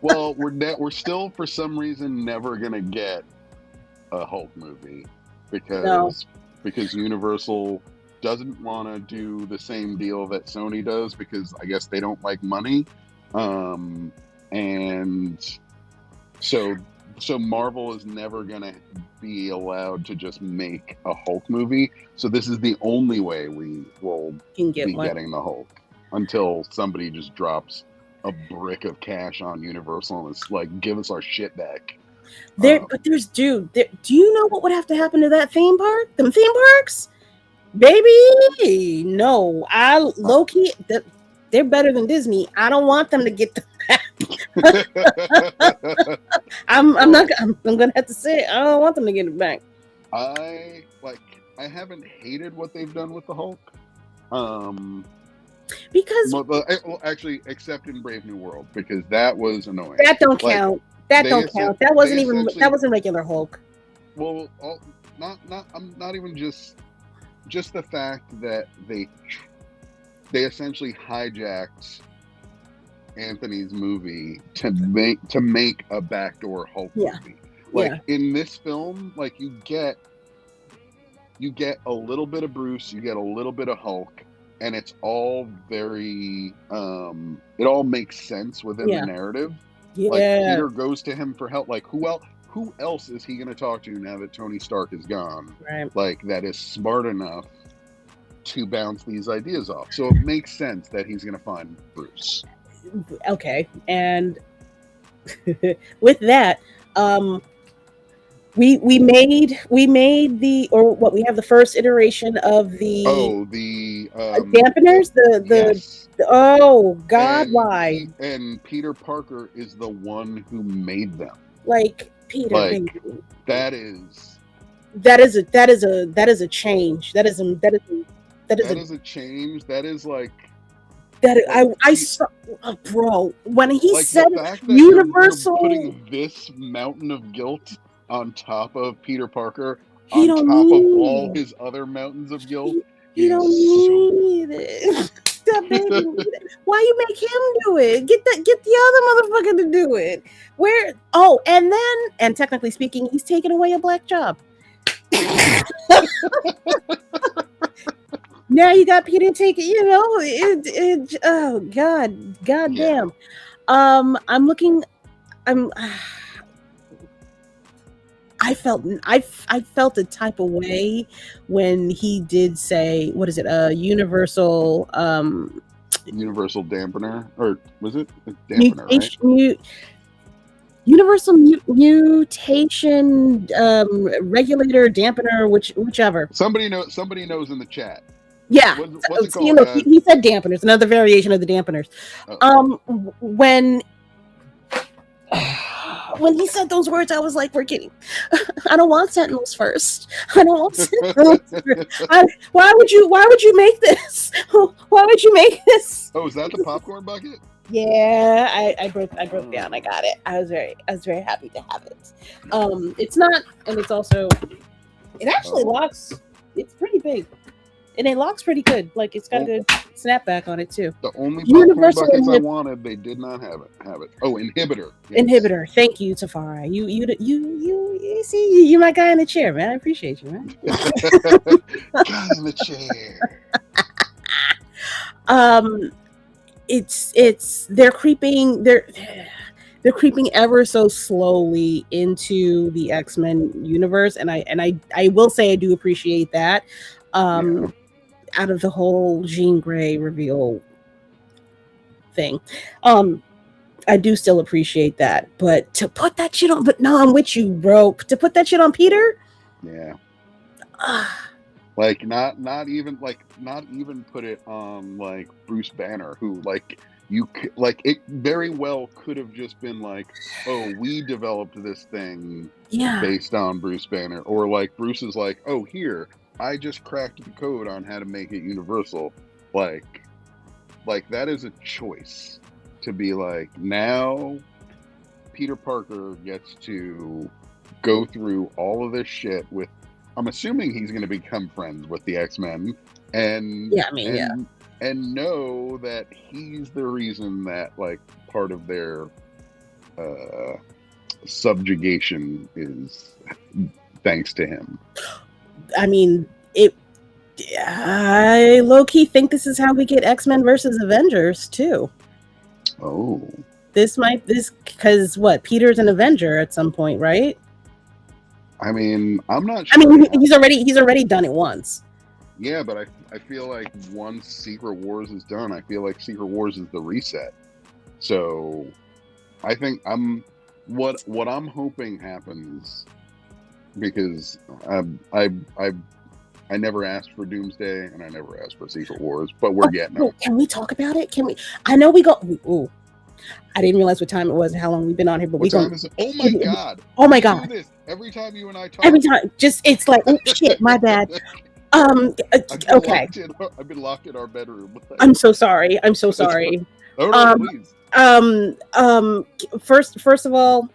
Well, we're still for some reason never gonna get a Hulk movie because Universal doesn't want to do the same deal that Sony does, because I guess they don't like money. And so Marvel is never gonna be allowed to just make a Hulk movie. So this is the only way we will be getting the Hulk, until somebody just drops a brick of cash on Universal and it's like, give us our shit back.
But do you know what would have to happen to that theme park? Them theme parks? Baby, no. I low key, they're better than Disney. I don't want them to get the I'm gonna have to say it. I don't want them to get it back.
I haven't hated what they've done with the Hulk.
Because
actually, except in Brave New World, because that was annoying.
That don't count. That wasn't regular Hulk.
Well, I'm not even just the fact that they essentially hijacked Anthony's movie to make a backdoor Hulk movie. Like
Yeah.
in this film, like you get a little bit of Bruce, you get a little bit of Hulk, and it's all very it all makes sense within the
Yeah.
narrative. Like
Yeah.
Peter goes to him for help. Like who else is he going to talk to now that Tony Stark is gone?
Right.
Like that is smart enough to bounce these ideas off. So it makes sense that he's going to find Bruce.
Okay. And with that, we made we have the first iteration of the
The
dampeners.
yes.
Oh God, why?
And Peter Parker is the one who made them.
Like Peter,
Like
baby.
that is
a change. That is
a change. That is like
I saw, bro, when he
like
said
the fact that
Universal,
you're putting this mountain of guilt on top of Peter Parker,
he
on
don't
top of
need
all
it.
his other mountains of guilt,
He don't need it. That baby, why you make him do it? Get the other motherfucker to do it. Where? Oh, and technically speaking, he's taking away a black job. Now you got Peter taking, oh God damn. I'm looking. I felt a type of way when he did say, what is it? Universal
Universal dampener, or was it a dampener?
Right? Universal mutation regulator dampener, whichever.
Somebody knows in the chat.
Yeah,
what's it called?
He said dampeners, another variation of the dampeners. When he said those words, I was like, we're kidding. I don't want Sentinels first. I don't want Sentinels first. Why would you make this? Why would you make this?
Oh, is that the popcorn bucket?
Yeah, I broke down. I got it. I was very happy to have it. It's not, and it's also, it actually locks. It's pretty big. And it locks pretty good. Like it's got a good snapback on it too.
The only popcorn buckets I wanted, they did not have it. Oh, inhibitor.
Yes. Inhibitor. Thank you, Tafara. You see, you're my guy in the chair, man. I appreciate you, man.
Guy in the chair.
They're creeping ever so slowly into the X-Men universe, and I will say I do appreciate that. Out of the whole Jean Grey reveal thing, I do still appreciate that. But to put that shit on, I'm with you, bro. To put that shit on Peter,
yeah. Like not even put it on like Bruce Banner, who it very well could have just been like, oh, we developed this thing based on Bruce Banner, or like Bruce is like, oh, here, I just cracked the code on how to make it universal. Like that is a choice to be like, now Peter Parker gets to go through all of this shit with, I'm assuming he's going to become friends with the X-Men and know that he's the reason that like part of their subjugation is thanks to him.
I mean, I low-key think this is how we get X-Men versus Avengers too.
Oh.
Because what? Peter's an Avenger at some point, right?
I mean, I'm not sure.
I mean, he's already done it once.
Yeah, but I feel like once Secret Wars is done, I feel like Secret Wars is the reset. So I think what I'm hoping happens, because I never asked for Doomsday and I never asked for Secret Wars, but we're getting them.
Can we talk about it? Can we? I know we go. Ooh, I didn't realize what time it was and how long we've been on here. But
what time is it? Oh my god!
Oh my god!
Every time you and I talk.
Every time, it's like, oh shit, my bad. Okay.
I've been locked in our bedroom.
I'm so sorry.
No, please.
First of all,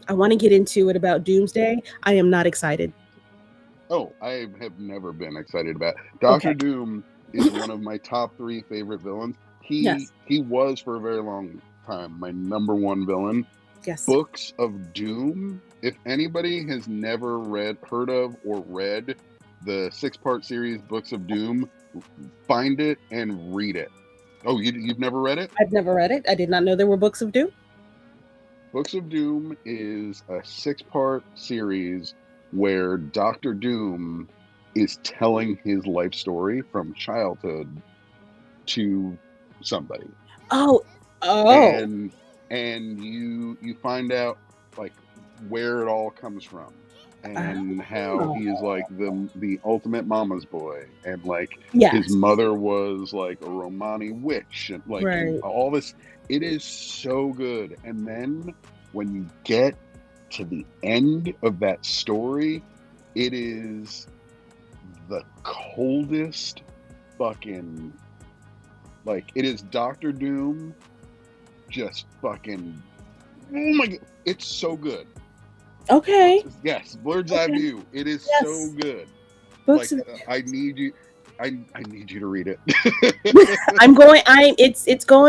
I want to get into it about Doomsday. I am not excited.
Oh, I have never been excited about it. Dr. Doom is one of my top 3 favorite villains. He was for a very long time my number 1 villain.
Yes.
Books of Doom. If anybody has never heard of or read the 6-part series Books of Doom, find it and read it. Oh, you've never read it?
I've never read it. I did not know there were books of Doom.
Books of Doom is a 6-part series where Dr. Doom is telling his life story from childhood to somebody.
Oh.
And you find out like where it all comes from and how he is like the ultimate mama's boy, and like his mother was like a Romani witch, and like and all this. It is so good. And then when you get to the end of that story, it is the coldest fucking, like, it is Dr. Doom just fucking, oh my god, it's so good.
Okay.
Yes, Blerds Eye View. It is so good.
Books
like I need you to read it.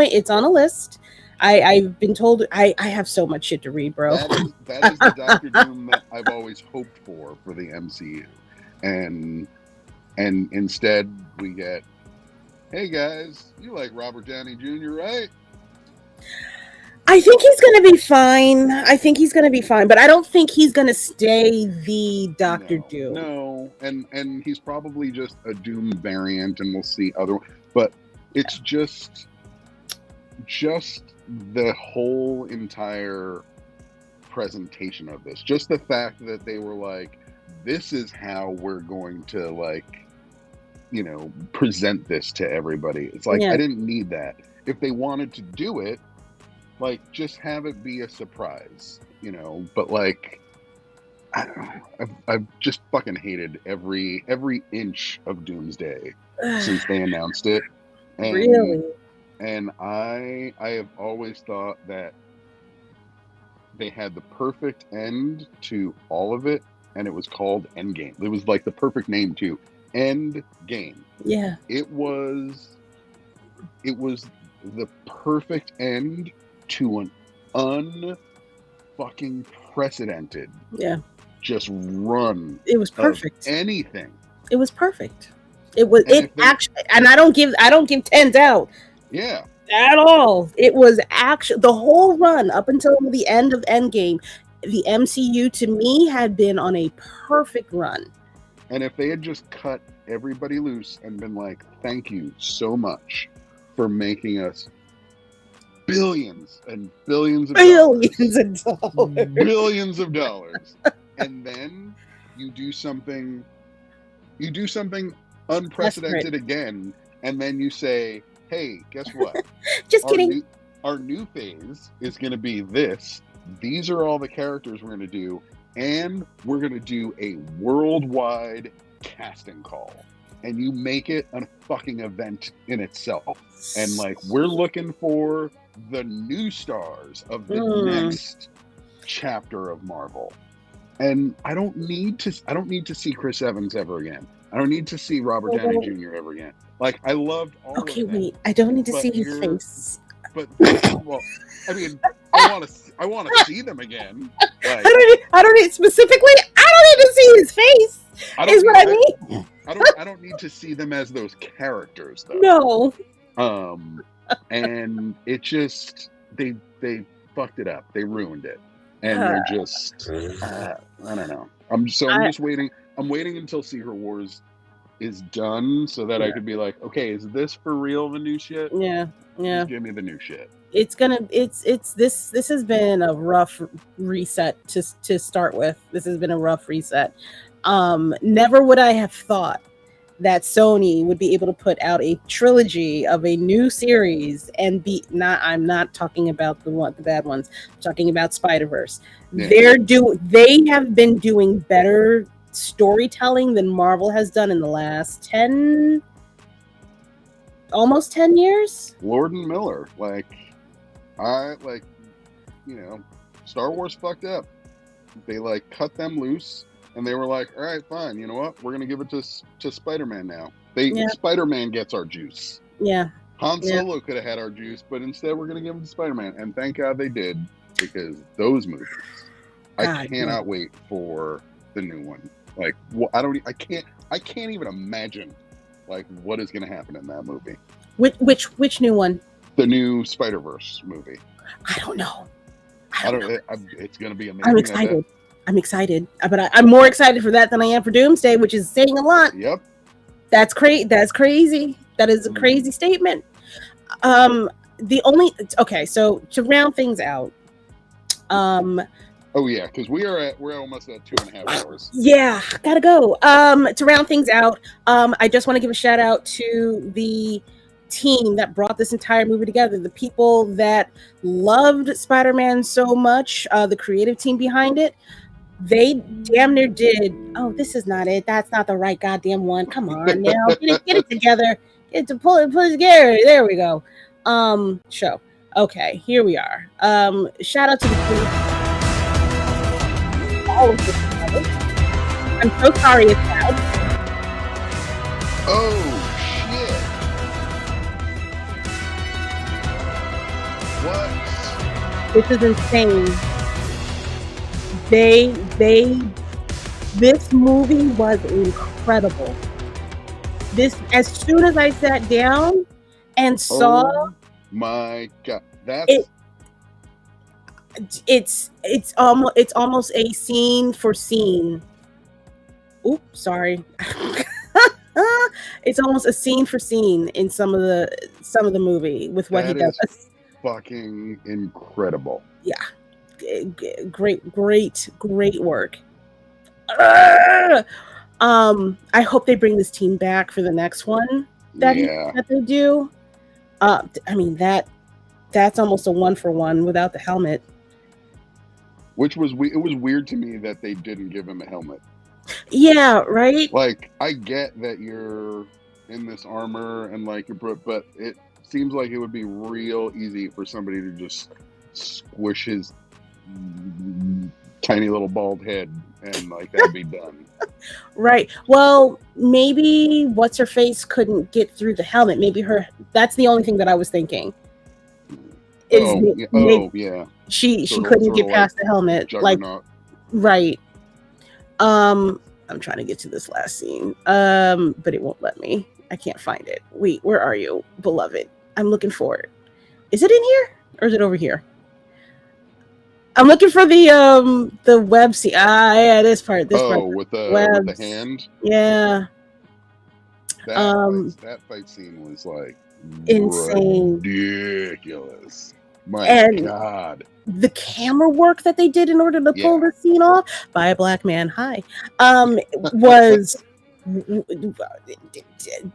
It's on a list. I've been told I have so much shit to read, bro.
That is the Dr. Doom that I've always hoped for the MCU. And instead we get, hey guys, you like Robert Downey Jr., right?
I think he's going to be fine. But I don't think he's going to stay the Dr. Doom.
No, and he's probably just a Doom variant, and we'll see other. But it's just the whole entire presentation of this. Just the fact that they were like, this is how we're going to, like, you know, present this to everybody. It's like, I didn't need that. If they wanted to do it, like, just have it be a surprise, you know. But like, I don't know. I've just fucking hated every inch of Doomsday since they announced it. And,
really?
And I have always thought that they had the perfect end to all of it, and it was called Endgame. It was like the perfect name too. Endgame.
Yeah.
It was the perfect end to an unfucking precedented just run.
It was perfect.
Anything.
It was perfect. It was actually, and I don't give 10s out.
Yeah.
At all. It was actually the whole run up until the end of Endgame. The MCU to me had been on a perfect run.
And if they had just cut everybody loose and been like, thank you so much for making us billions and billions of dollars. Billions of dollars. And then you do something unprecedented again, and then you say, hey, guess what?
Just kidding.
Our new phase is going to be this. These are all the characters we're going to do, and we're going to do a worldwide casting call. And you make it a fucking event in itself. And like, we're looking for the new stars of the next chapter of Marvel. And I don't need to see Chris Evans ever again. I don't need to see Robert Downey Jr. ever again. Like, I loved all of them.
Okay, wait. I don't need to see his face.
But well, I mean, I want to see them again. Like,
I don't need specifically. I don't need to see his face. Is what I mean.
I don't need to see them as those characters though.
No.
And it just they fucked it up. They ruined it, and they're just I don't know. I'm just waiting. I'm waiting until Secret Wars is done so that I could be like, okay, is this for real the new shit?
Yeah.
Just give me the new shit.
This has been a rough reset to start with. This has been a rough reset. Never would I have thought that Sony would be able to put out a trilogy of a new series and I'm not talking about the bad ones. I'm talking about Spider-Verse. Yeah. They have been doing better storytelling than Marvel has done in the last almost 10 years.
Lord and Miller, Star Wars fucked up. They cut them loose, and they were like, all right, fine, you know what? We're gonna give it to Spider-Man now. Spider-Man gets our juice.
Yeah.
Han
Yeah.
Solo could have had our juice, but instead we're going to give him to Spider-Man, and thank God they did, because those movies, I cannot wait for the new one. Like, I can't even imagine like what is going to happen in that movie.
Which new one?
The new Spider-Verse movie.
I don't know.
It's going to be amazing.
I'm excited. I'm excited, but I'm more excited for that than I am for Doomsday, which is saying a lot.
Yep.
That's crazy. That's crazy. That is a crazy statement. So to round things out,
oh yeah, because we're almost at 2.5 hours.
Yeah, gotta go. To round things out, I just want to give a shout out to the team that brought this entire movie together. The people that loved Spider-Man so much, the creative team behind it. They damn near did. Oh, this is not it. That's not the right goddamn one. Come on now, get it together. Get to pull it together. There we go. Show. Okay, here we are. Shout out to the team. All of this. I'm so sorry it's loud.
Oh shit! What?
This is insane. This movie was incredible. As soon as I sat down and saw,
oh my God,
it's almost a scene for scene. Oops, sorry. It's almost a scene for scene in some of the movie with what he does.
Fucking incredible.
Yeah. Great work. I hope they bring this team back for the next one that they do. I mean that's almost a 1-for-1 without the helmet.
Which was it was weird to me that they didn't give him a helmet.
Yeah, right.
Like, I get that you're in this armor and like, but it seems like it would be real easy for somebody to just squish his tiny little bald head and like that'd be done.
Right. Well, maybe what's her face couldn't get through the helmet. Maybe that's the only thing that I was thinking.
Yeah.
She couldn't get past the helmet.
Juggernaut.
Like, right. I'm trying to get to this last scene. But it won't let me. I can't find it. Wait, where are you, beloved? I'm looking for it. Is it in here or is it over here? I'm looking for the web scene. Yeah, this part.
With the hand.
Yeah.
That fight scene was like
insane,
ridiculous. My God.
The camera work that they did in order to pull this scene off by a black man. Hi. Was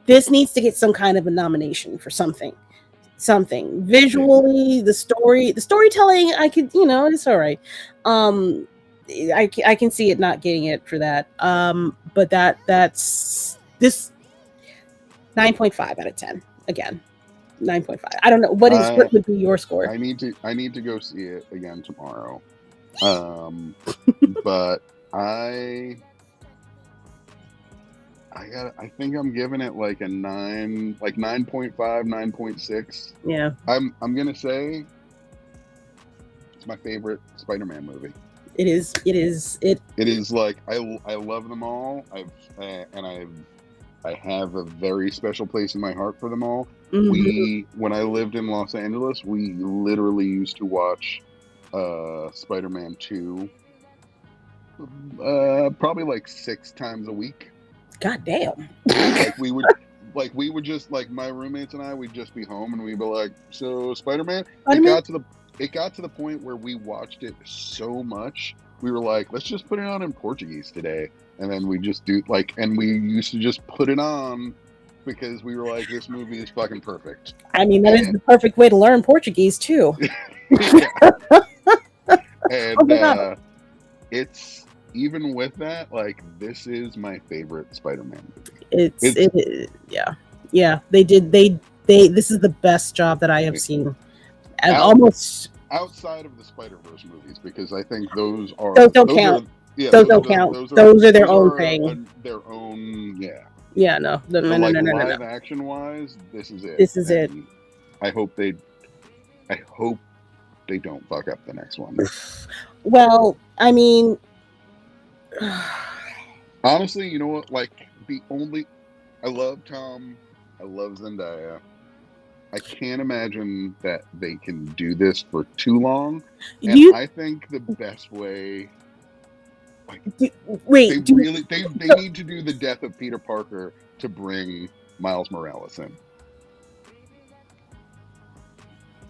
this needs to get some kind of a nomination for something visually. The storytelling, I could, it's all right. I can see it not getting it for that. But that's this 9.5 out of 10 again. 9.5. I don't know what would be your score.
I need to go see it again tomorrow. But I think I'm giving it like a 9, like 9.5, 9.6.
Yeah.
I'm gonna say it's my favorite Spider-Man movie.
It is. It
is like I love them all. I have a very special place in my heart for them all. Mm-hmm. When I lived in Los Angeles, we literally used to watch Spider-Man 2 probably like 6 times a week.
God damn.
we would just, like, my roommates and I, we'd just be home and we'd be like, so Spider-Man? It got to the point where we watched it so much, we were like, let's just put it on in Portuguese today. And then we just and we used to just put it on because we were like, this movie is fucking perfect. I mean, that is the perfect way to learn Portuguese too. And it's, even with that, like, this is my favorite Spider-Man movie.
Yeah. This is the best job that I have seen. And almost
outside of the Spider-Verse movies, because I think those
don't count. Those don't count. Those are their own thing.
Their own,
Yeah, no.
Live action wise, this is it.
This is it.
I hope they don't fuck up the next one.
Well, I mean,
honestly, you know what? Like I love Tom, I love Zendaya. I can't imagine that they can do this for too long. And I think the best way, like, they need to do the death of Peter Parker to bring Miles Morales in.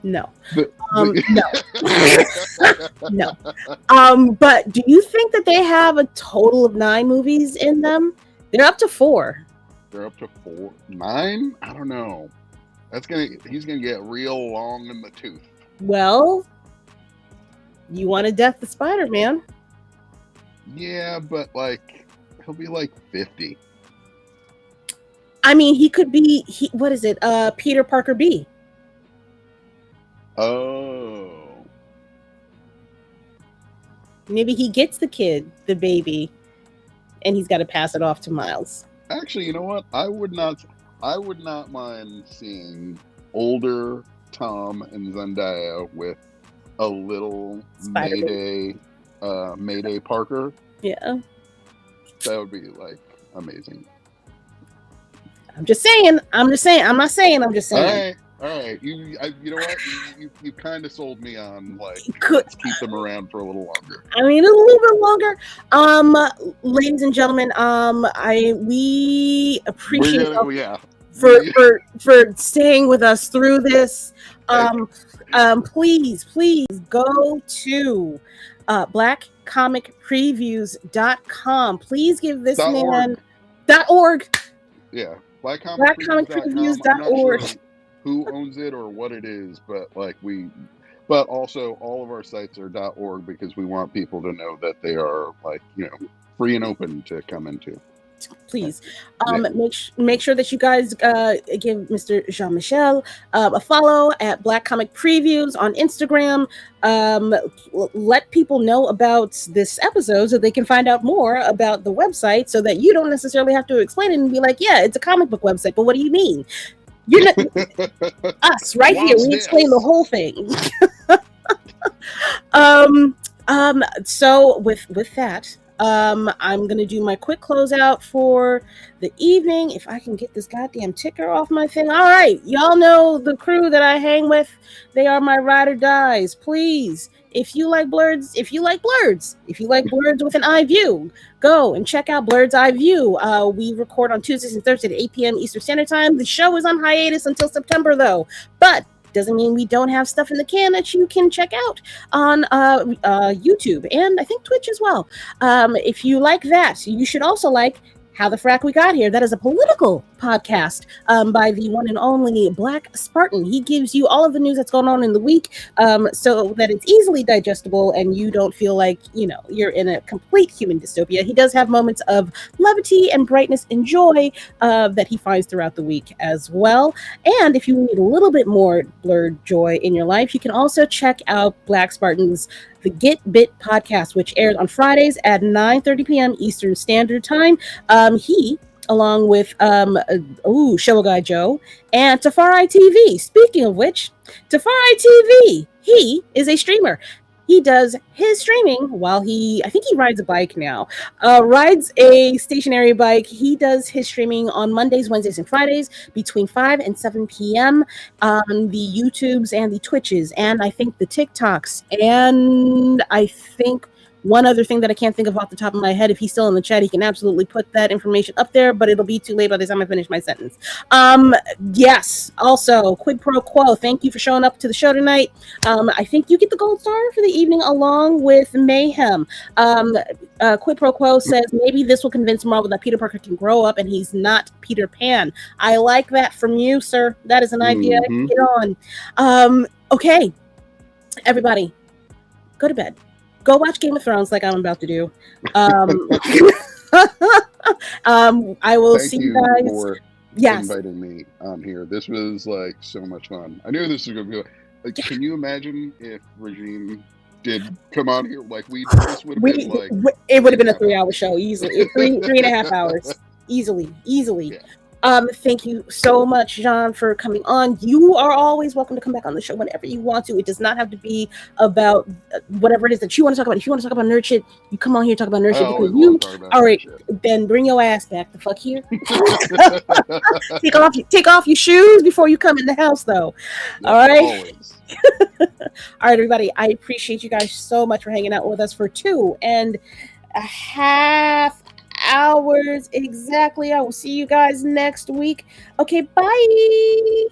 No. No. No. But do you think that they have a total of 9 movies in them? They're up to 4.
They're up to 4? 9? I don't know. He's gonna get real long in the tooth.
Well, you want a Death of Spider-Man.
Yeah, but like he'll be like 50.
I mean, he could be what is it? Peter Parker B.
Oh.
Maybe he gets the baby, and he's got to pass it off to Miles.
Actually, you know what? I would not mind seeing older Tom and Zendaya with a little Mayday Parker.
Yeah.
That would be like amazing.
I'm just saying. I'm not saying. I'm just saying.
All right. You know what? You kind of sold me on like let's keep them around for a little longer.
I mean, a little bit longer. Ladies and gentlemen, we appreciate for staying with us through this. Please go to blackcomicpreviews.com. Please give this man .org.
Yeah, blackcomicpreviews.org. Sure who owns it or what it is, but but also all of our sites are .org because we want people to know that they are free and open to come into.
Please make sure that you guys give Mr. Jean-Michel a follow at Black Comic Previews on Instagram. Let people know about this episode so they can find out more about the website, so that you don't necessarily have to explain it and be like, yeah, it's a comic book website, but what do you mean? You're not us right here. We explain the whole thing. So with that, I'm gonna do my quick closeout for the evening. If I can get this goddamn ticker off my thing. All right, y'all know the crew that I hang with. They are my ride or dies. Please, if you like Blerds with an eye view, go and check out Blerds Eye View. We record on Tuesdays and Thursdays at 8 p.m. Eastern Standard Time. The show is on hiatus until September, though. But doesn't mean we don't have stuff in the can that you can check out on YouTube and I think Twitch as well. If you like that, you should also like How the Frack We Got Here. That is a political podcast by the one and only Black Spartan. He gives you all of the news that's going on in the week so that it's easily digestible and you don't feel like, you're in a complete human dystopia. He does have moments of levity and brightness and joy that he finds throughout the week as well. And if you need a little bit more blurred joy in your life, you can also check out Black Spartan's The Get Bit podcast, which airs on Fridays at 9:30 p.m. Eastern Standard Time. He, along with Show Guy Joe and Tafari TV. Speaking of which, Tafari TV, he is a streamer. He does his streaming while I think he rides a bike now, rides a stationary bike. He does his streaming on Mondays, Wednesdays, and Fridays between 5 and 7 p.m. on the YouTubes and the Twitches, and I think the TikToks, and I think one other thing that I can't think of off the top of my head. If he's still in the chat, he can absolutely put that information up there, but it'll be too late by the time I finish my sentence. Yes. Also, quid pro quo. Thank you for showing up to the show tonight. I think you get the gold star for the evening along with Mayhem. Quid pro quo says maybe this will convince Marvel that Peter Parker can grow up and he's not Peter Pan. I like that from you, sir. That is an idea. Get on. Okay, everybody, go to bed. Go watch Game of Thrones like I'm about to do. I will see you guys.
For inviting me on here. This was like so much fun. I knew this was going to be like, can you imagine if Regine did come on here? Like this would have been like...
It would have been a 3-hour show, easily. 3.5 hours. Easily.
Yeah.
Thank you so much, John, for coming on. You are always welcome to come back on the show whenever you want to. It does not have to be about whatever it is that you want to talk about. If you want to talk about nerd shit, you come on here talk about nerd
I
shit because
always
you
love talking about
all right.
shit.
Then bring your ass back the fuck here. take off your shoes before you come in the house, though.
Yep,
All right.
always.
All right, everybody. I appreciate you guys so much for hanging out with us for 2.5 hours exactly. I will see you guys next week. Okay, bye.